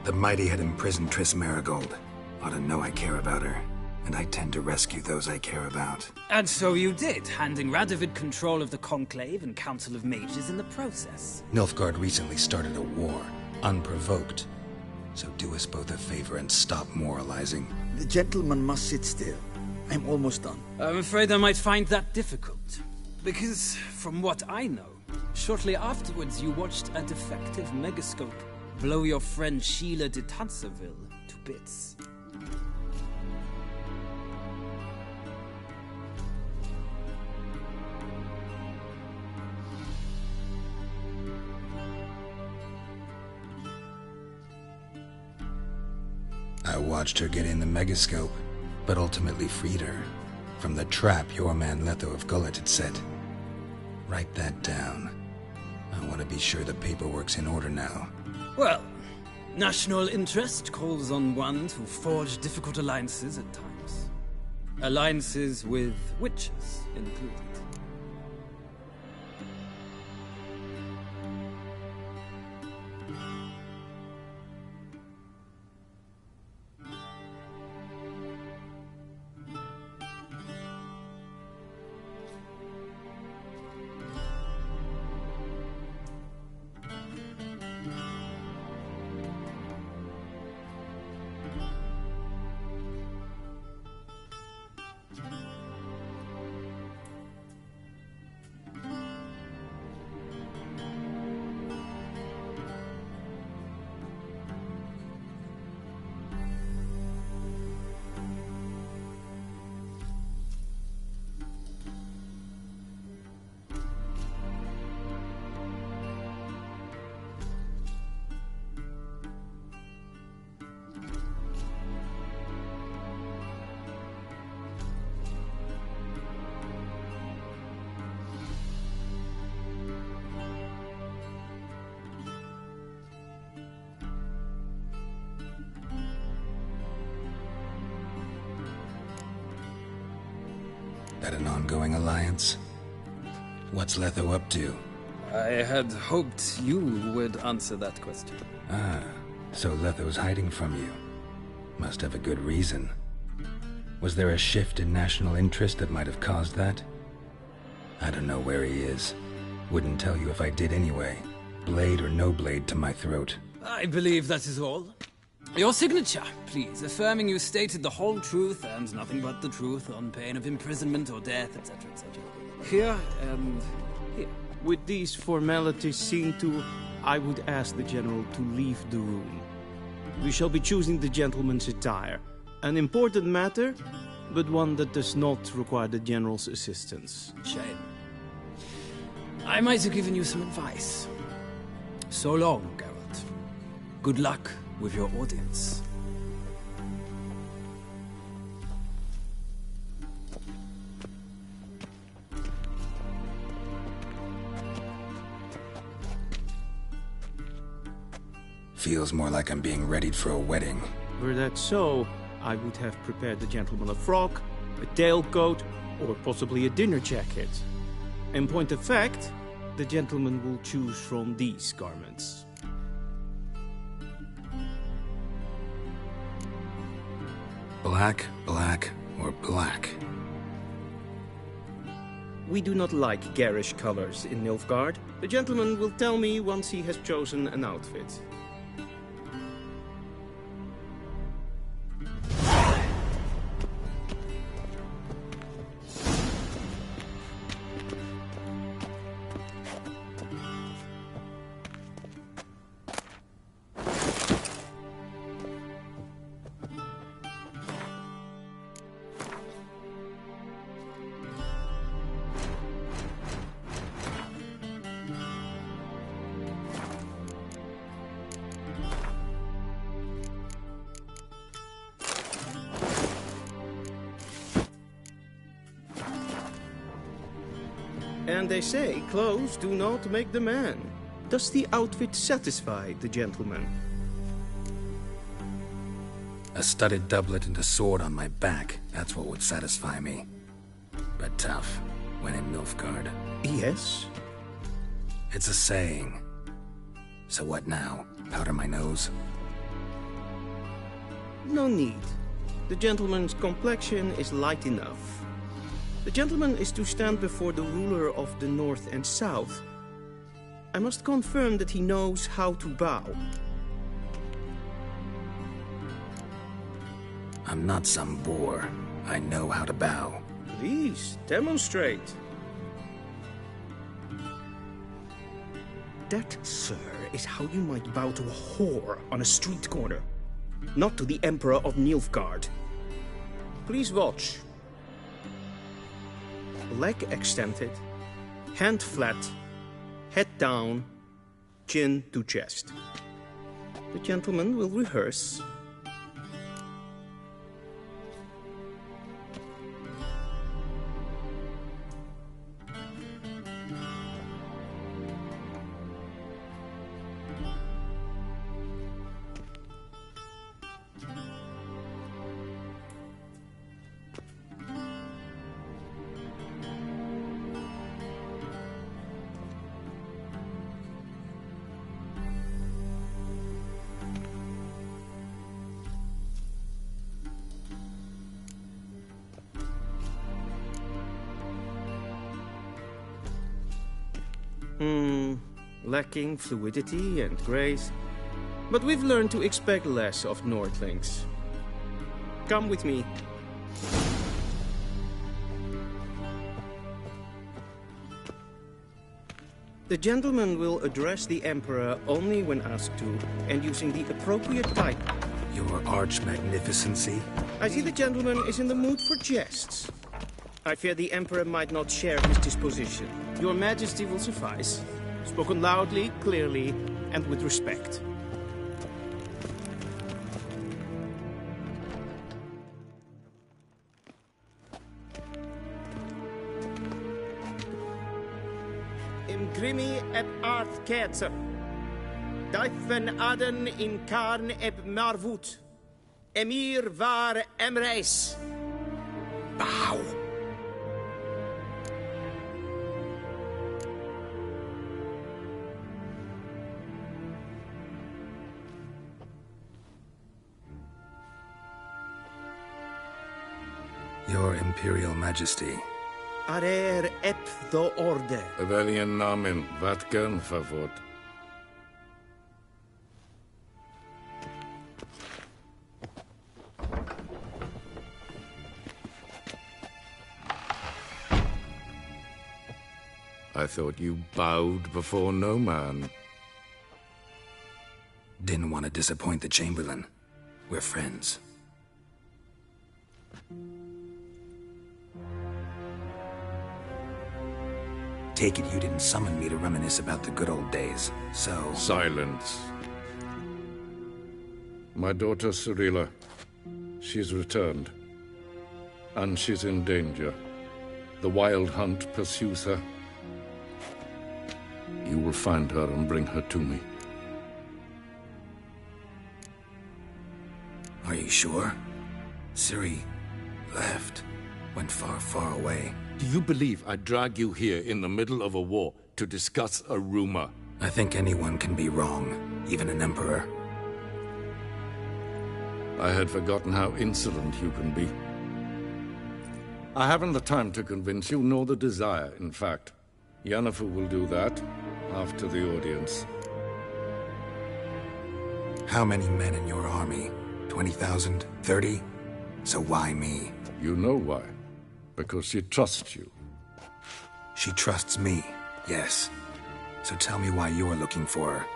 [SPEAKER 4] The mighty had imprisoned Triss Marigold. Ought to know I care about her, and I tend to rescue those I care about.
[SPEAKER 23] And so you did, handing Radovid control of the Conclave and Council of Mages in the process.
[SPEAKER 4] Nilfgaard recently started a war, unprovoked. So do us both a favor and stop moralizing.
[SPEAKER 5] The gentleman must sit still. I'm almost done.
[SPEAKER 23] I'm afraid I might find that difficult. Because, from what I know, shortly afterwards you watched a defective megascope blow your friend Sheila de Tanserville to bits.
[SPEAKER 4] I watched her get in the megascope, but ultimately freed her from the trap your man Letho of Gullet had set. Write that down. I want to be sure the paperwork's in order now.
[SPEAKER 23] Well, national interest calls on one to forge difficult alliances at times. Alliances with witches included.
[SPEAKER 4] That an ongoing alliance? What's Letho up to?
[SPEAKER 23] I had hoped you would answer that question.
[SPEAKER 4] Ah, so Letho's hiding from you. Must have a good reason. Was there a shift in national interest that might have caused that? I don't know where he is. Wouldn't tell you if I did anyway. Blade or no blade to my throat.
[SPEAKER 23] I believe that is all. Your signature, please, affirming you stated the whole truth and nothing but the truth on pain of imprisonment or death, etc., etc.
[SPEAKER 22] Here and here. With these formalities seen to, I would ask the General to leave the room. We shall be choosing the gentleman's attire. An important matter, but one that does not require the General's assistance.
[SPEAKER 23] Shame. I might have given you some advice. So long, Geralt. Good luck with your audience.
[SPEAKER 4] Feels more like I'm being readied for a wedding.
[SPEAKER 22] Were that so, I would have prepared the gentleman a frock, a tailcoat, or possibly a dinner jacket. In point of fact, the gentleman will choose from these garments.
[SPEAKER 4] Black, black, or black?
[SPEAKER 22] We do not like garish colors in Nilfgaard. The gentleman will tell me once he has chosen an outfit. And they say clothes do not make the man. Does the outfit satisfy the gentleman?
[SPEAKER 4] A studded doublet and a sword on my back, that's what would satisfy me. But tough, when in Nilfgaard.
[SPEAKER 22] Yes?
[SPEAKER 4] It's a saying. So what now? Powder my nose?
[SPEAKER 22] No need. The gentleman's complexion is light enough. The gentleman is to stand before the ruler of the North and South. I must confirm that he knows how to bow.
[SPEAKER 4] I'm not some boor. I know how to bow.
[SPEAKER 22] Please, demonstrate. That, sir, is how you might bow to a whore on a street corner, not to the Emperor of Nilfgaard. Please watch. Leg extended, hand flat, head down, chin to chest. The gentleman will rehearse. Lacking fluidity and grace. But we've learned to expect less of Nordlings. Come with me. The gentleman will address the Emperor only when asked to, and using the appropriate title.
[SPEAKER 4] Your Arch-Magnificency?
[SPEAKER 22] I see the gentleman is in the mood for jests. I fear the Emperor might not share his disposition. Your Majesty will suffice. Spoken loudly, clearly, and with respect. Imgrimi eb art ketzer. Dijfen aden in karn eb marvoet. Emir var emreis. Bow.
[SPEAKER 4] Your Imperial Majesty.
[SPEAKER 22] Arer ep the orde.
[SPEAKER 18] Weljen namen, wat gern favort. I thought you bowed before no man.
[SPEAKER 4] Didn't want to disappoint the Chamberlain. We're friends. Take it you didn't summon me to reminisce about the good old days, so...
[SPEAKER 18] Silence. My daughter Cyrilla, she's returned. And she's in danger. The Wild Hunt pursues her. You will find her and bring her to me.
[SPEAKER 4] Are you sure? Ciri left. Went far, far away.
[SPEAKER 18] Do you believe I'd drag you here in the middle of a war to discuss a rumor?
[SPEAKER 4] I think anyone can be wrong, even an emperor.
[SPEAKER 18] I had forgotten how insolent you can be. I haven't the time to convince you, nor the desire, in fact. Yennefer will do that after the audience.
[SPEAKER 4] How many men in your army? 20,000? 30? So why me?
[SPEAKER 18] You know why. Because she trusts you.
[SPEAKER 4] She trusts me, yes. So tell me why you're looking for her.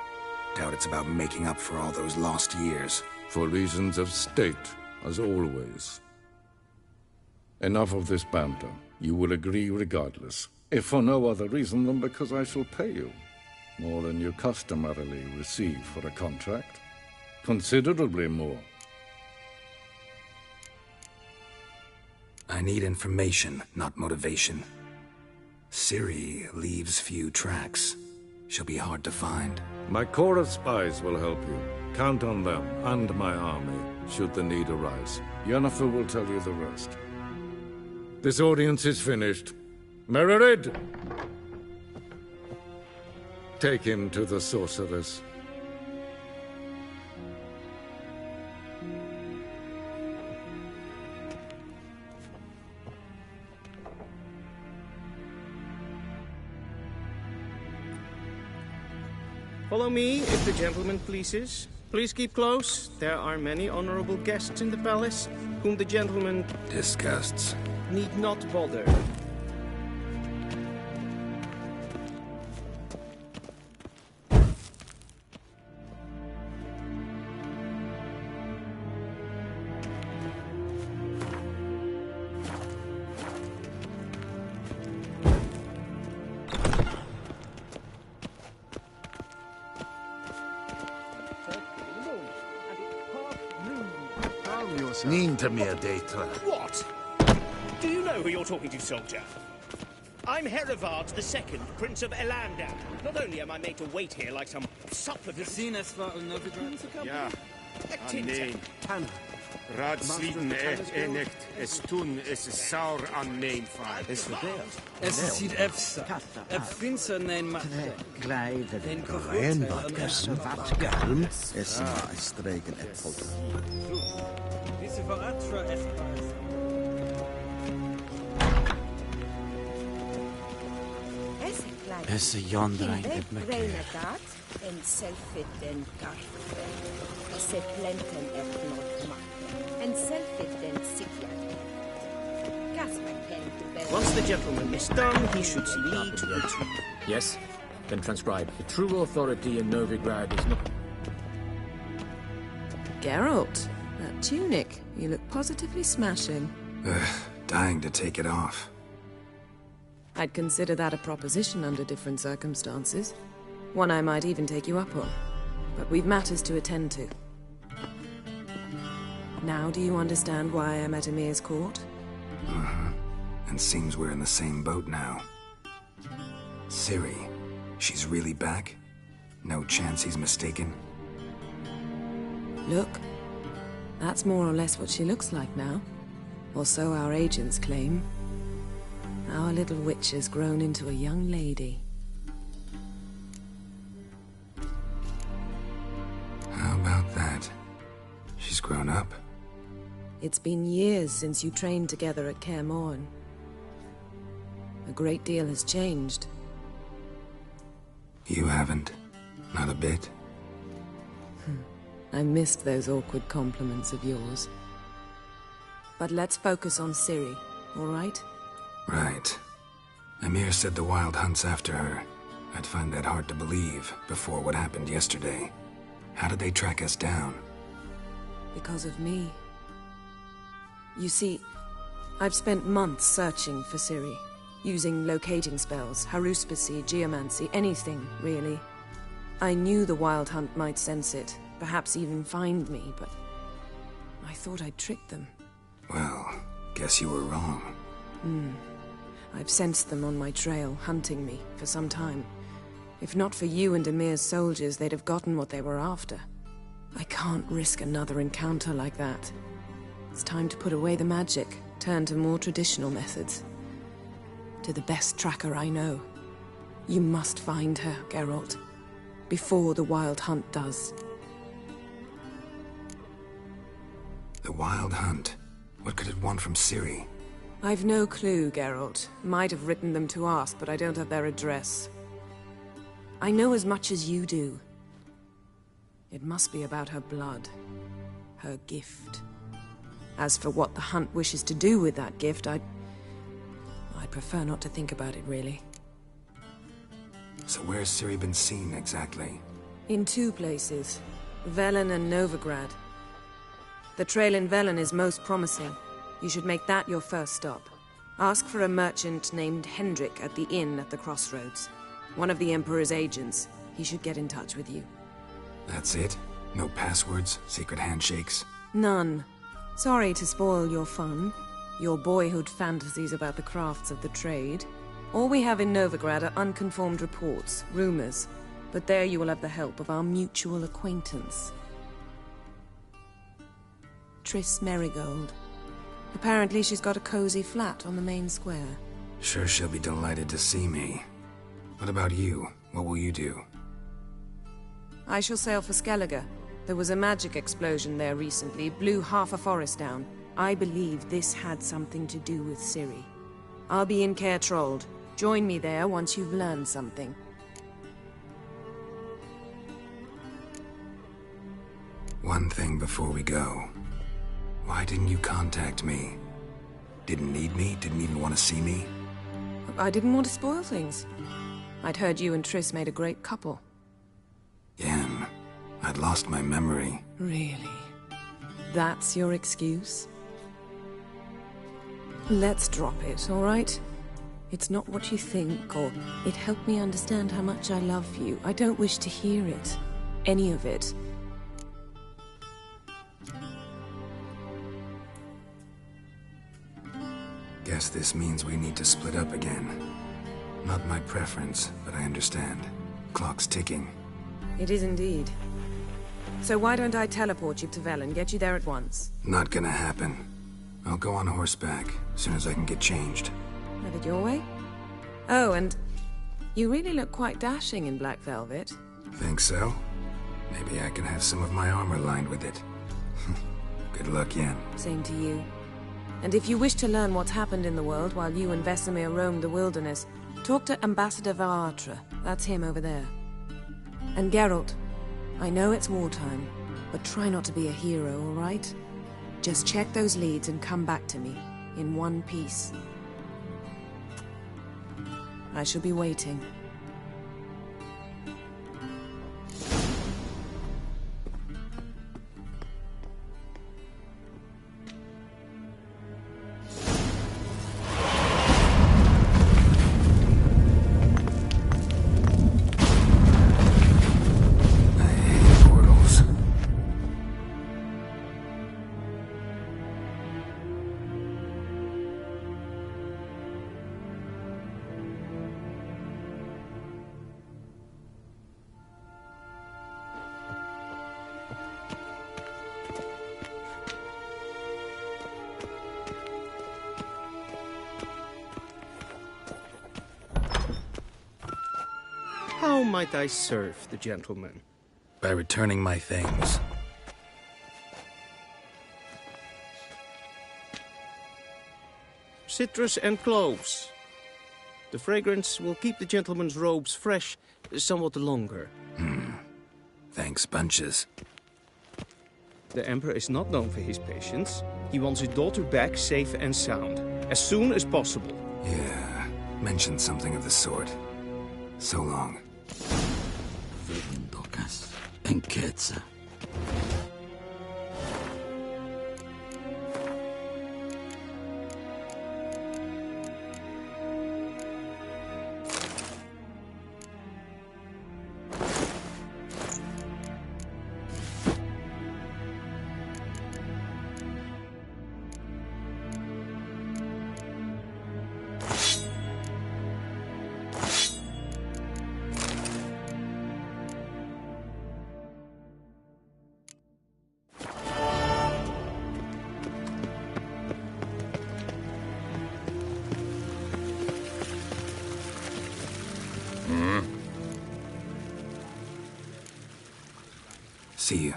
[SPEAKER 4] Doubt it's about making up for all those lost years.
[SPEAKER 18] For reasons of state, as always. Enough of this banter. You will agree regardless. If for no other reason than because I shall pay you. More than you customarily receive for a contract. Considerably more.
[SPEAKER 4] I need information, not motivation. Ciri leaves few tracks. She'll be hard to find.
[SPEAKER 18] My corps of spies will help you. Count on them, and my army, should the need arise. Yennefer will tell you the rest. This audience is finished. Mererid! Take him to the sorceress.
[SPEAKER 22] Follow me, if the gentleman pleases. Please keep close. There are many honorable guests in the palace, whom the gentleman
[SPEAKER 4] disgusts.
[SPEAKER 22] Need not bother.
[SPEAKER 11] Neen to me a data.
[SPEAKER 8] What? Do you know who you're talking to, soldier? I'm Herivard II, Prince of Elander. Not only am I made to wait here like some supplicant...
[SPEAKER 11] Ja, an neen. Raadsliden echt, es tun, es is saur an neen vaar.
[SPEAKER 8] Es verdeelt.
[SPEAKER 23] Es ziet efsa. Finsa nein macht.
[SPEAKER 1] Rein wat kalm. Es streken äppel.
[SPEAKER 23] Diese veratra efpaas.
[SPEAKER 9] Is yonder ein
[SPEAKER 16] en selfit den garfe. Se plenten plot makke. En selfit den sikja.
[SPEAKER 22] Once the gentleman is done, he should see me to retrieve.
[SPEAKER 10] Yes? Then transcribe. The true authority in Novigrad is not...
[SPEAKER 17] Geralt, that tunic. You look positively smashing.
[SPEAKER 4] Dying to take it off.
[SPEAKER 17] I'd consider that a proposition under different circumstances. One I might even take you up on. But we've matters to attend to. Now do you understand why I'm at Emir's court?
[SPEAKER 4] And seems we're in the same boat now. Ciri, she's really back? No chance he's mistaken?
[SPEAKER 17] Look, that's more or less what she looks like now. Or so our agents claim. Our little witch has grown into a young lady.
[SPEAKER 4] How about that? She's grown up.
[SPEAKER 17] It's been years since you trained together at Kaer Morhen. A great deal has changed.
[SPEAKER 4] You haven't? Not a bit?
[SPEAKER 17] I missed those awkward compliments of yours. But let's focus on Ciri, all right?
[SPEAKER 4] Right. Emir said the Wild Hunt's after her. I'd find that hard to believe before what happened yesterday. How did they track us down?
[SPEAKER 17] Because of me. You see, I've spent months searching for Ciri, using locating spells, haruspicy, geomancy, anything, really. I knew the Wild Hunt might sense it, perhaps even find me, but I thought I'd tricked them.
[SPEAKER 4] Well, guess you were wrong.
[SPEAKER 17] I've sensed them on my trail, hunting me, for some time. If not for you and Emir's soldiers, they'd have gotten what they were after. I can't risk another encounter like that. It's time to put away the magic, turn to more traditional methods. To the best tracker I know. You must find her, Geralt. Before the Wild Hunt does.
[SPEAKER 4] The Wild Hunt? What could it want from Ciri?
[SPEAKER 17] I've no clue, Geralt. Might have written them to ask, but I don't have their address. I know as much as you do. It must be about her blood. Her gift. As for what the Hunt wishes to do with that gift, I'd prefer not to think about it, really.
[SPEAKER 4] So where's Ciri been seen, exactly?
[SPEAKER 17] In two places. Velen and Novigrad. The trail in Velen is most promising. You should make that your first stop. Ask for a merchant named Hendrik at the inn at the crossroads. One of the Emperor's agents. He should get in touch with you.
[SPEAKER 4] That's it? No passwords? Secret handshakes?
[SPEAKER 17] None. Sorry to spoil your fun. Your boyhood fantasies about the crafts of the trade. All we have in Novigrad are unconfirmed reports, rumors. But there you will have the help of our mutual acquaintance. Triss Merigold. Apparently she's got a cozy flat on the main square.
[SPEAKER 4] Sure she'll be delighted to see me. What about you? What will you do?
[SPEAKER 17] I shall sail for Skellige. There was a magic explosion there recently, blew half a forest down. I believe this had something to do with Ciri. I'll be in Caer Trold. Join me there once you've learned something.
[SPEAKER 4] One thing before we go. Why didn't you contact me? Didn't need me? Didn't even want to see me?
[SPEAKER 17] I didn't want to spoil things. I'd heard you and Triss made a great couple.
[SPEAKER 4] Yen, I'd lost my memory.
[SPEAKER 17] Really? That's your excuse? Let's drop it, all right? It's not what you think, or it helped me understand how much I love you. I don't wish to hear it. Any of it.
[SPEAKER 4] Guess this means we need to split up again. Not my preference, but I understand. Clock's ticking.
[SPEAKER 17] It is indeed. So why don't I teleport you to Velen, get you there at once?
[SPEAKER 4] Not gonna happen. I'll go on horseback, as soon as I can get changed.
[SPEAKER 17] Have it your way? Oh, and you really look quite dashing in black velvet.
[SPEAKER 4] Think so? Maybe I can have some of my armor lined with it. Good luck, Yen.
[SPEAKER 17] Same to you. And if you wish to learn what's happened in the world while you and Vesemir roamed the wilderness, talk to Ambassador Varatra. That's him over there. And Geralt, I know it's wartime, but try not to be a hero, all right? Just check those leads and come back to me, in one piece. I shall be waiting.
[SPEAKER 22] How might I serve the gentleman?
[SPEAKER 4] By returning my things.
[SPEAKER 22] Citrus and cloves. The fragrance will keep the gentleman's robes fresh somewhat longer.
[SPEAKER 4] Thanks, bunches.
[SPEAKER 22] The Emperor is not known for his patience. He wants his daughter back safe and sound, as soon as possible.
[SPEAKER 4] Yeah, mentioned something of the sort. So long. See you.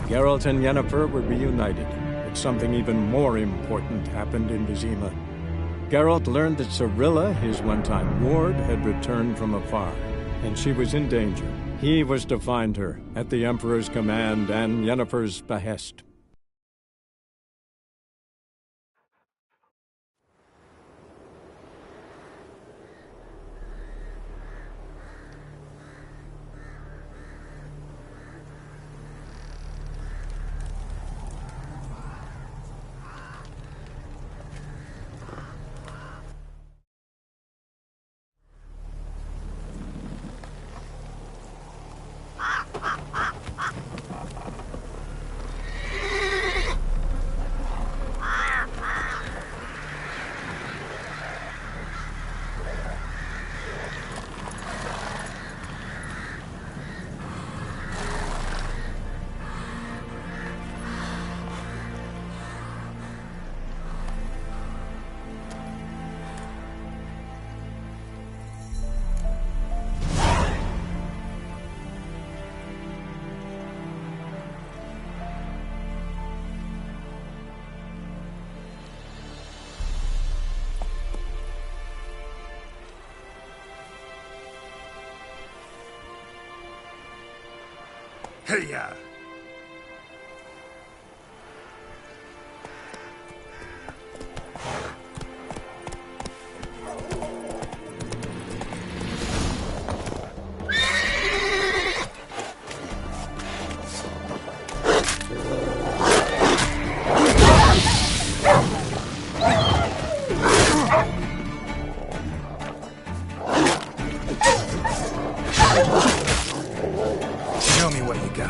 [SPEAKER 2] Geralt and Yennefer were reunited, but something even more important happened in Vizima. Geralt learned that Cirilla, his one-time ward, had returned from afar, and she was in danger. He was to find her, at the Emperor's command and Yennefer's behest.
[SPEAKER 12] Hey-ya!
[SPEAKER 4] Show me what you got.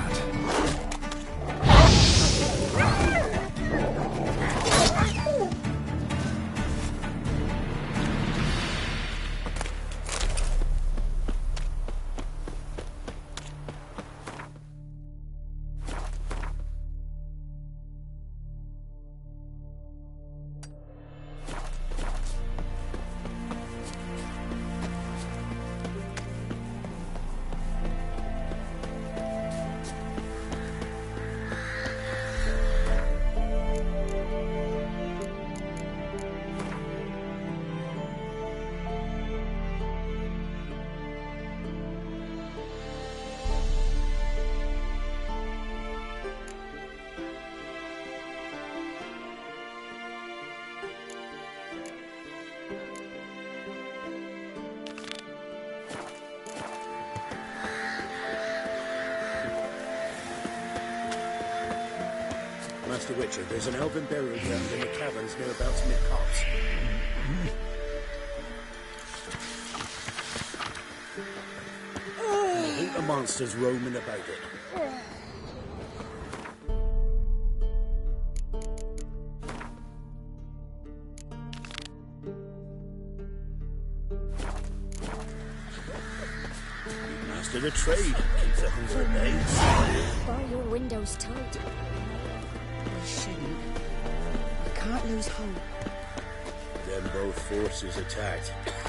[SPEAKER 8] Master Witcher, there's an elven burial ground in the caverns near about mid-pass. I think the monster's roaming about it. Master the trade. Keeps the hunger at bay.
[SPEAKER 6] Bar your windows tight.
[SPEAKER 16] I shouldn't. I can't lose hope.
[SPEAKER 8] Then both forces attacked,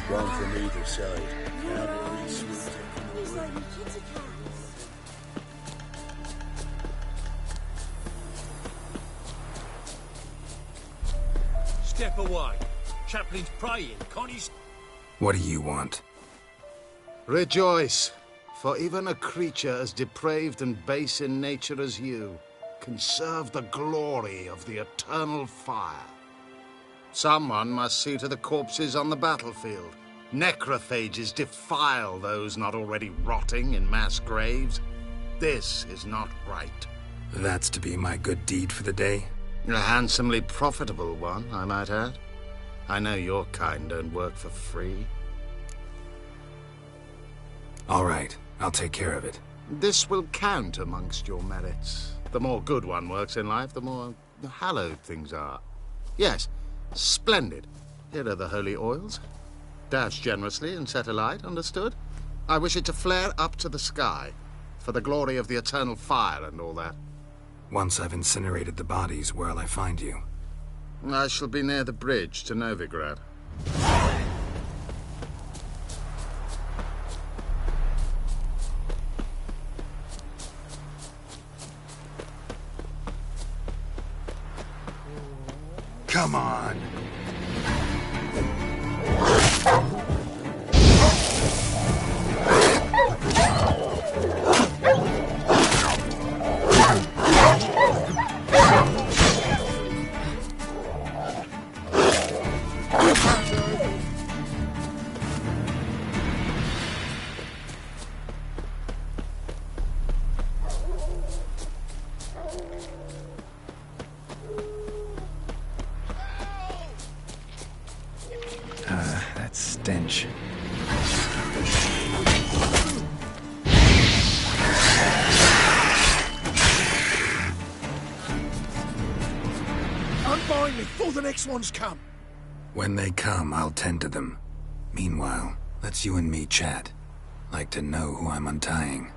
[SPEAKER 8] one from either side. Cavalry swooped in from the wind.
[SPEAKER 18] Step away. Chaplain's praying, can't you?
[SPEAKER 4] What do you want?
[SPEAKER 1] Rejoice, for even a creature as depraved and base in nature as you can serve the glory of the eternal fire. Someone must see to the corpses on the battlefield. Necrophages defile those not already rotting in mass graves. This is not right.
[SPEAKER 4] That's to be my good deed for the day?
[SPEAKER 1] A handsomely profitable one, I might add. I know your kind don't work for free.
[SPEAKER 4] All right, I'll take care of it.
[SPEAKER 1] This will count amongst your merits. The more good one works in life, the more hallowed things are. Yes, splendid. Here are the holy oils. Dash generously and set alight, understood? I wish it to flare up to the sky, for the glory of the eternal fire and all that.
[SPEAKER 4] Once I've incinerated the bodies, where'll I find you?
[SPEAKER 1] I shall be near the bridge to Novigrad.
[SPEAKER 4] Come on! That stench.
[SPEAKER 11] Unbind me before the next ones come.
[SPEAKER 4] When they come, I'll tend to them. Meanwhile, let's you and me chat. Like to know who I'm untying.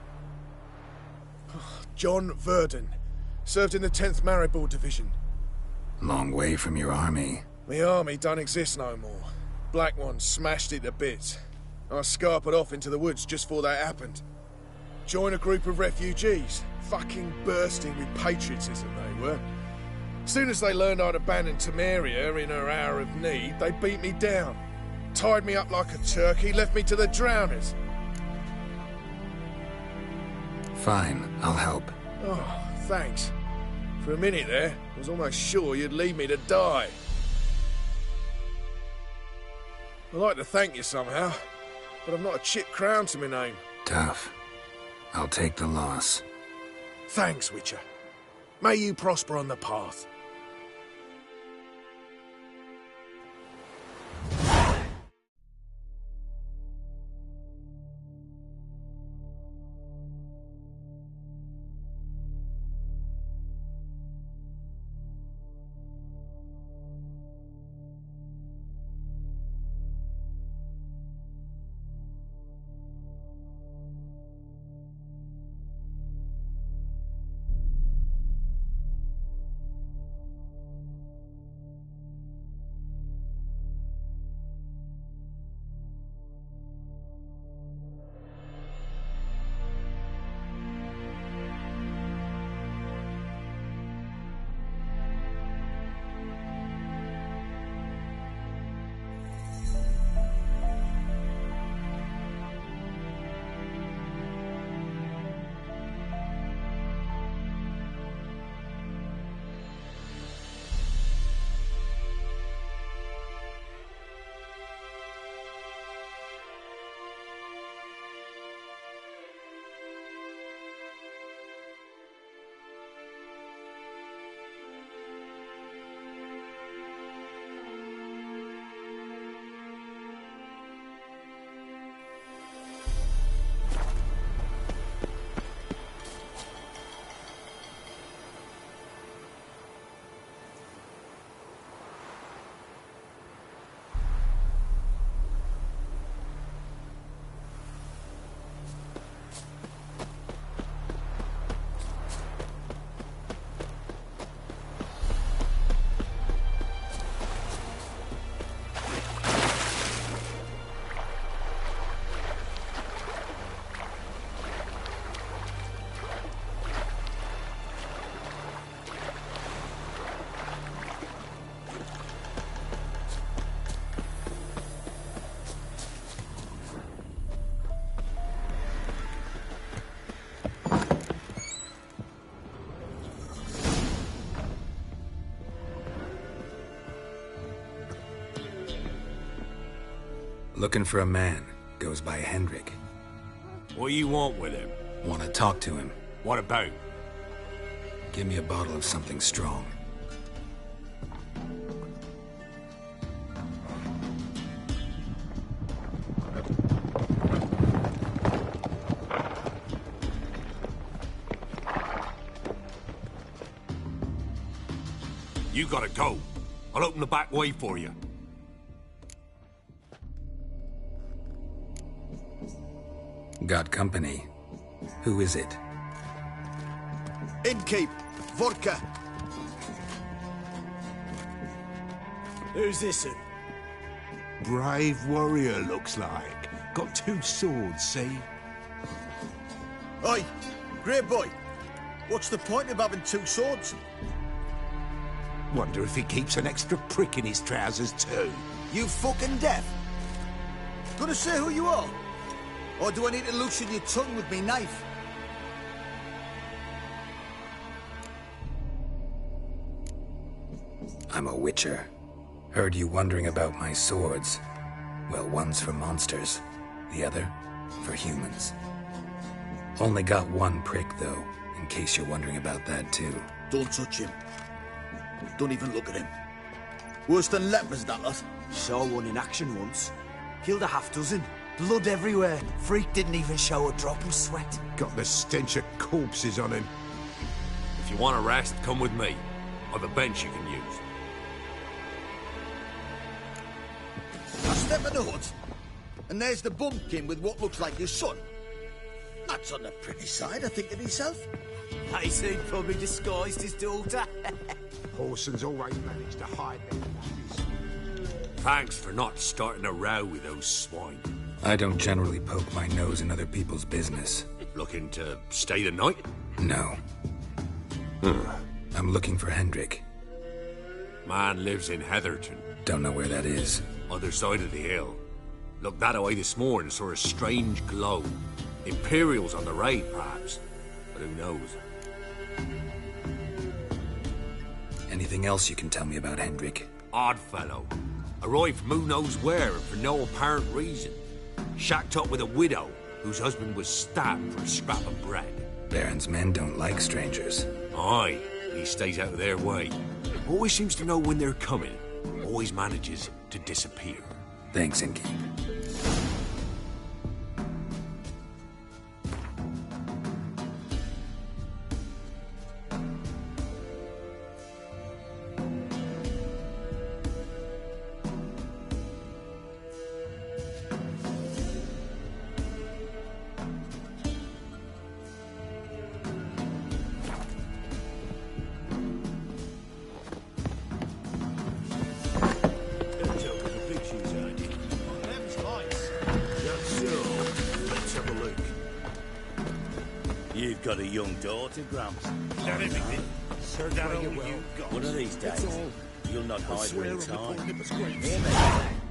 [SPEAKER 11] John Verdon. Served in the 10th Maribor Division.
[SPEAKER 4] Long way from your army.
[SPEAKER 11] The army don't exist no more. Black Ones smashed it to bits. I scarpered off into the woods just before that happened. Joined a group of refugees. Fucking bursting with patriotism, they were. Soon as they learned I'd abandoned Temeria in her hour of need, they beat me down. Tied me up like a turkey, left me to the drowners.
[SPEAKER 4] Fine, I'll help.
[SPEAKER 11] Oh, thanks. For a minute there, I was almost sure you'd leave me to die. I'd like to thank you somehow, but I've not a chip crown to my name.
[SPEAKER 4] Tough. I'll take the loss.
[SPEAKER 11] Thanks, Witcher. May you prosper on the path.
[SPEAKER 4] Looking for a man. Goes by Hendrik.
[SPEAKER 18] What do you want with him?
[SPEAKER 4] Want to talk to him.
[SPEAKER 18] What about?
[SPEAKER 4] Give me a bottle of something strong.
[SPEAKER 18] You gotta go. I'll open the back way for you.
[SPEAKER 4] Got company. Who is it?
[SPEAKER 5] Innkeep, vodka. Who's this?
[SPEAKER 14] Brave warrior, looks like. Got 2 swords, see?
[SPEAKER 5] Oi, great boy. What's the point of having 2 swords?
[SPEAKER 14] Wonder if he keeps an extra prick in his trousers too.
[SPEAKER 5] You fucking deaf? Gonna say who you are? Or do I need to loosen your tongue with me knife?
[SPEAKER 4] I'm a witcher. Heard you wondering about my swords. Well, one's for monsters, the other for humans. Only got 1 prick, though, in case you're wondering about that, too.
[SPEAKER 5] Don't touch him. Don't even look at him. Worse than lepers, that lot.
[SPEAKER 9] Saw one in action once. Killed a half-dozen. Blood everywhere. Freak didn't even show a drop of sweat.
[SPEAKER 14] Got the stench of corpses on him.
[SPEAKER 18] If you want a rest, come with me. I've a bench you can use.
[SPEAKER 5] I step in the hut, and there's the bumpkin with what looks like his son. That's on the pretty side, I think to myself.
[SPEAKER 9] I see, probably disguised his daughter.
[SPEAKER 14] Horsons always manage to hide their bodies.
[SPEAKER 18] Thanks for not starting a row with those swine.
[SPEAKER 4] I don't generally poke my nose in other people's business.
[SPEAKER 18] Looking to stay the night?
[SPEAKER 4] No. I'm looking for Hendrik.
[SPEAKER 18] Man lives in Heatherton.
[SPEAKER 4] Don't know where that is.
[SPEAKER 18] Other side of the hill. Looked that away this morning, saw a strange glow. Imperials on the raid, perhaps.
[SPEAKER 12] But who knows?
[SPEAKER 4] Anything else you can tell me about Hendrik?
[SPEAKER 18] Odd fellow. Arrived from who knows where and for no apparent reason. Shacked up with a widow whose husband was stabbed for a scrap of bread.
[SPEAKER 4] Baron's men don't like strangers.
[SPEAKER 18] Aye, he stays out of their way. Always seems to know when they're coming. Always manages to disappear.
[SPEAKER 4] Thanks, Inkeep.
[SPEAKER 5] You've got a young daughter, Gramps.
[SPEAKER 8] Not everything. Sir, that all you've got.
[SPEAKER 5] One of these days, you'll not hide her in time.
[SPEAKER 8] Here, mate.